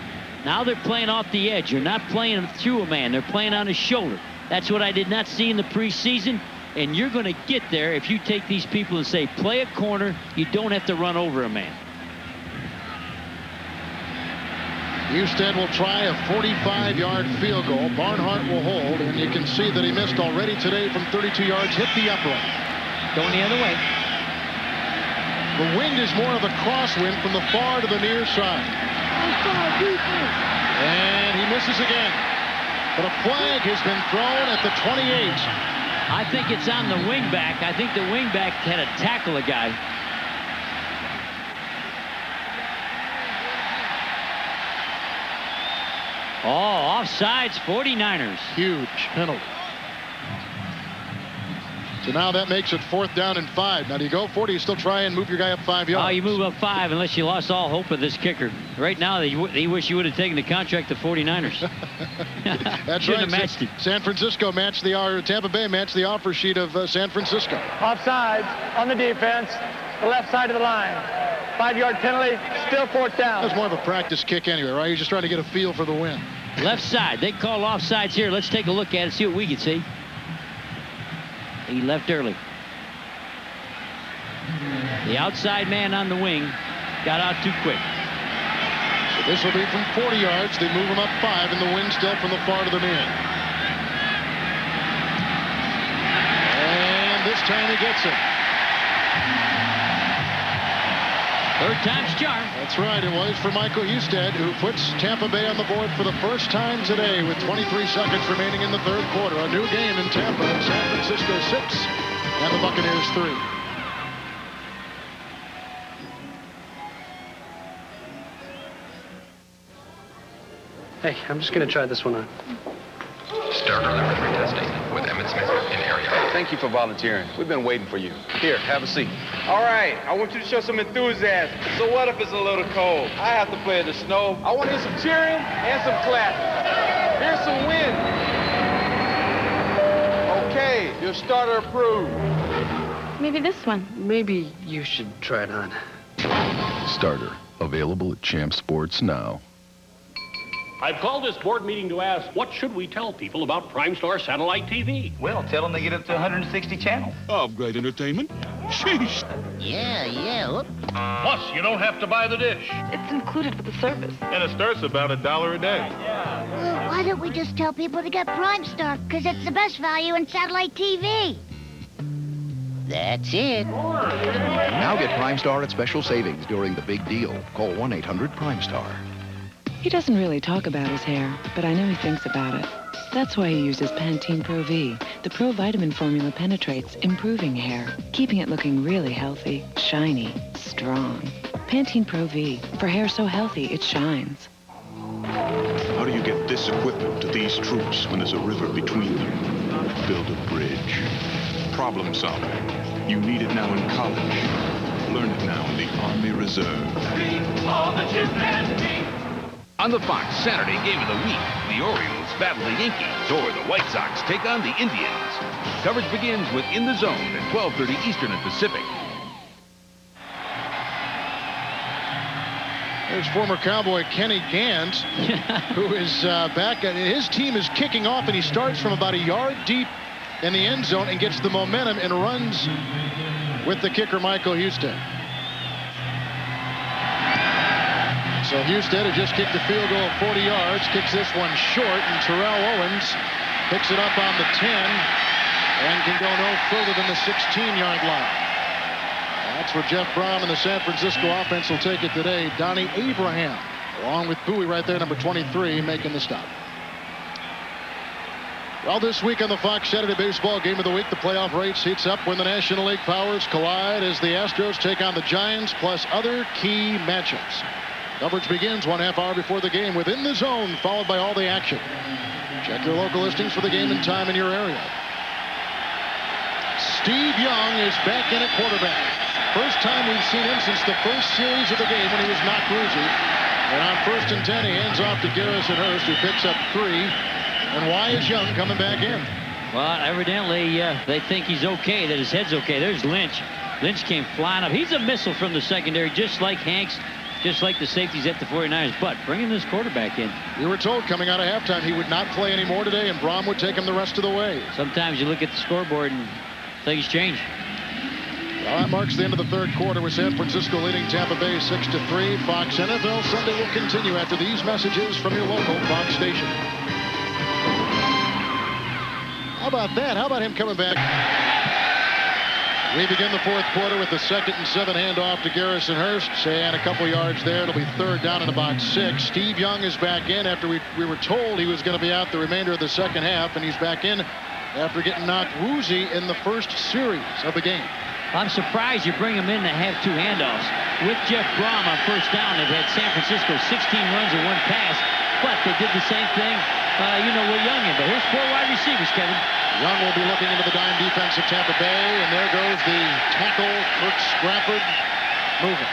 Now they're playing off the edge. You're not playing through a man. They're playing on his shoulder. That's what I did not see in the preseason. And you're going to get there if you take these people and say, play a corner. You don't have to run over a man. Husted will try a 45-yard field goal. Barnhart will hold, and you can see that he missed already today from 32 yards. Hit the upright. Going the other way. The wind is more of a crosswind from the far to the near side. And he misses again. But a flag has been thrown at the 28. I think it's on the wingback. I think the wingback had to tackle a guy. Oh, offsides, 49ers. Huge penalty. So now that makes it 4th down and 5. Now do you go for it, or you still try and move your guy up 5 yards? Oh, you move up 5 unless you lost all hope of this kicker. Right now, they wish you would have taken the contract to 49ers. That's Shouldn't right. have matched it. San Francisco matched Tampa Bay matched the offer sheet of San Francisco. Offsides on the defense, the left side of the line. 5-yard penalty, still 4th down. That's more of a practice kick anyway, right? You're just trying to get a feel for the win. Left side. They call offsides here. Let's take a look at it, see what we can see. He left early. The outside man on the wing got out too quick. So this will be from 40 yards. They move him up 5, and the wind still from the far to the near. And this time he gets it. 3rd time's charm. That's right. It was for Michael Husted, who puts Tampa Bay on the board for the first time today with 23 seconds remaining in the 3rd quarter. A new game in Tampa. San Francisco 6 and the Buccaneers 3. Hey, I'm just going to try this one on. Start laboratory testing with Emmett Smith in area. Thank you for volunteering. We've been waiting for you. Here, have a seat. All right, I want you to show some enthusiasm. So what if it's a little cold? I have to play in the snow. I want to hear some cheering and some clapping. Here's some wind. Okay, your starter approved. Maybe this one. Maybe you should try it on. Starter, available at Champ Sports now. I've called this board meeting to ask, what should we tell people about Prime Star Satellite TV? Well, tell them they get up to 160 channels. Of great entertainment. Sheesh. Yeah. Whoop. Plus, you don't have to buy the dish. It's included with the service. And it starts about $1 a day. Well, why don't we just tell people to get Prime Star? Because it's the best value in satellite TV. That's it. Now get Prime Star at special savings during the big deal. Call 1-800-PRIME-STAR. He doesn't really talk about his hair, but I know he thinks about it. That's why he uses Pantene Pro V. The Pro Vitamin formula penetrates, improving hair, keeping it looking really healthy, shiny, strong. Pantene Pro V, for hair so healthy it shines. How do you get this equipment to these troops when there's a river between them? Build a bridge. Problem solving. You need it now in college. Learn it now in the Army Reserve. All the chimpanzees. On the Fox Saturday game of the week, the Orioles battle the Yankees, or the White Sox take on the Indians. Coverage begins with In the Zone at 12:30 Eastern and Pacific. There's former Cowboy Kenny Gans, who is back. His team is kicking off, and he starts from about a yard deep in the end zone and gets the momentum and runs with the kicker, Michael Husted. So Husted had just kicked a field goal of 40 yards, kicks this one short, and Terrell Owens picks it up on the 10 and can go no further than the 16-yard line. That's where Jeff Brom and the San Francisco offense will take it today. Donnie Abraham, along with Bowie right there, number 23, making the stop. Well, this week on the Fox Saturday Baseball Game of the Week, the playoff race heats up when the National League powers collide as the Astros take on the Giants, plus other key matchups. Coverage begins 1/2 hour before the game with In the Zone, followed by all the action. Check your local listings for the game and time in your area. Steve Young is back in at quarterback. First time we've seen him since the first series of the game when he was knocked woozy. And on 1st and 10, he hands off to Garrison Hurst, who picks up 3. And why is Young coming back in? Well, evidently they think he's okay, that his head's okay. There's Lynch. Lynch came flying up. He's a missile from the secondary, just like Hanks, just like the safeties at the 49ers. But bringing this quarterback in. We were told coming out of halftime he would not play anymore today, and Braum would take him the rest of the way. Sometimes you look at the scoreboard and things change. Well, that marks the end of the 3rd quarter with San Francisco leading Tampa Bay 6-3. Fox NFL Sunday will continue after these messages from your local Fox station. How about that? How about him coming back? We begin the 4th quarter with the 2nd and 7 handoff to Garrison Hurst. And a couple yards there. It'll be 3rd down and about 6. Steve Young is back in after we were told he was going to be out the remainder of the 2nd half, and he's back in after getting knocked woozy in the first series of the game. I'm surprised you bring him in to have 2 handoffs. With Jeff Braum on 1st down, they've had San Francisco 16 runs and 1 pass, but they did the same thing, with Young in. But here's 4 wide receivers, Kevin. Young will be looking into the dime defense of Tampa Bay, and there goes the tackle, Kirk Sprafford, moving.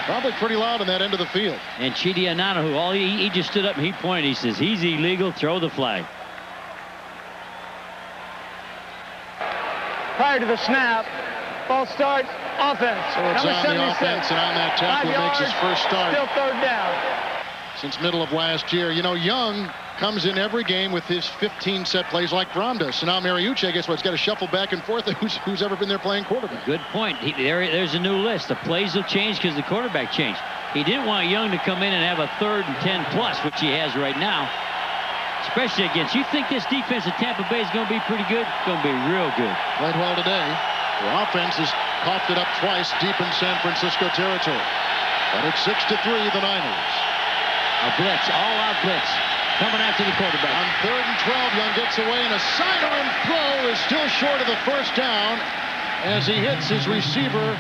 Probably pretty loud on that end of the field. And Chidi Anana, who he just stood up and he pointed. He says, he's illegal, throw the flag. Prior to the snap, false start, offense. So it's Number on 76. the offense, and on that tackle makes his first start. Still 3rd down. Since middle of last year. You know, Young comes in every game with his 15 set plays like Braum does. So now Mariucci, I guess, has got to shuffle back and forth who's ever been there playing quarterback. Good point. There's a new list. The plays will change because the quarterback changed. He didn't want Young to come in and have a 3rd and 10 plus, which he has right now. Especially against, you think this defense at Tampa Bay is going to be pretty good? Going to be real good. Played well today. The offense has coughed it up twice deep in San Francisco territory. But it's 6-3, the Niners. A blitz, all-out blitz, coming after the quarterback. On 3rd and 12, Young gets away, and a sidearm throw is still short of the 1st down as he hits his receiver,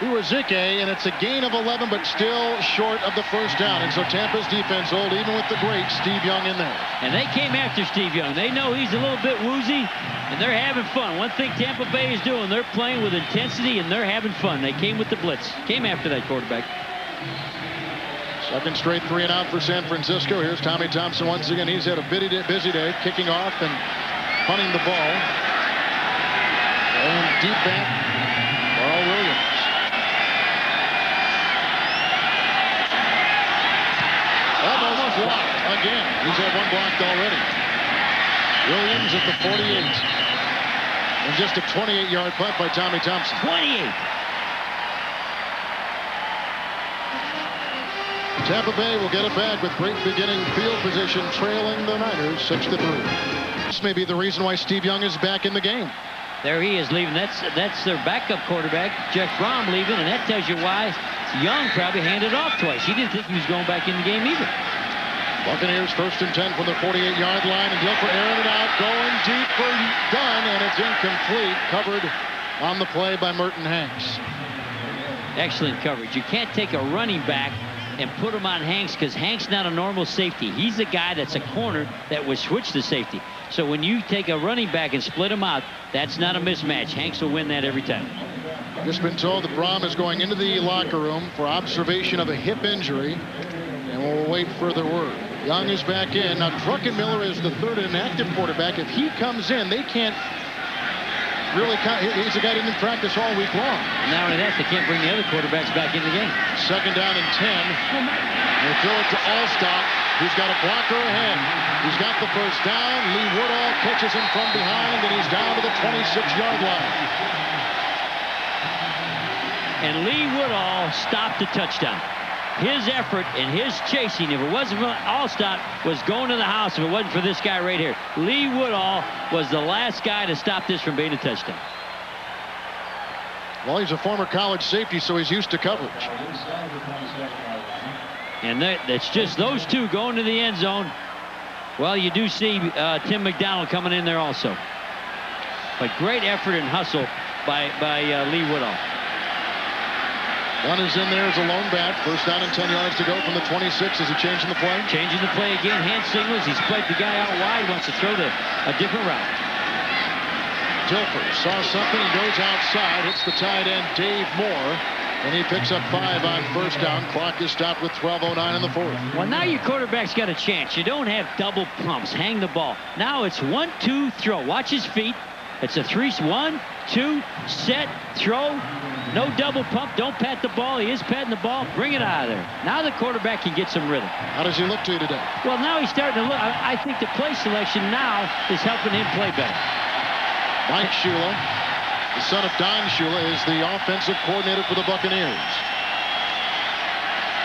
Uwazike, and it's a gain of 11, but still short of the 1st down. And so Tampa's defense hold, even with the great Steve Young in there. And they came after Steve Young. They know he's a little bit woozy, and they're having fun. One thing Tampa Bay is doing, they're playing with intensity, and they're having fun. They came with the blitz, came after that quarterback. 2nd straight 3 and out for San Francisco. Here's Tommy Thompson once again. He's had a busy day, kicking off and punting the ball. And deep back, Carl Williams. Almost blocked again. He's had 1 blocked already. Williams at the 48. And just a 28-yard punt by Tommy Thompson. 28. Tampa Bay will get it back with great beginning field position, trailing the Niners 6-3. This may be the reason why Steve Young is back in the game. There he is leaving. That's their backup quarterback, Jeff Braum, leaving, and that tells you why Young probably handed off twice. He didn't think he was going back in the game either. Buccaneers 1st and 10 from the 48-yard line, and Dilfer airing it out, going deep for Dunn, and it's incomplete. Covered on the play by Merton Hanks. Excellent coverage. You can't take a running back and put him on Hanks because Hanks not a normal safety. He's a guy that's a corner that would switch to safety. So when you take a running back and split him out, that's not a mismatch. Hanks will win that every time. Just been told that Braum is going into the locker room for observation of a hip injury, and we'll wait further word. Young is back in. Now, Druckenmiller is the 3rd inactive quarterback. If he comes in, they can't really count. He's a guy who didn't practice all week long. And not only that, they can't bring the other quarterbacks back in the game. 2nd down and 10. They throw it to Allstott, who's got a blocker ahead. He's got the 1st down. Lee Woodall catches him from behind, and he's down to the 26-yard line. And Lee Woodall stopped the touchdown. His effort and his chasing, if it wasn't for Allstott, was going to the house if it wasn't for this guy right here. Lee Woodall was the last guy to stop this from being a touchdown. Well, he's a former college safety, so he's used to coverage. And that's just those two going to the end zone. Well, you do see Tim McDonald coming in there also. But great effort and hustle by Lee Woodall. Dunn is in there as a lone back. 1st down and 10 yards to go from the 26. Is he changing the play? Changing the play again. Hand signals. He's played the guy out wide. Wants to throw a different route. Dilfer saw something and goes outside. Hits the tight end, Dave Moore. And he picks up 5 on first down. Clock is stopped with 12:09 in the fourth. Well, now your quarterback's got a chance. You don't have double pumps. Hang the ball. Now it's 1-2 throw. Watch his feet. It's a 1-2 set throw. No double pump. Don't pat the ball. He is patting the ball. Bring it out of there. Now the quarterback can get some rhythm. How does he look to you today? Well, now he's starting to look. I think the play selection now is helping him play better. Mike Shula, the son of Don Shula, is the offensive coordinator for the Buccaneers.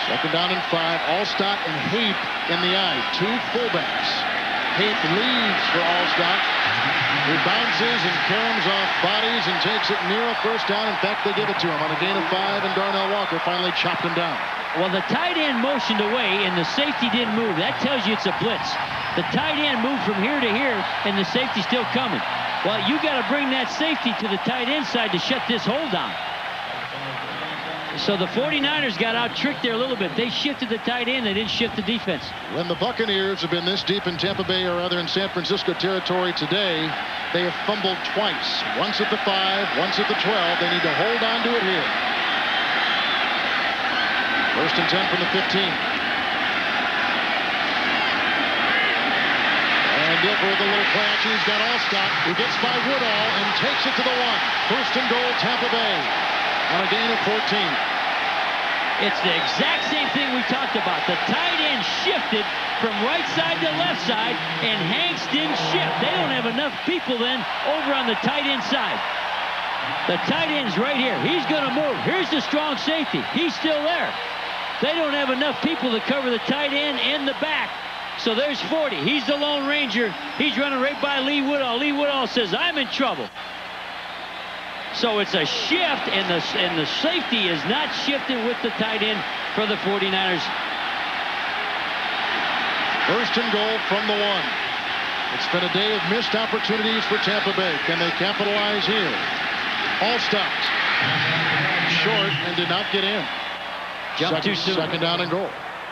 Second down and 5. Allstott and Hape in the eye. 2 fullbacks. Hape leads for Allstott. He bounces and caroms off bodies and takes it near a first down. In fact, they give it to him on a gain of 5, and Darnell Walker finally chopped him down. Well, the tight end motioned away, and the safety didn't move. That tells you it's a blitz. The tight end moved from here to here, and the safety's still coming. Well, you got to bring that safety to the tight end side to shut this hole down. So the 49ers got out-tricked there a little bit. They shifted the tight end. They didn't shift the defense. When the Buccaneers have been this deep in Tampa Bay, or rather in San Francisco territory today, they have fumbled twice. Once at the 5, once at the 12. They need to hold on to it here. First and 10 from the 15. And Dilfer with a little clutch. He's got Allstott. He gets by Woodall and takes it to the 1. First and goal, Tampa Bay on a gain of 14. It's the exact same thing we talked about. The tight end shifted from right side to left side, and Hanks didn't shift. They don't have enough people then over on the tight end side. The tight end's right here. He's going to move. Here's the strong safety. He's still there. They don't have enough people to cover the tight end and the back. So there's 40. He's the Lone Ranger. He's running right by Lee Woodall. Lee Woodall says, I'm in trouble. So it's a shift, and the safety is not shifting with the tight end for the 49ers. First and goal from the 1. It's been a day of missed opportunities for Tampa Bay. Can they capitalize here? Allstott short and did not get in. Jumped too soon. Second down and goal.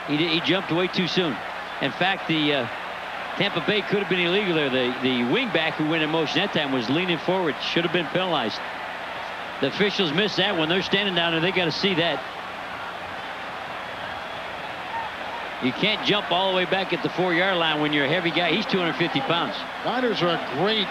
He jumped way too soon. In fact, the Tampa Bay could have been illegal there. The wingback who went in motion that time was leaning forward. Should have been penalized. The officials missed that when they're standing down there. They got to see that. You can't jump all the way back at the 4-yard line when you're a heavy guy. He's 250 pounds. Niners are a great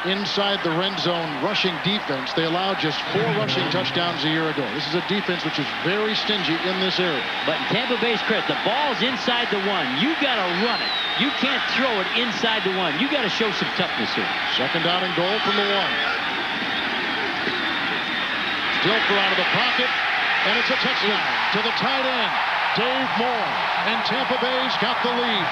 inside the red zone rushing defense. They allowed just 4 rushing touchdowns a year ago. This is a defense which is very stingy in this area. But in Tampa Bay's credit, the ball's inside the 1. You got to run it. You can't throw it inside the 1. You got to show some toughness here. Second down and goal from the 1. Dilfer out of the pocket, and it's a touchdown to the tight end, Dave Moore, and Tampa Bay's got the lead.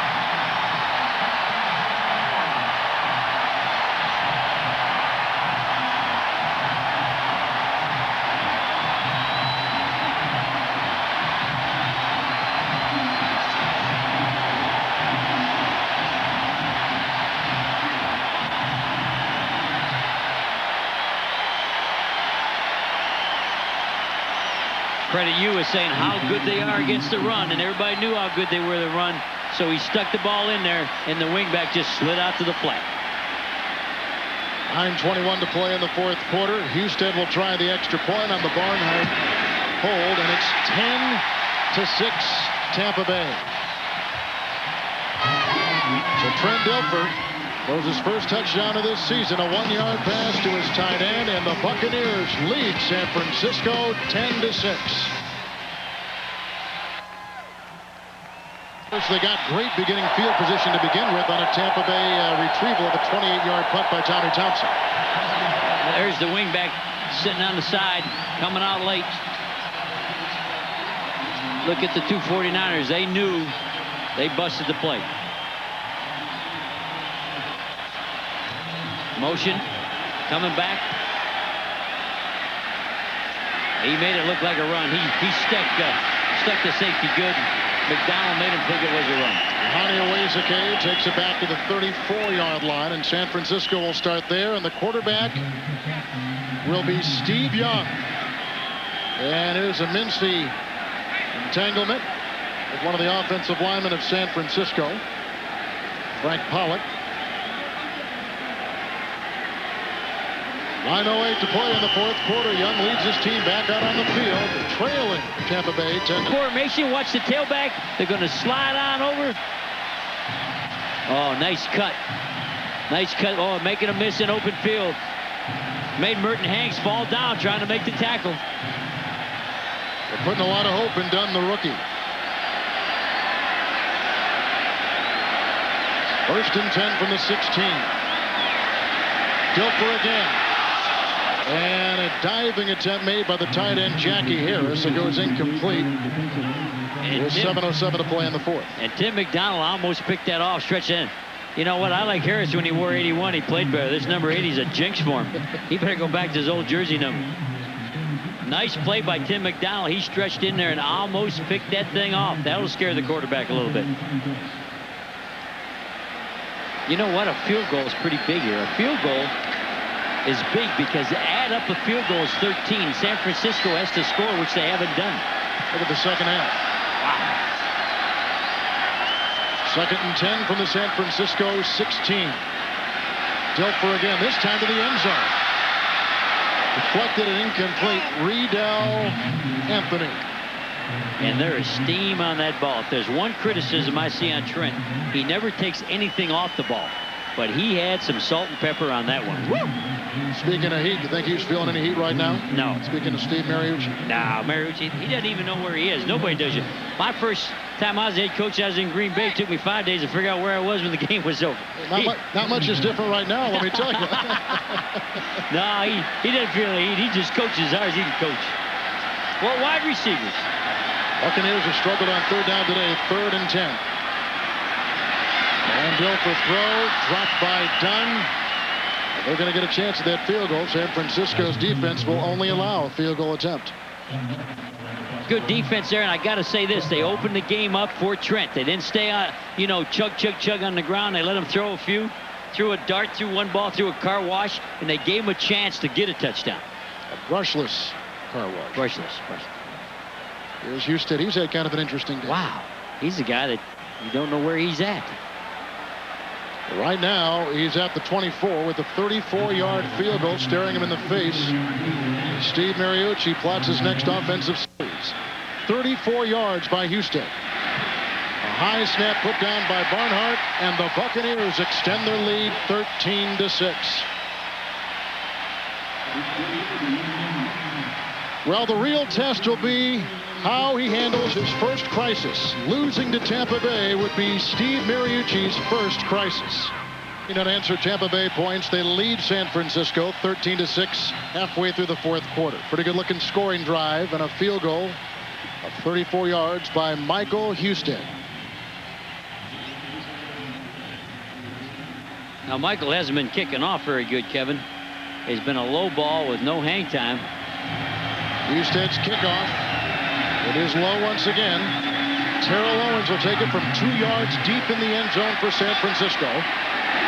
Credit you is saying how good they are against the run, and everybody knew how good they were to run, so he stuck the ball in there, and the wingback just slid out to the flat. 9:21 to play in the fourth quarter. Houston will try the extra point on the Barnhart hold, and it's 10-6 Tampa Bay. So Trent Dilfer throws his first touchdown of this season, a 1-yard pass to his tight end, and the Buccaneers lead San Francisco 10-6. They got great beginning field position to begin with on a Tampa Bay retrieval of a 28-yard punt by Tommy Thompson. There's the wingback sitting on the side, coming out late. Look at the two 49ers. They knew they busted the play. Motion, coming back. He made it look like a run. He stuck the safety good. McDonald made him think it was a run. Hani Awezike takes it back to the 34-yard line, and San Francisco will start there, and the quarterback will be Steve Young. And here's a Mincy entanglement with one of the offensive linemen of San Francisco, Frank Pollock. 9:08 to play in the fourth quarter. Young leads his team back out on the field, trailing Tampa Bay 10. Formation, watch the tailback. They're going to slide on over. Oh, nice cut. Nice cut. Oh, making a miss in open field. Made Merton Hanks fall down trying to make the tackle. They're putting a lot of hope in Dunn, the rookie. First and 10 from the 16. Dilfer again. And a diving attempt made by the tight end Jackie Harris. It goes incomplete. There's 7:07 to play in the fourth. And Tim McDonald almost picked that off, stretch in. You know what? I like Harris when he wore 81. He played better. This number 80 is a jinx for him. He better go back to his old jersey number. Nice play by Tim McDonald. He stretched in there and almost picked that thing off. That'll scare the quarterback a little bit. You know what? A field goal is pretty big here. A field goal is big because to add up a field goal is 13. San Francisco has to score, which they haven't done. Look at the second half. Wow. Second and 10 from the San Francisco 16. Dilfer again, this time to the end zone. Deflected and incomplete. Riedel Anthony. And there is steam on that ball. If there's one criticism I see on Trent, he never takes anything off the ball. But he had some salt and pepper on that one. Woo! Speaking of heat, you think he's feeling any heat right now? No. Speaking of Steve Mariucci? No, Mariucci, he doesn't even know where he is. Nobody does it. My first time I was head coach, I was in Green Bay. It took me 5 days to figure out where I was when the game was over. Not much is different right now, let me tell you. No, he doesn't feel the heat. He just coaches as hard as he can coach. Well, wide receivers. Buccaneers have struggled on third down today, 3rd and 10. And Dilfer throw, dropped by Dunn. They're going to get a chance at that field goal. San Francisco's defense will only allow a field goal attempt. Good defense there, and I got to say this. They opened the game up for Trent. They didn't stay on, chug, chug, chug on the ground. They let him throw a few. Threw a dart, threw one ball, threw a car wash, and they gave him a chance to get a touchdown. A brushless car wash. Brushless. Here's Houston. He's had kind of an interesting day. Wow. He's a guy that you don't know where he's at. Right now, he's at the 24 with a 34-yard field goal staring him in the face. Steve Mariucci plots his next offensive series. 34 yards by Houston. A high snap put down by Barnhart, and the Buccaneers extend their lead 13-6. Well, the real test will be how he handles his first crisis. Losing to Tampa Bay would be Steve Mariucci's first crisis. To answer Tampa Bay points, they lead San Francisco 13-6 halfway through the fourth quarter. Pretty good looking scoring drive and a field goal of 34 yards by Michael Houston. Now, Michael hasn't been kicking off very good, Kevin. It's been a low ball with no hang time. Houston's kickoff. It is low once again. Terrell Owens will take it from 2 yards deep in the end zone for San Francisco.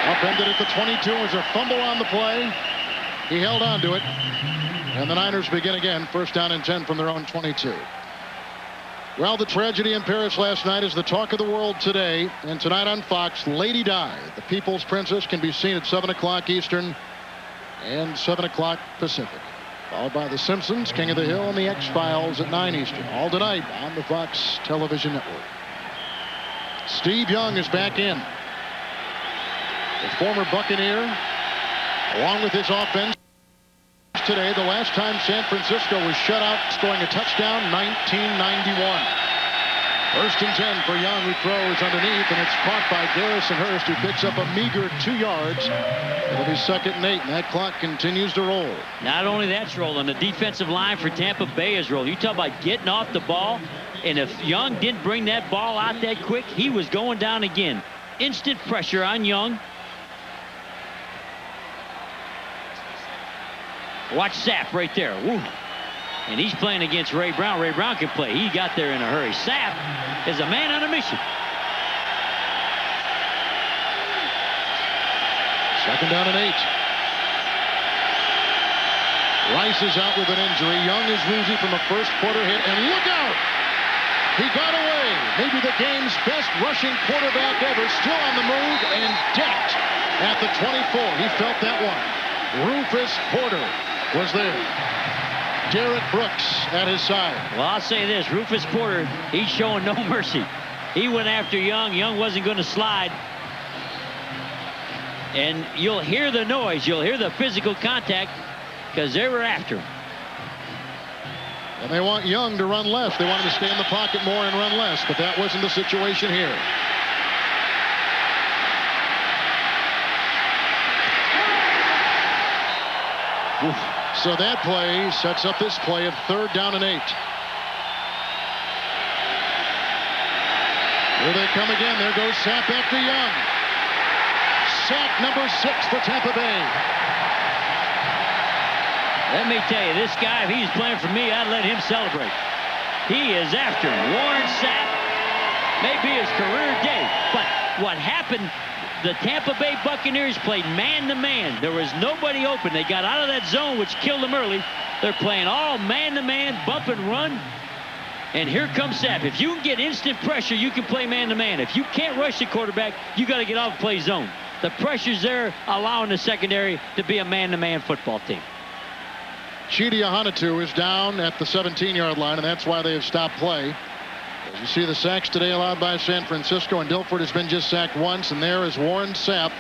Upended at the 22 as a fumble on the play. He held on to it. And the Niners begin again. First down and 10 from their own 22. Well, the tragedy in Paris last night is the talk of the world today. And tonight on Fox, Lady Di, the People's Princess, can be seen at 7 o'clock Eastern and 7 o'clock Pacific. Followed by The Simpsons, King of the Hill, and The X-Files at 9 Eastern. All tonight on the Fox television network. Steve Young is back in. The former Buccaneer, along with his offense today, the last time San Francisco was shut out, scoring a touchdown, 1991. First and 10 for Young, who throws underneath, and it's caught by Garrison Hurst, who picks up a meager 2 yards. It'll be 2nd and 8, and that clock continues to roll. Not only that's rolling, the defensive line for Tampa Bay is rolling. You talk about getting off the ball, and if Young didn't bring that ball out that quick, he was going down again. Instant pressure on Young. Watch Sapp right there. Woo. And he's playing against Ray Brown. Ray Brown can play. He got there in a hurry. Sapp is a man on a mission. 2nd down and 8. Rice is out with an injury. Young is woozy from a first quarter hit. And look out! He got away. Maybe the game's best rushing quarterback ever. Still on the move and decked at the 24. He felt that one. Rufus Porter was there. Garrett Brooks at his side. Well, I'll say this. Rufus Porter, he's showing no mercy. He went after Young. Young wasn't going to slide. And you'll hear the noise. You'll hear the physical contact because they were after him. And they want Young to run less. They want him to stay in the pocket more and run less, but that wasn't the situation here. Oof. So that play sets up this play of 3rd down and 8. Here they come again. There goes Sapp after Young. Sack number 6 for Tampa Bay. Let me tell you, this guy, if he's playing for me, I'd let him celebrate. He is after him. Warren Sapp may be his career day. But what happened, the Tampa Bay Buccaneers played man-to-man. There was nobody open. They got out of that zone, which killed them early. They're playing all man-to-man, bump and run. And here comes Sapp. If you can get instant pressure, you can play man-to-man. If you can't rush the quarterback, you got to get off play zone. The pressure's there, allowing the secondary to be a man-to-man football team. Chidi Ahanatu is down at the 17-yard line, and that's why they have stopped play. As you see, the sacks today allowed by San Francisco, and Dilford has been just sacked once, and there is Warren Sapp,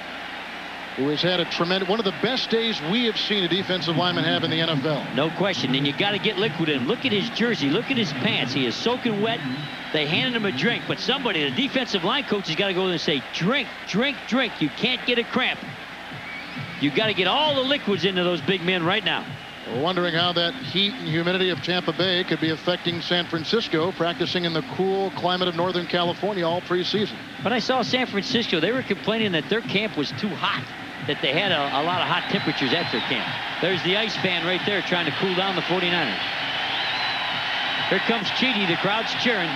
who has had a tremendous, one of the best days we have seen a defensive lineman have in the NFL. No question, and you got to get liquid in him. Look at his jersey, look at his pants. He is soaking wet. They handed him a drink, but somebody, the defensive line coach, has got to go there and say, drink, drink, drink. You can't get a cramp. You got to get all the liquids into those big men right now. We're wondering how that heat and humidity of Tampa Bay could be affecting San Francisco, practicing in the cool climate of Northern California all preseason. But I saw San Francisco, they were complaining that their camp was too hot, that they had a lot of hot temperatures at their camp. There's the ice fan right there trying to cool down the 49ers. Here comes Chidi, the crowd's cheering.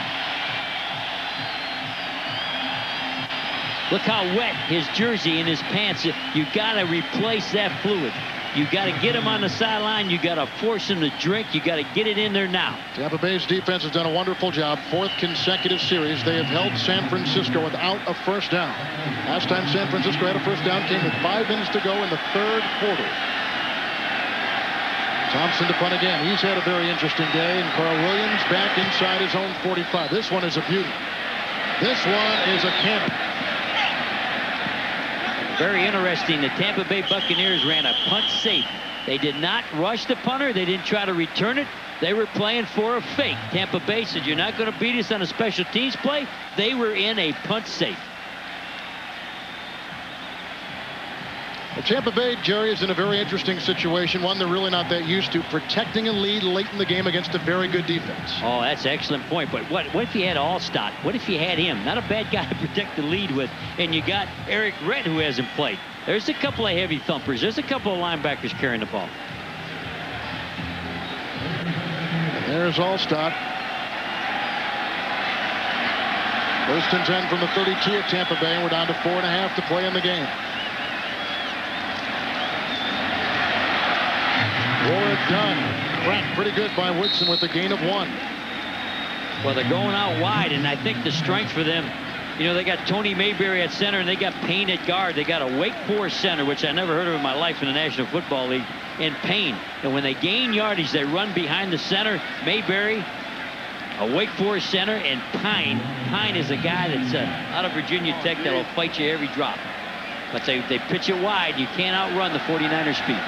Look how wet his jersey and his pants. You got to replace that fluid. You got to get him on the sideline. You got to force him to drink. You got to get it in there now. Tampa Bay's defense has done a wonderful job. 4th consecutive series. They have held San Francisco without a first down. Last time San Francisco had a first down came with 5 minutes to go in the 3rd quarter. Thompson to punt again. He's had a very interesting day. And Carl Williams back inside his own 45. This one is a beauty. This one is a cannon. Very interesting. The Tampa Bay Buccaneers ran a punt safe. They did not rush the punter. They didn't try to return it. They were playing for a fake. Tampa Bay said, you're not going to beat us on a special teams play. They were in a punt safe. Well, Tampa Bay, Jerry, is in a very interesting situation, one they're really not that used to, protecting a lead late in the game against a very good defense. Oh, that's an excellent point. But what if you had Allstott? What if you had him? Not a bad guy to protect the lead with. And you got Eric Redd, who hasn't played. There's a couple of heavy thumpers. There's a couple of linebackers carrying the ball. And there's Allstott. 1st and 10 from the 32 at Tampa Bay, and we're down to 4.5 to play in the game. Warren Dunn, cracked pretty good by Woodson with a gain of 1. Well, they're going out wide, and I think the strength for them, you know, they got Tony Mayberry at center, and they got Payne at guard. They got a Wake Forest center, which I never heard of in my life in the National Football League, and Payne. And when they gain yardage, they run behind the center. Mayberry, a Wake Forest center, and Pine. Pine is a guy that's out of Virginia Tech that'll fight you every drop. But they pitch it wide. You can't outrun the 49ers' speed.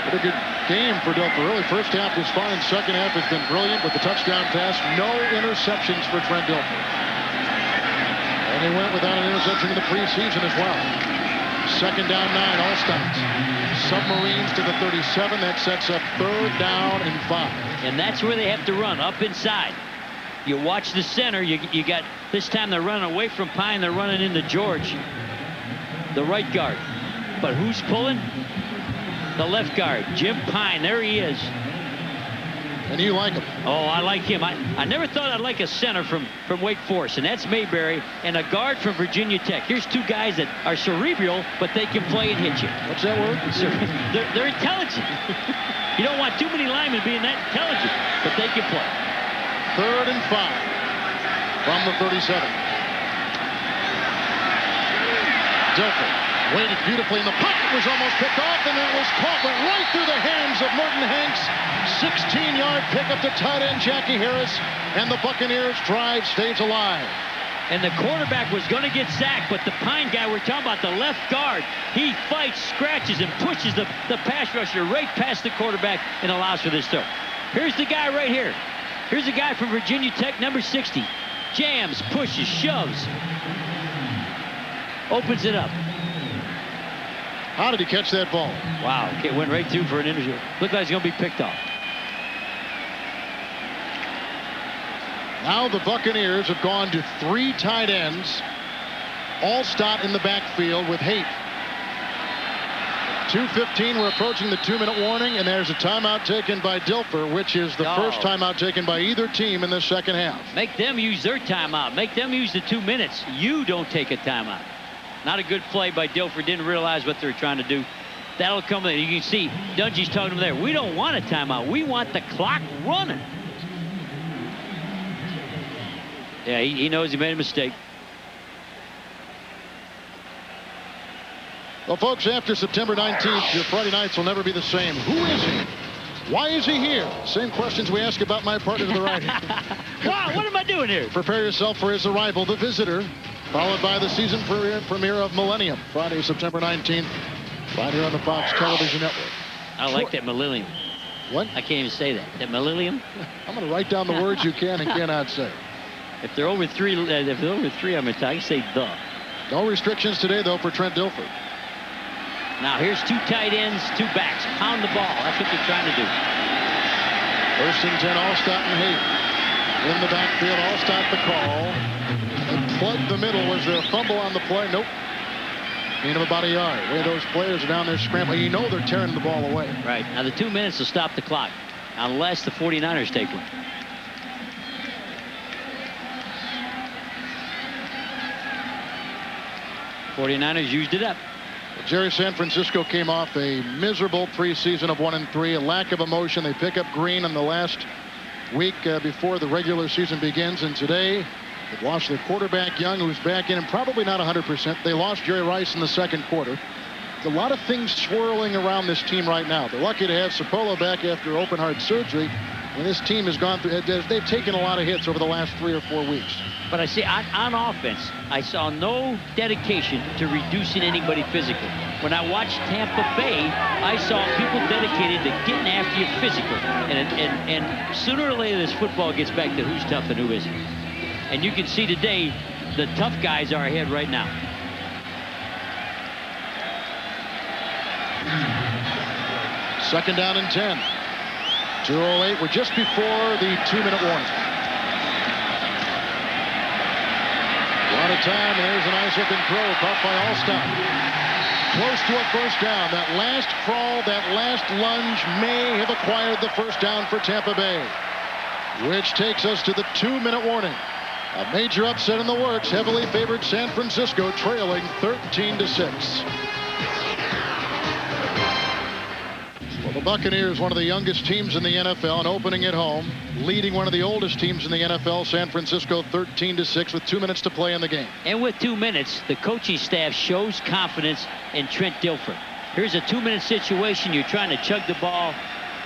What a good game for Dilfer. Really, first half was fine. Second half has been brilliant with the touchdown pass. No interceptions for Trent Dilfer. And he went without an interception in the preseason as well. 2nd down 9, all stops. Submarines to the 37. That sets up 3rd down and 5. And that's where they have to run, up inside. You watch the center. You got, this time they're running away from Pine. They're running into George, the right guard. But who's pulling? The left guard, Jim Pine. There he is. And you like him? Oh, I like him. I never thought I'd like a center from Wake Forest, and that's Mayberry, and a guard from Virginia Tech. Here's 2 guys that are cerebral, but they can play and hit you. What's that word? They're intelligent. You don't want too many linemen being that intelligent, but they can play. 3rd and 5 from the 37. Dilfer Waited beautifully in the pocket, was almost picked off, and that was caught, went right through the hands of Merton Hanks. 16-yard pickup to tight end Jackie Harris, and the Buccaneers drive stays alive. And the quarterback was going to get sacked, but the Pine guy we're talking about, the left guard, he fights, scratches, and pushes the pass rusher right past the quarterback and allows for this throw. Here's the guy right here. Here's the guy from Virginia Tech, number 60. Jams, pushes, shoves. Opens it up. How did he catch that ball? Wow, it went right through for an interview. Looked like he's going to be picked off. Now the Buccaneers have gone to 3 tight ends. Allstott in the backfield with Haight. 2:15, we're approaching the 2-minute warning, and there's a timeout taken by Dilfer, which is the first timeout taken by either team in the second half. Make them use their timeout. Make them use the 2 minutes. You don't take a timeout. Not a good play by Dilfer. Didn't realize what they were trying to do. That'll come in. You can see Dungy's talking to him there. We don't want a timeout. We want the clock running. Yeah, he knows he made a mistake. Well, folks, after September 19th, your Friday nights will never be the same. Who is he? Why is he here? Same questions we ask about my partner to the right. Wow, what am I doing here? Prepare yourself for his arrival, The Visitor, followed by the season premiere of Millennium, Friday, September 19th, right here on the Fox Television Network. I like that Millennium. What? I can't even say that. That Millennium? I'm going to write down the words you can and cannot say. If they're over 3, I'm going to say the. No restrictions today, though, for Trent Dilfer. Now, here's 2 tight ends, 2 backs. Pound the ball. That's what they're trying to do. 1st and 10, Allstott and Haight. In the backfield, Allstott the call. They plugged the middle. Was there a fumble on the play? Nope. Gain of about a yard. Way those players are down there scrambling. You know they're tearing the ball away. Right. Now, the 2 minutes will stop the clock, unless the 49ers take one. '49ers used it up. Jerry San Francisco came off a miserable preseason of 1-3, a lack of emotion. They pick up Green in the last week before the regular season begins, and today they've lost their quarterback Young, who's back in and probably not 100%. They lost Jerry Rice in the second quarter. A lot of things swirling around this team right now. They're lucky to have Sapolo back after open heart surgery, and this team has gone through, they've taken a lot of hits over the last 3 or 4 weeks. But I see on offense, I saw no dedication to reducing anybody physically. When I watched Tampa Bay, I saw people dedicated to getting after you physically. And sooner or later, this football gets back to who's tough and who isn't. And you can see today, the tough guys are ahead right now. Second down and 10. 2:08. We're just before the 2-minute warning. Out of time, and there's a nice looking throw caught by Allstott. Close to a first down. That last crawl, that last lunge may have acquired the first down for Tampa Bay, which takes us to the 2-minute warning. A major upset in the works. Heavily favored San Francisco trailing 13-6. Well, the Buccaneers, one of the youngest teams in the NFL, and opening at home, leading one of the oldest teams in the NFL, San Francisco 13-6 with 2 minutes to play in the game. And with 2 minutes, the coaching staff shows confidence in Trent Dilfer. Here's a 2-minute situation. You're trying to chug the ball,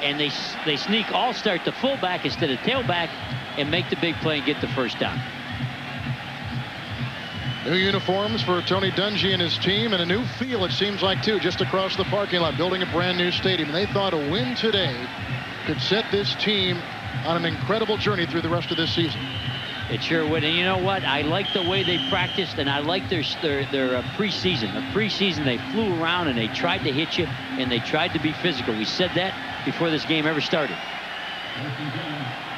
and they sneak Allstott to fullback instead of tailback and make the big play and get the first down. New uniforms for Tony Dungy and his team, and a new feel, it seems like, too, just across the parking lot, building a brand new stadium. And they thought a win today could set this team on an incredible journey through the rest of this season. It sure would. And you know what? I like the way they practiced, and I like their preseason. The preseason, they flew around and they tried to hit you, and they tried to be physical. We said that before this game ever started.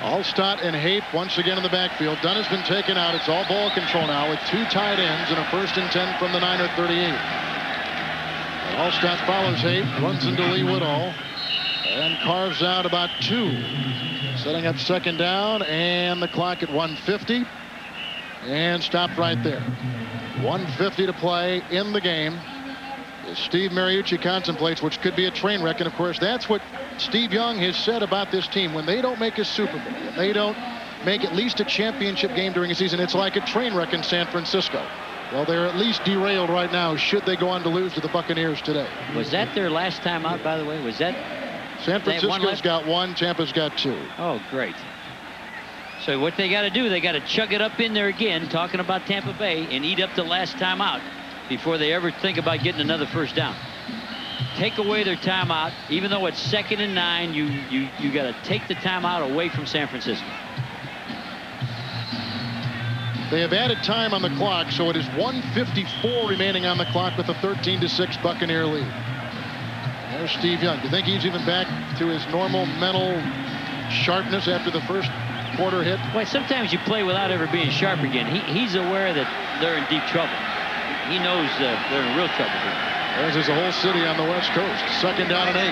Allstott and Haight once again in the backfield. Dunn has been taken out. It's all ball control now with 2 tight ends and a 1st and 10 from the Niner 38. Allstott follows Haight, runs into Lee Woodall, and carves out about 2. Setting up second down, and the clock at 1:50, and stopped right there. 1:50 to play in the game. As Steve Mariucci contemplates, which could be a train wreck, and of course that's what Steve Young has said about this team. When they don't make a Super Bowl, when they don't make at least a championship game during a season, it's like a train wreck in San Francisco. Well, they're at least derailed right now should they go on to lose to the Buccaneers today. Was that their last time out, by the way? Was that? San Francisco's got 1, Tampa's got 2. Oh, great. So what they got to do, they got to chug it up in there again, talking about Tampa Bay, and eat up the last time out before they ever think about getting another first down. Take away their timeout. Even though it's 2nd and 9, you got to take the timeout away from San Francisco. They have added time on the clock, so it is 1:54 remaining on the clock with a 13-6 Buccaneer lead. There's Steve Young. Do you think he's even back to his normal mental sharpness after the first quarter hit? Well, sometimes you play without ever being sharp again. He's aware that they're in deep trouble. He knows they're in real trouble here. There's a whole city on the West Coast. 2nd down and 8.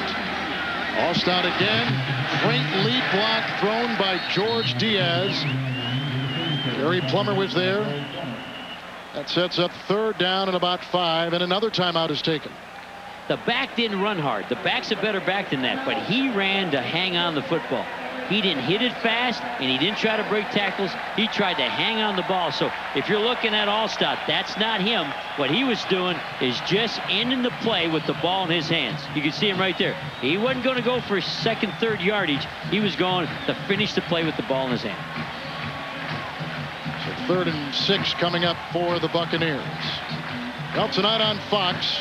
Allstott again. Great lead block thrown by George Diaz. Gary Plummer was there. That sets up 3rd down and about 5, and another timeout is taken. The back didn't run hard. The back's a better back than that, but he ran to hang on the football. He didn't hit it fast, and he didn't try to break tackles. He tried to hang on the ball. So if you're looking at Allstott, that's not him. What he was doing is just ending the play with the ball in his hands. You can see him right there. He wasn't going to go for 2nd, 3rd yardage. He was going to finish the play with the ball in his hand. So 3rd and 6 coming up for the Buccaneers. Well, tonight on Fox,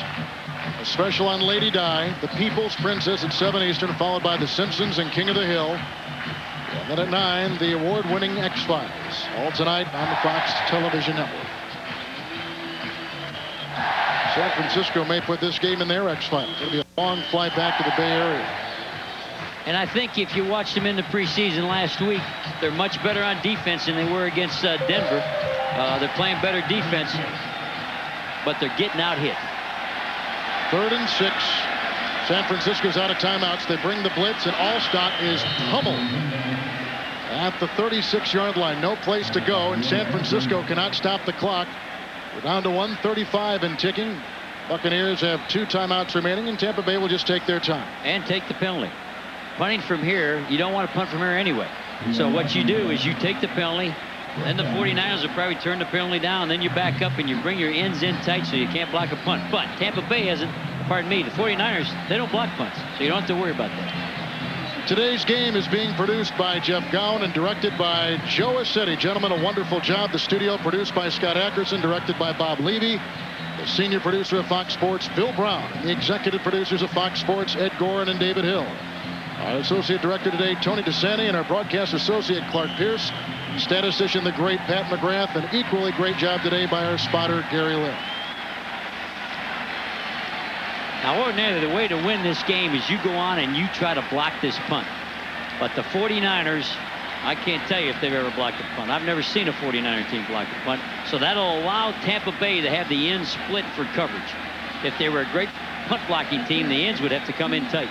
a special on Lady Di, the People's Princess at 7 Eastern, followed by The Simpsons and King of the Hill. And then at 9, the award-winning X-Files. All tonight on the Fox television network. San Francisco may put this game in their X-Files. It'll be a long flight back to the Bay Area. And I think if you watched them in the preseason last week, they're much better on defense than they were against Denver. They're playing better defense, but they're getting out hit. 3rd and 6. San Francisco's out of timeouts. They bring the blitz, and Allstott is pummeled at the 36-yard line. No place to go, and San Francisco cannot stop the clock. We're down to 1:35 and ticking. Buccaneers have 2 timeouts remaining, and Tampa Bay will just take their time. And take the penalty. Punting from here, you don't want to punt from here anyway. So what you do is you take the penalty, then the 49ers will probably turn the penalty down, then you back up and you bring your ends in tight so you can't block a punt. But Tampa Bay hasn't, pardon me, the 49ers, they don't block punts, so you don't have to worry about that. Today's game is being produced by Jeff Gowan and directed by Joe Assetti. Gentlemen, a wonderful job. The studio produced by Scott Ackerson, directed by Bob Levy. The senior producer of Fox Sports, Phil Brown. The executive producers of Fox Sports, Ed Gorin and David Hill. Our associate director today, Tony DeSanti, and our broadcast associate, Clark Pierce. Statistician, the great Pat McGrath. An equally great job today by our spotter, Gary Lynn. Now, ordinarily, the way to win this game is you go on and you try to block this punt. But the 49ers, I can't tell you if they've ever blocked a punt. I've never seen a 49er team block a punt. So that'll allow Tampa Bay to have the ends split for coverage. If they were a great punt blocking team, the ends would have to come in tight.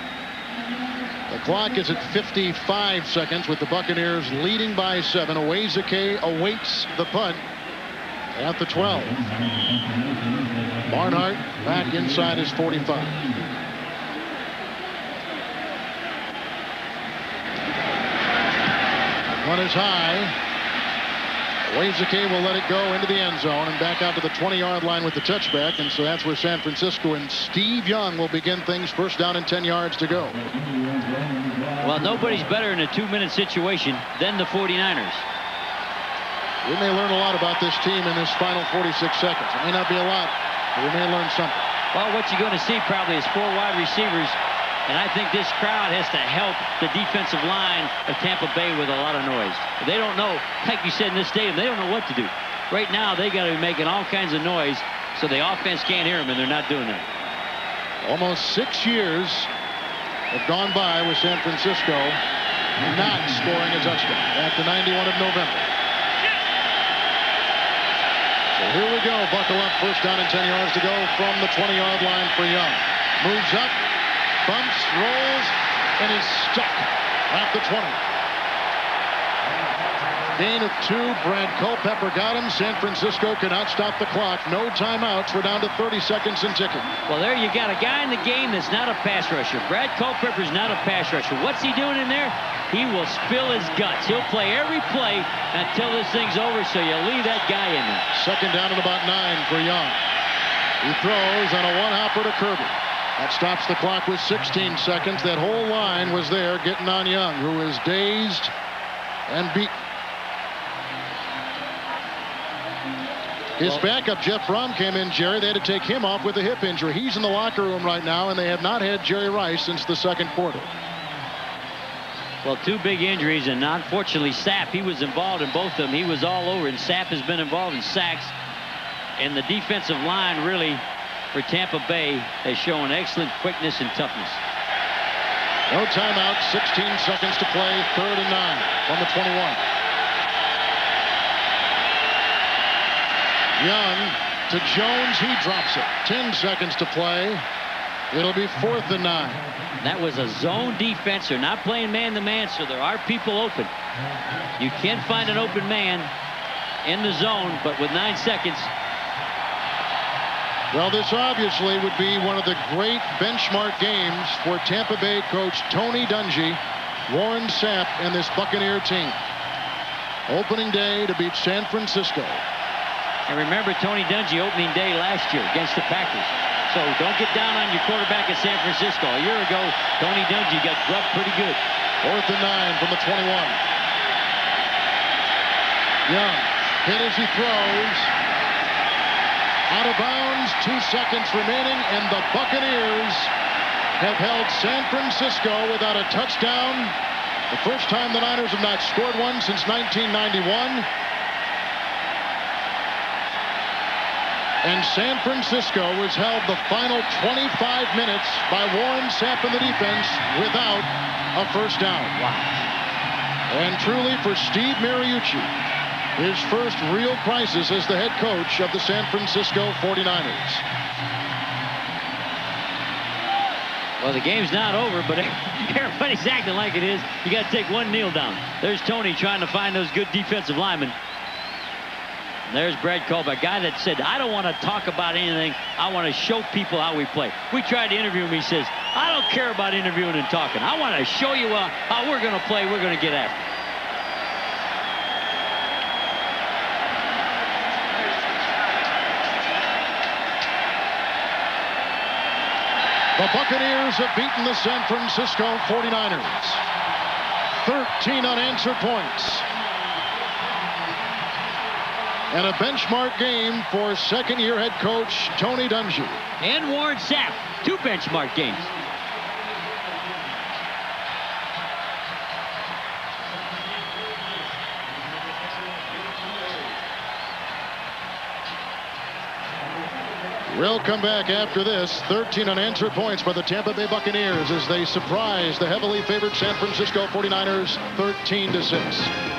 The clock is at 55 seconds with the Buccaneers leading by 7. Uwezike awaits the punt at the 12. Barnhart back inside his 45. One is high. Uwezike will let it go into the end zone and back out to the 20-yard line with the touchback. And so that's where San Francisco and Steve Young will begin things. First down and 10 yards to go. Well, nobody's better in a 2-minute situation than the 49ers. We may learn a lot about this team in this final 46 seconds. It may not be a lot, but we may learn something. Well, what you're going to see probably is 4 wide receivers. And I think this crowd has to help the defensive line of Tampa Bay with a lot of noise. They don't know, like you said in this stadium, they don't know what to do. Right now, they got to be making all kinds of noise so the offense can't hear them, and they're not doing that. Almost 6 years have gone by with San Francisco not scoring a touchdown after 91 of November. So here we go. Buckle up. First down and 10 yards to go from the 20-yard line for Young. Moves up. Bumps, rolls, and is stuck at the 20. Gain of 2. Brad Culpepper got him. San Francisco cannot stop the clock. No timeouts. We're down to 30 seconds and ticking. Well, there you got a guy in the game that's not a pass rusher. Brad Culpepper's not a pass rusher. What's he doing in there? He will spill his guts. He'll play every play until this thing's over, so you leave that guy in there. Second down and about 9 for Young. He throws on a one-hopper to Kirby. That stops the clock with 16 seconds. That whole line was there getting on Young, who is dazed and beat. His backup, Jeff Brom, came in, Jerry. They had to take him off with a hip injury. He's in the locker room right now, and they have not had Jerry Rice since the second quarter. Well, 2 big injuries, and unfortunately, Sapp, he was involved in both of them. He was all over, and Sapp has been involved in sacks. And the defensive line, really, for Tampa Bay, has shown excellent quickness and toughness. No timeout, 16 seconds to play, 3rd and 9 from the 21. Young to Jones, he drops it. 10 seconds to play. It'll be 4th and 9. That was a zone defense. They're not playing man-to-man, so there are people open. You can find an open man in the zone, but with 9 seconds. Well, this obviously would be one of the great benchmark games for Tampa Bay coach Tony Dungy, Warren Sapp, and this Buccaneer team. Opening day to beat San Francisco. And remember Tony Dungy opening day last year against the Packers. So don't get down on your quarterback at San Francisco. A year ago, Tony Dungy got grubbed pretty good. 4th and 9 from the 21. Young hit as he throws. Out of bounds, 2 seconds remaining, and the Buccaneers have held San Francisco without a touchdown. The first time the Niners have not scored one since 1991. And San Francisco has held the final 25 minutes by Warren Sapp and the defense without a first down. Wow. And truly for Steve Mariucci, his first real crisis as the head coach of the San Francisco 49ers. Well, the game's not over, but everybody's acting like it is. You got to take one kneel down. There's Tony trying to find those good defensive linemen. There's Brad Culp, a guy that said, I don't want to talk about anything. I want to show people how we play. We tried to interview him. He says, I don't care about interviewing and talking. I want to show you how we're going to play. We're going to get after it. The Buccaneers have beaten the San Francisco 49ers. 13 unanswered points. And a benchmark game for second-year head coach Tony Dungy. And Warren Sapp, 2 benchmark games. We'll come back after this. 13 unanswered points by the Tampa Bay Buccaneers as they surprise the heavily favored San Francisco 49ers 13-6.